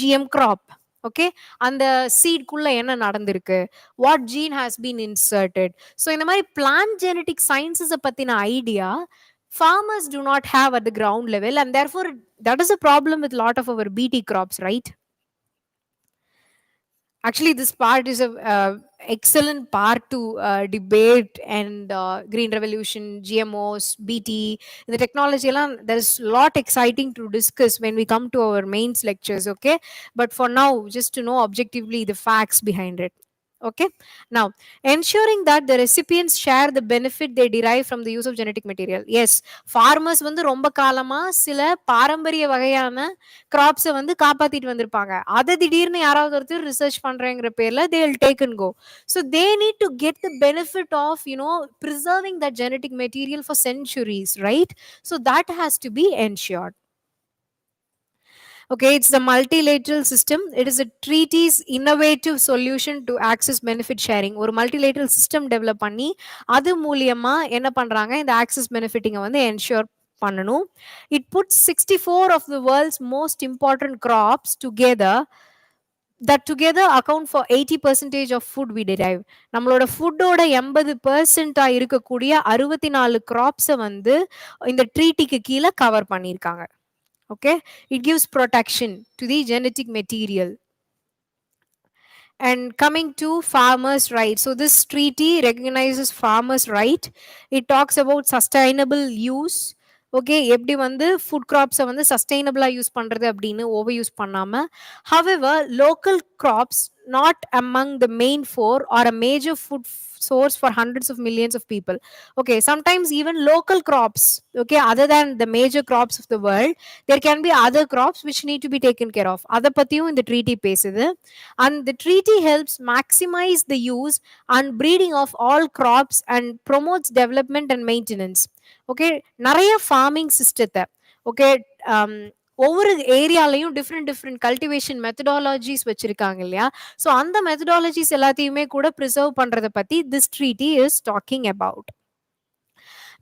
GM crop. Okay, அந்த சீட்குள்ள என்ன நடந்திருக்கு, what gene has been inserted. So இந்த மாதிரி பிளான்ட் ஜெனட்டிக் சயின்சஸை பத்தின idea farmers do not have at the ground level, and therefore that is a problem with a lot of our BT crops, right? Actually this part is a excellent part to debate and green revolution, GMOs, BT, the technology eல்லாம் there's a lot exciting to discuss when we come to our mains lectures. Okay, but for now just to know objectively the facts behind it. Okay, now ensuring that the recipients share the benefit they derive from the use of genetic material. Yes, farmers வந்து ரொம்ப காலமா சில பாரம்பரிய வகையான கிராப்ஸை வந்து காப்பாத்திட்டு வந்திருப்பாங்க. அதை திடீர்னு யாராவது ஒருத்தர் ரிசர்ச் பண்றேங்கிற பேர்ல they will take and go. So they need to get the benefit of preserving that genetic material for centuries, right? So that has to be ensured. Okay, it's the multilateral system. It is a treaty's innovative solution to access benefit sharing. ஒரு multilateral system develop பண்ணி அது மூலியமா என்ன பண்றாங்க, இந்த access benefiting வந்து ensure பண்ணணும். It puts 64 of the world's most important crops together that together account for 80% of food we derive. நம்மளோட ஃபுட்டோட 80% இருக்கக்கூடிய 64 கிராப்ஸை வந்து இந்த ட்ரீட்டிக்கு கீழே கவர் பண்ணியிருக்காங்க. Okay, it gives protection to the genetic material. And coming to farmers' rights, so this treaty recognizes farmers' right. It talks about sustainable use. Okay, எப்படி வந்து food கிராப்ஸை வந்து சஸ்டைனபிளா use பண்றது அப்படின்னு ஓவர் யூஸ் பண்ணாம, however local crops not among the main four are a major food source for hundreds of millions of people. Okay, sometimes even local crops, okay, other than the major crops of the world, there can be other crops which need to be taken care of. அதை பத்தியும் இந்த treaty பேசுது. And the treaty helps maximize the use and breeding of all crops and promotes development and maintenance. Okay, நிறைய farming system, okay, ஒவ்வொரு ஏரியாலையும் different cultivation methodologies வச்சிருக்காங்க இல்லையா? So அந்த methodologies எல்லாத்தையுமே கூட ப்ரிசர்வ் பண்றதை பத்தி this treaty is talking about.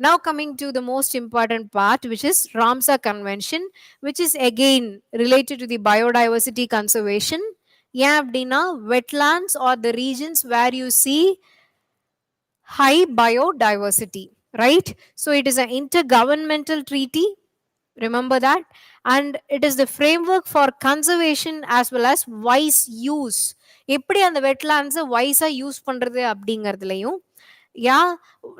Now coming to the most important part, which is Ramsar Convention, which is again related to the biodiversity conservation. ஏன் அப்படின்னா wetlands or the regions where you see high biodiversity, right? So it is an intergovernmental treaty, remember that, and it is the framework for conservation as well as wise use. எப்படி அந்த வெட்லாண்ட்ஸை வைஸா use பண்றது அப்படிங்கிறதுலையும், யா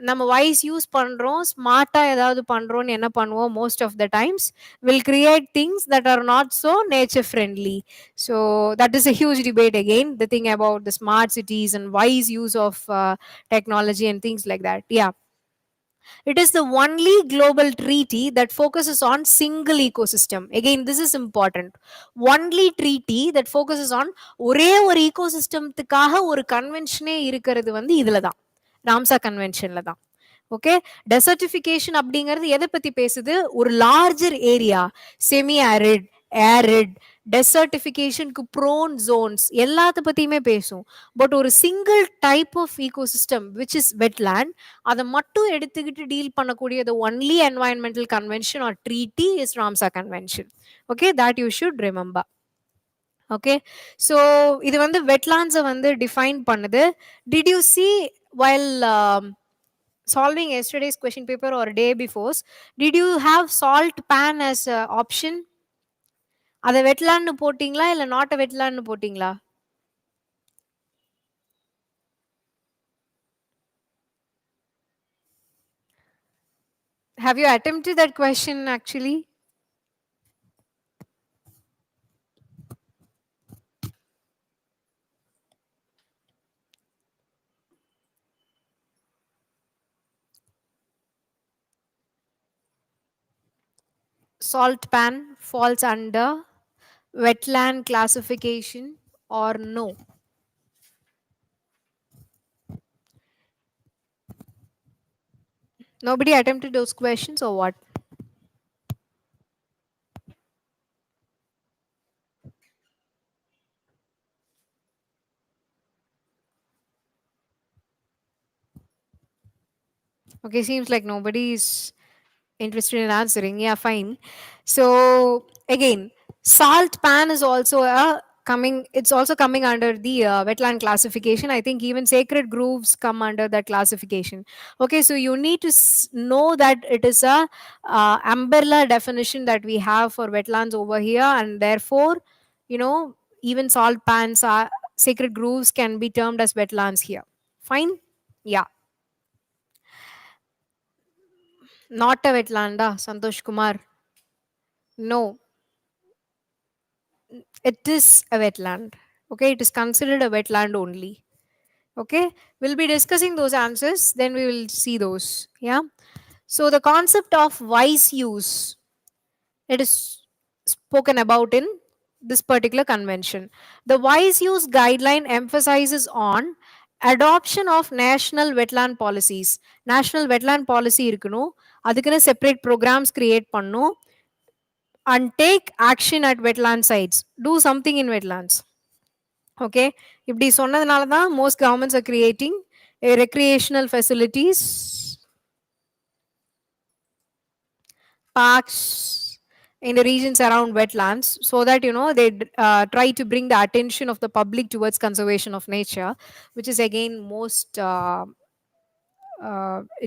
நம்ம wise use பண்றோம், ஸ்மார்ட்டா ஏதாவது பண்றோம்னு என்ன பண்ணுவோம், most of the times will create things that are not so nature friendly. So that is a huge debate again, the thing about the smart cities and wise use of technology and things like that. Yeah, it is the only global treaty that focuses on single ecosystem. Again, this is important. Only treaty that focuses on ஒரே ஒரு ecosystemத்துக்காக ஒரு கன்வென்ஷனே இருக்கிறது வந்து இதுல தான், ராம்சா கன்வென்ஷன்ல தான். Okay, desertification அப்படிங்கிறது எதை பத்தி பேசுது, ஒரு larger area, semi arid, arid, desertificationக்கு prone zones எல்லாத்த பத்தியுமே பேசும். பட் ஒரு single type of ecosystem which is wetland அதை மட்டும் எடுத்துக்கிட்டு டீல் பண்ணக்கூடிய the only environmental convention or treaty is Ramsar Convention. Okay, that you should remember. Okay, so இது வந்து wetlands வந்து define பண்ணுது. Did you see while solving yesterday's question paper or day before, did you have salt pan as a option? அதை வெட்லான்னு போட்டிங்களா இல்ல not வெட்லான்னு போட்டிங்களா? Have you attempted that question actually? Salt pan falls under wetland classification or no? Nobody attempted those questions or what? Okay, seems like nobody is interested in answering. Yeah, fine. So again, salt pan is also a coming, it's also coming under the wetland classification. I think even sacred groves come under that classification. Okay, so you need to know that it is a umbrella definition that we have for wetlands over here, and therefore, you know, even salt pans are sacred groves can be termed as wetlands here. Fine. Yeah. Not a wetland, Santosh Kumar. No, it is a wetland. Okay, it is considered a wetland only. Okay, we'll be discussing those answers, then we will see those. Yeah. So the concept of wise use, it is spoken about in this particular convention. The wise use guideline emphasizes on adoption of national wetland policies. National wetland policy இருக்கணும், அதுக்குன்னு separate programs create பண்ணும், and take action at wetland sites. Do something in wetlands. Okay, இப்படி சொன்னதுனால தான் most governments are creating a recreational facilities, parks in the regions around wetlands, so that you know they try to bring the attention of the public towards conservation of nature, which is again most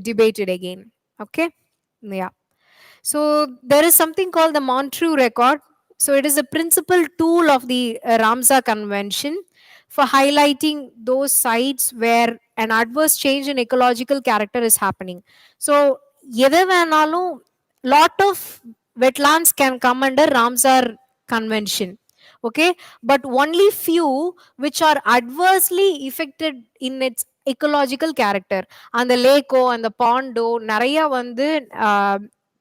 debated again. Okay, yeah. So there is something called the Montreux Record. So it is a principal tool of the Ramsar Convention for highlighting those sites where an adverse change in ecological character is happening. So எது வேணாலும் lot of wetlands can come under Ramsar Convention. Okay, but only few which are adversely affected in its ecological character. அந்த லேக்கோ அந்த பாண்டோ நிறைய வந்து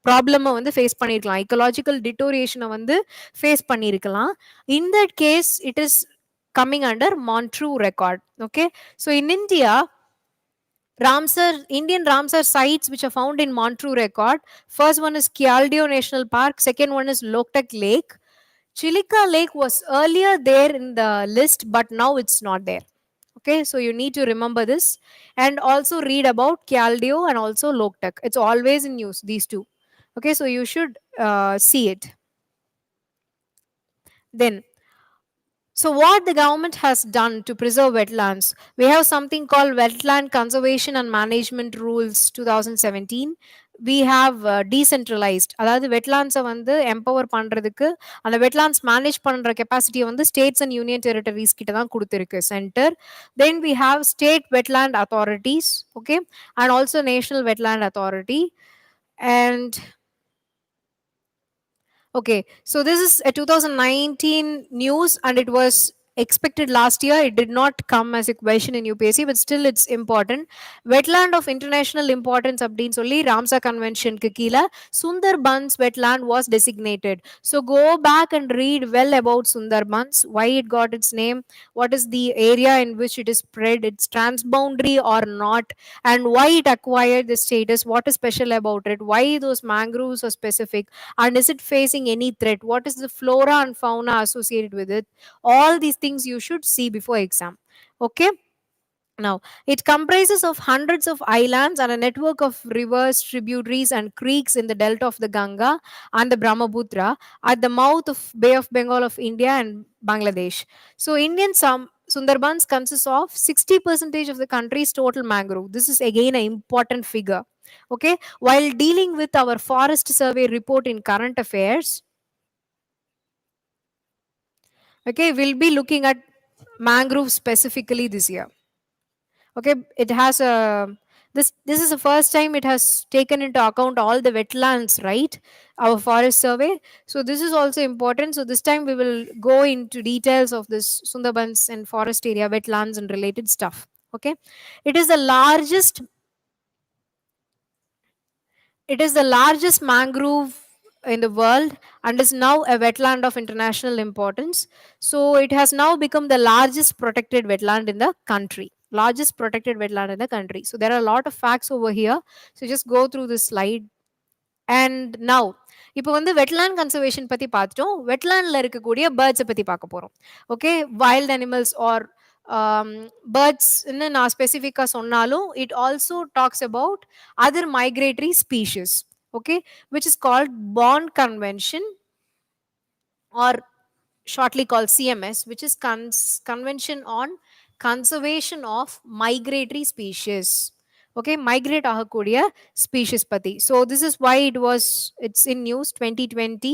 ப்ராப்ளமை வந்து face பண்ணியிருக்கலாம், ecological டிட்டோரியேஷனை வந்து face பண்ணியிருக்கலாம். In that case it is coming under Montreux record. Okay, so in India, Indian Ramsar sites which are found in Montreux record, first one is Kyaldeo National Park, second one is Loktak Lake. Chilika Lake was earlier there in the list, but now it's not there. Okay, so you need to remember this and also read about Kyaldeo and also Loktak. It's always in news, these two. Okay, so you should see it. Then, so what the government has done to preserve wetlands, we have something called Wetland Conservation and Management Rules 2017. We have decentralized, அதாவது வெட்லாண்ட்ஸை வந்து empower பண்ணுறதுக்கு அந்த wetlands manage பண்ணுற கெப்பாசிட்டியை வந்து states and union territories கிட்ட தான் கொடுத்துருக்கு centre. Then we have state wetland authorities, okay, and also national wetland authority. And okay, so this is a 2019 news and it was expected last year. It did not come as a question in UPSC, but still it's important. Wetland of international importance அப்படின்னு சொல்லி ராம்சா கன்வென்ஷனுக்கு கீழே Sundarbans wetland was designated. So go back and read well about Sundarbans, why it got its name, what is the area in which it is spread, its transboundary or not, and why it acquired the status, what is special about it, why those mangroves are specific, and is it facing any threat, what is the flora and fauna associated with it. All these things you should see before exam. Okay. Now, it comprises of hundreds of islands and a network of rivers, tributaries, and creeks in the delta of the Ganga and the Brahmaputra at the mouth of Bay of Bengal of India and Bangladesh. So, Indian Sundarbans consists of 60% of the country's total mangrove. This is again an important figure. Okay, while dealing with our forest survey report in current affairs, okay, we'll be looking at mangrove specifically this year. Okay, it has a this is the first time it has taken into account all the wetlands, right? Our forest survey. So this is also important. So this time we will go into details of this Sundarbans and forest area, wetlands and related stuff. Okay, it is the largest it is the largest mangrove in the world and is now a wetland of international importance. So it has now become the largest protected wetland in the country. Largest protected wetland in the country. So there are a lot of facts over here. So just go through this slide. And now, இப்போ வந்து wetland conservation பத்தி பார்த்துட்டோம். வெட்லேண்ட்ல இருக்கக்கூடிய பேர்ட்ஸை பத்தி பார்க்க போறோம். Okay, wild animals R பேர்ட்ஸ்ன்னு நான் ஸ்பெசிஃபிக்காக சொன்னாலும் it also talks about other migratory species. Okay, which is called bond convention or shortly called CMS, which is Convention on Conservation of Migratory Species. Okay, migrate ஆகக்கூடிய species பத்தி. So this is why it's in news 2020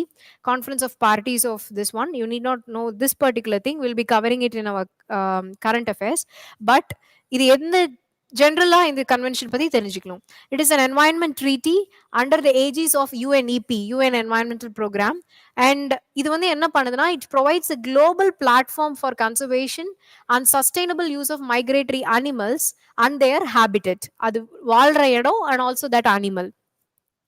conference of parties of this one. You need not know this particular thing. We'll be covering it in our current affairs. But இது எந்த ஜென்ரலா இந்த convention பத்தி தெரிஞ்சுக்கணும். It is an environment treaty under the aegis of UNEP, UN Environmental Program. And இது வந்து என்ன பண்ணுதுன்னா, it provides a global platform for conservation and sustainable use of migratory animals and their habitat. அது வாழ்ற இடம் and also that animal.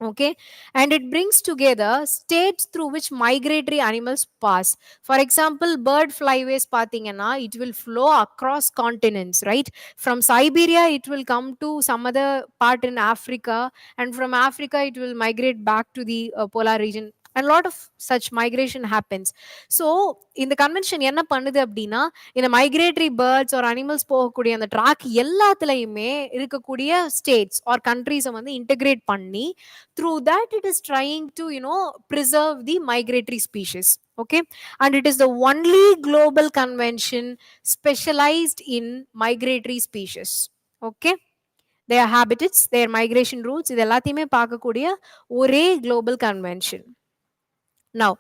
Okay, and it brings together states through which migratory animals pass. For example, bird flyways pathina, it will flow across continents, right? From Siberia it will come to some other part in Africa, and from Africa it will migrate back to the polar region, and a lot of such migration happens. So in the convention என்ன பண்ணுது அப்படின்னா, இந்த migratory birds ஒரு animals போகக்கூடிய அந்த track எல்லாத்துலயுமே இருக்கக்கூடிய states R கண்ட்ரீஸை வந்து இன்டகிரேட் பண்ணி through that it is trying to preserve the migratory species. Okay, and it is the only global convention specialized in migratory species. Okay, their habitats, their migration routes, இது எல்லாத்தையுமே பார்க்கக்கூடிய ஒரே global convention. Now,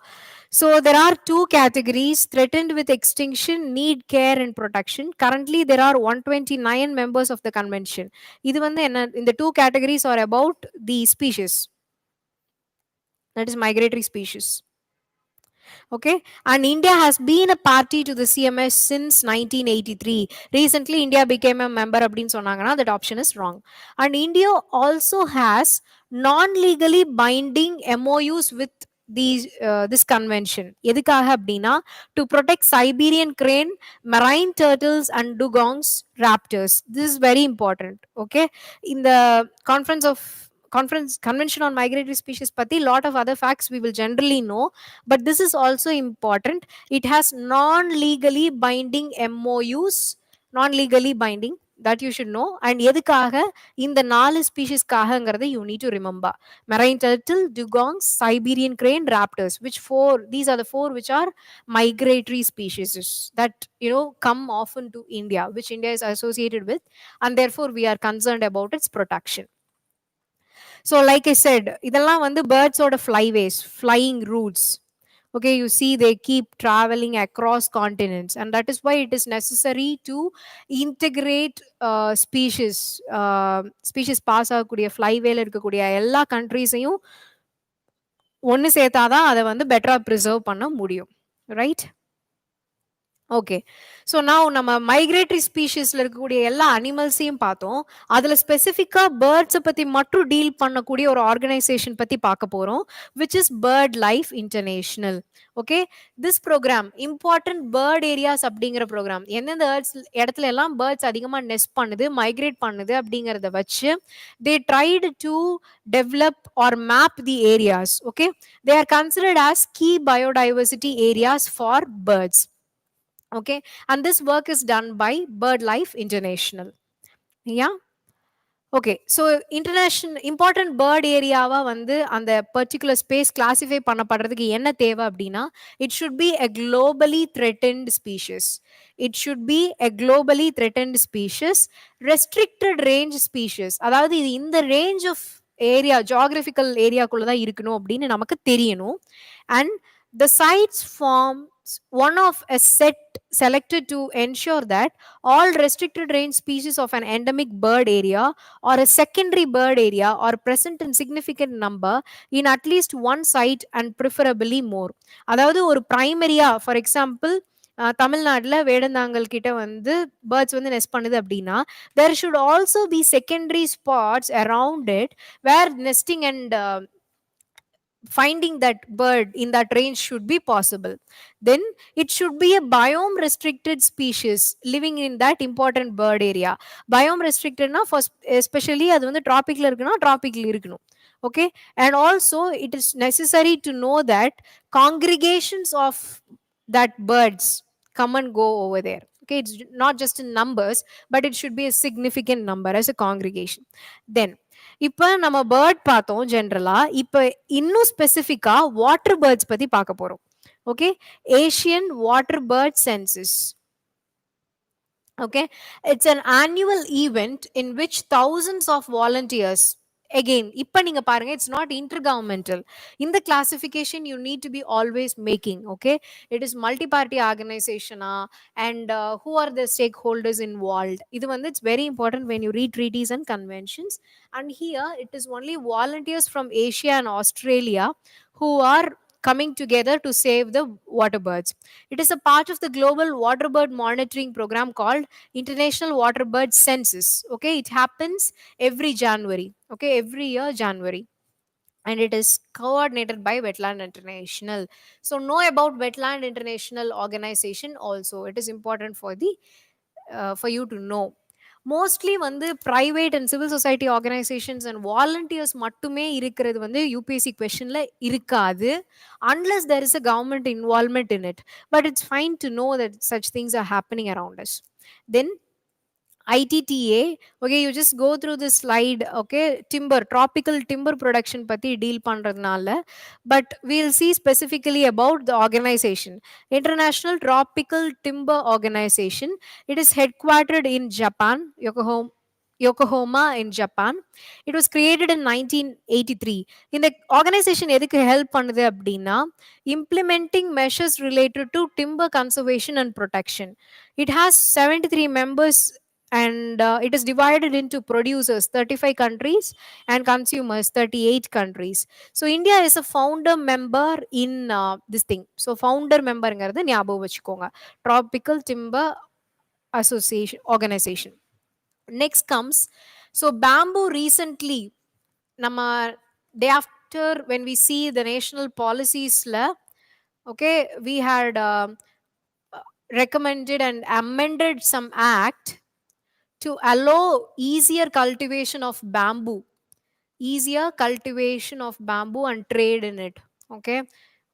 so there are two categories: threatened with extinction, need care and protection. Currently there are 129 members of the convention. இது வந்து என்ன, இந்த two categories are about the species, that is migratory species. Okay, and India has been a party to the CMS since 1983. Recently India became a member அப்படின்னு சொன்னாங்கன்னா that option is wrong. And India also has non-legally binding MOUs with this convention. எதுக்காக அப்படின்னா, to protect Siberian crane, marine turtles and dugongs, raptors. This is very important. Okay, in the convention on migratory species patti lot of other facts we will generally know, but this is also important. It has non-legally binding MOUs, non-legally binding, that you should know. And எதுக்காக இந்த 4 species காகங்கிறதை you need to remember: marine turtle, dugongs, Siberian crane, raptors. These are the 4 which are migratory species that come often to India, which India is associated with, and therefore we are concerned about its protection. So like I said, இதெல்லாம் வந்து birds ஓட flyways, flying routes. Okay, you see they keep traveling across continents, and that is why it is necessary to integrate species pass ஆகக்கூடிய flywayல இருக்கக்கூடிய எல்லா countries-ஐயும் ஒன்னு சேர்த்தாதான் அதை வந்து பெட்டரா ப்ரிசர்வ் பண்ண முடியும், ரைட்? ஓகே. ஸோ நவ் நம்ம மைக்ரேட்டரி ஸ்பீஷீஸ்ல இருக்கக்கூடிய எல்லா அனிமல்ஸையும் பார்த்தோம். அதுல ஸ்பெசிஃபிக்கா பேர்ட்ஸ பத்தி மட்டும் டீல் பண்ணக்கூடிய ஒரு ஆர்கனைசேஷன் பத்தி பார்க்க போறோம். Which is bird life international. Okay. This program important bird areas அப்படிங்கிற ப்ரோகிராம் எந்தெந்த இடத்துல எல்லாம் பேர்ட்ஸ் அதிகமா நெஸ்ட் பண்ணுது, மைக்ரேட் பண்ணுது அப்படிங்கிறத வச்சு they tried to develop or map the areas. Okay. They are considered as key biodiversity areas for birds. Okay, and this work is done by BirdLife International. Yeah. Okay. So international important bird ஏரியாவா வந்து அந்த particular space classify பண்ணப்படுறதுக்கு என்ன தேவை அப்படின்னா, it should be a globally threatened species. It should be a globally threatened species, restricted range species. அதாவது இது இந்த range of area, geographical ஏரியாக்குள்ள தான் இருக்கணும் அப்படின்னு நமக்கு தெரியணும். And the sites forms one of a set selected to ensure that all restricted range species of an endemic bird area or a secondary bird area are present in significant number in at least one site and preferably more. அதாவது ஒரு பிரைமரியா, for example தமிழ்நாட்டில் வேடந்தாங்கல் கிட்ட வந்து birds வந்து next பண்ணுது அப்படின்னா, there should also be secondary spots around it where nesting and finding that bird in that range should be possible. Then it should be a biome restricted species living in that important bird area. Biome restricted na for especially அது வந்து tropical இருக்குனா tropical இருக்கணும். Okay. And also it is necessary to know that congregations of that birds come and go over there. Okay, it's not just in numbers, but it should be a significant number as a congregation. Then இப்ப நம்ம bird பார்த்தோம் ஜென்ரலா. இப்ப இன்னும் ஸ்பெசிஃபிக்கா water birds பத்தி பார்க்க போறோம். Okay. Asian water bird census. Okay, it's an annual event in which thousands of volunteers, again இப்ப நீங்க பாருங்க, it's not intergovernmental. In the classification you need to be always making. Okay, it is multi-party organization and who are the stakeholders involved. இது வந்து it's very important when you read treaties and conventions. And here it is only volunteers from Asia and Australia who are coming together to save the water birds. It is a part of the global water bird monitoring program called International Water Bird Census. Okay, it happens every January. Okay, every year January, and it is coordinated by Wetland International. So know about Wetland International organization also. It is important for the for you to know. Mostly வந்து private and civil society organisations and volunteers மட்டுமே இருக்கிறது வந்து UPSC கொஸ்டின்ல இருக்காது, unless there is a government involvement in it. But it's fine to know that such things are happening around us. Then ITTA, okay, you just go through this slide. Okay, timber, tropical timber production பத்தி deal பண்றதுனால, but we'll see specifically about the organization. International Tropical Timber Organization. It is headquartered in Japan, Yokohama in Japan. It was created in 1983. இந்த organisation எதுக்கு help பண்ணுது அப்படின்னா, implementing measures related to timber conservation and protection. It has 73 members and it is divided into producers 35 countries and consumers 38 countries. So India is a founder member in this thing. So founder member ங்கிறது ஞாபகம் வச்சுக்கோங்க, Tropical Timber Association organization. Next comes, so bamboo recently நம்ம day after when we see the national policies la, okay, we had recommended and amended some act to allow easier cultivation of bamboo, easier cultivation of bamboo and trade in it. Okay,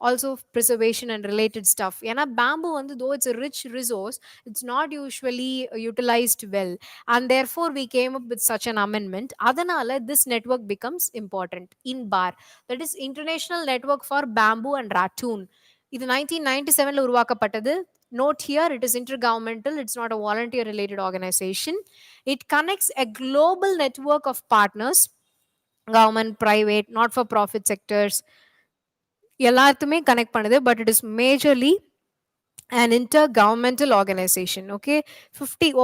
also preservation and related stuff. ஏன்னா bamboo வந்து though it's a rich resource, it's not usually utilized well, and therefore we came up with such an amendment. அதனால this network becomes important. INBAR, that is International Network for Bamboo and Ratoon. இது 1997ல உருவாக்கப்பட்டது. Note here, it is intergovernmental, it's not a volunteer related organization. It connects a global network of partners, government, private, not for profit sectors, எல்லாத்துமே connect பண்ணுது. But it is majorly an intergovernmental organization. Okay,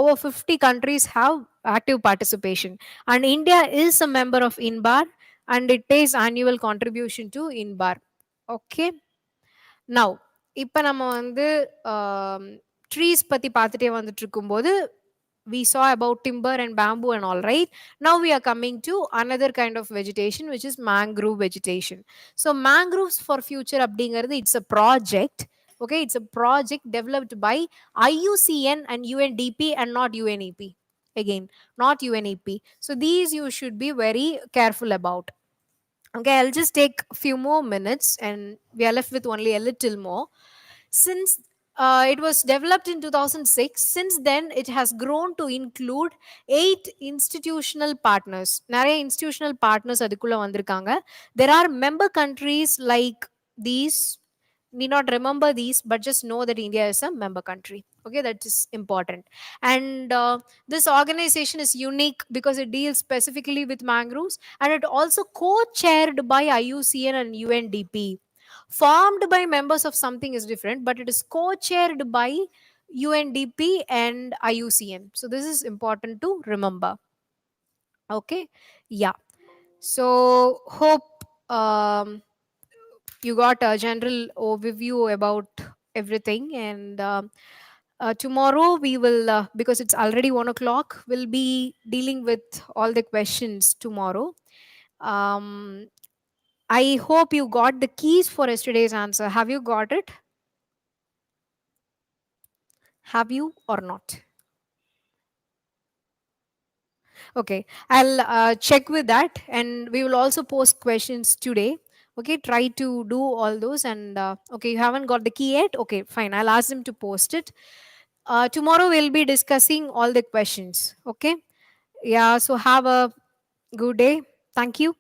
over 50 countries have active participation, and India is a member of INBAR and it pays annual contribution to INBAR. Okay, now இப்ப நம்ம வந்து trees பத்தி பார்த்துட்டே வந்துட்டு இருக்கும்போது we saw about timber and bamboo and all, right? Now we are coming to another kind of vegetation, which is mangrove vegetation. So mangroves for future அப்படிங்கிறது it's a project. Okay, it's a project developed by IUCN and UNDP and not UNEP. Again, not UNEP. So these you should be very careful about. Okay, I'll just take a few more minutes and we are left with only a little more. Since it was developed in 2006, since then it has grown to include 8 institutional partners. நிறைய institutional partners அதுக்குள்ள வந்திருக்காங்க. There are member countries like these. Need not remember these, but just know that India is a member country. Okay, that is important. And this organization is unique because it deals specifically with mangroves, and it also co-chaired by IUCN and UNDP. Formed by members of something is different, but it is co-chaired by UNDP and IUCN. So this is important to remember. Okay, yeah. So hope you got a general overview about everything, and tomorrow we will, because it's already 1 o'clock, we'll be dealing with all the questions tomorrow. um, I hope you got the keys for yesterday's answer. Have you got it? Have you or not? Okay, I'll check with that, and we will also post questions today. Okay, try to do all those. And okay, you haven't got the key yet? Okay, fine. I'll ask them to post it. Tomorrow we'll be discussing all the questions. Okay, yeah. So have a good day. Thank you.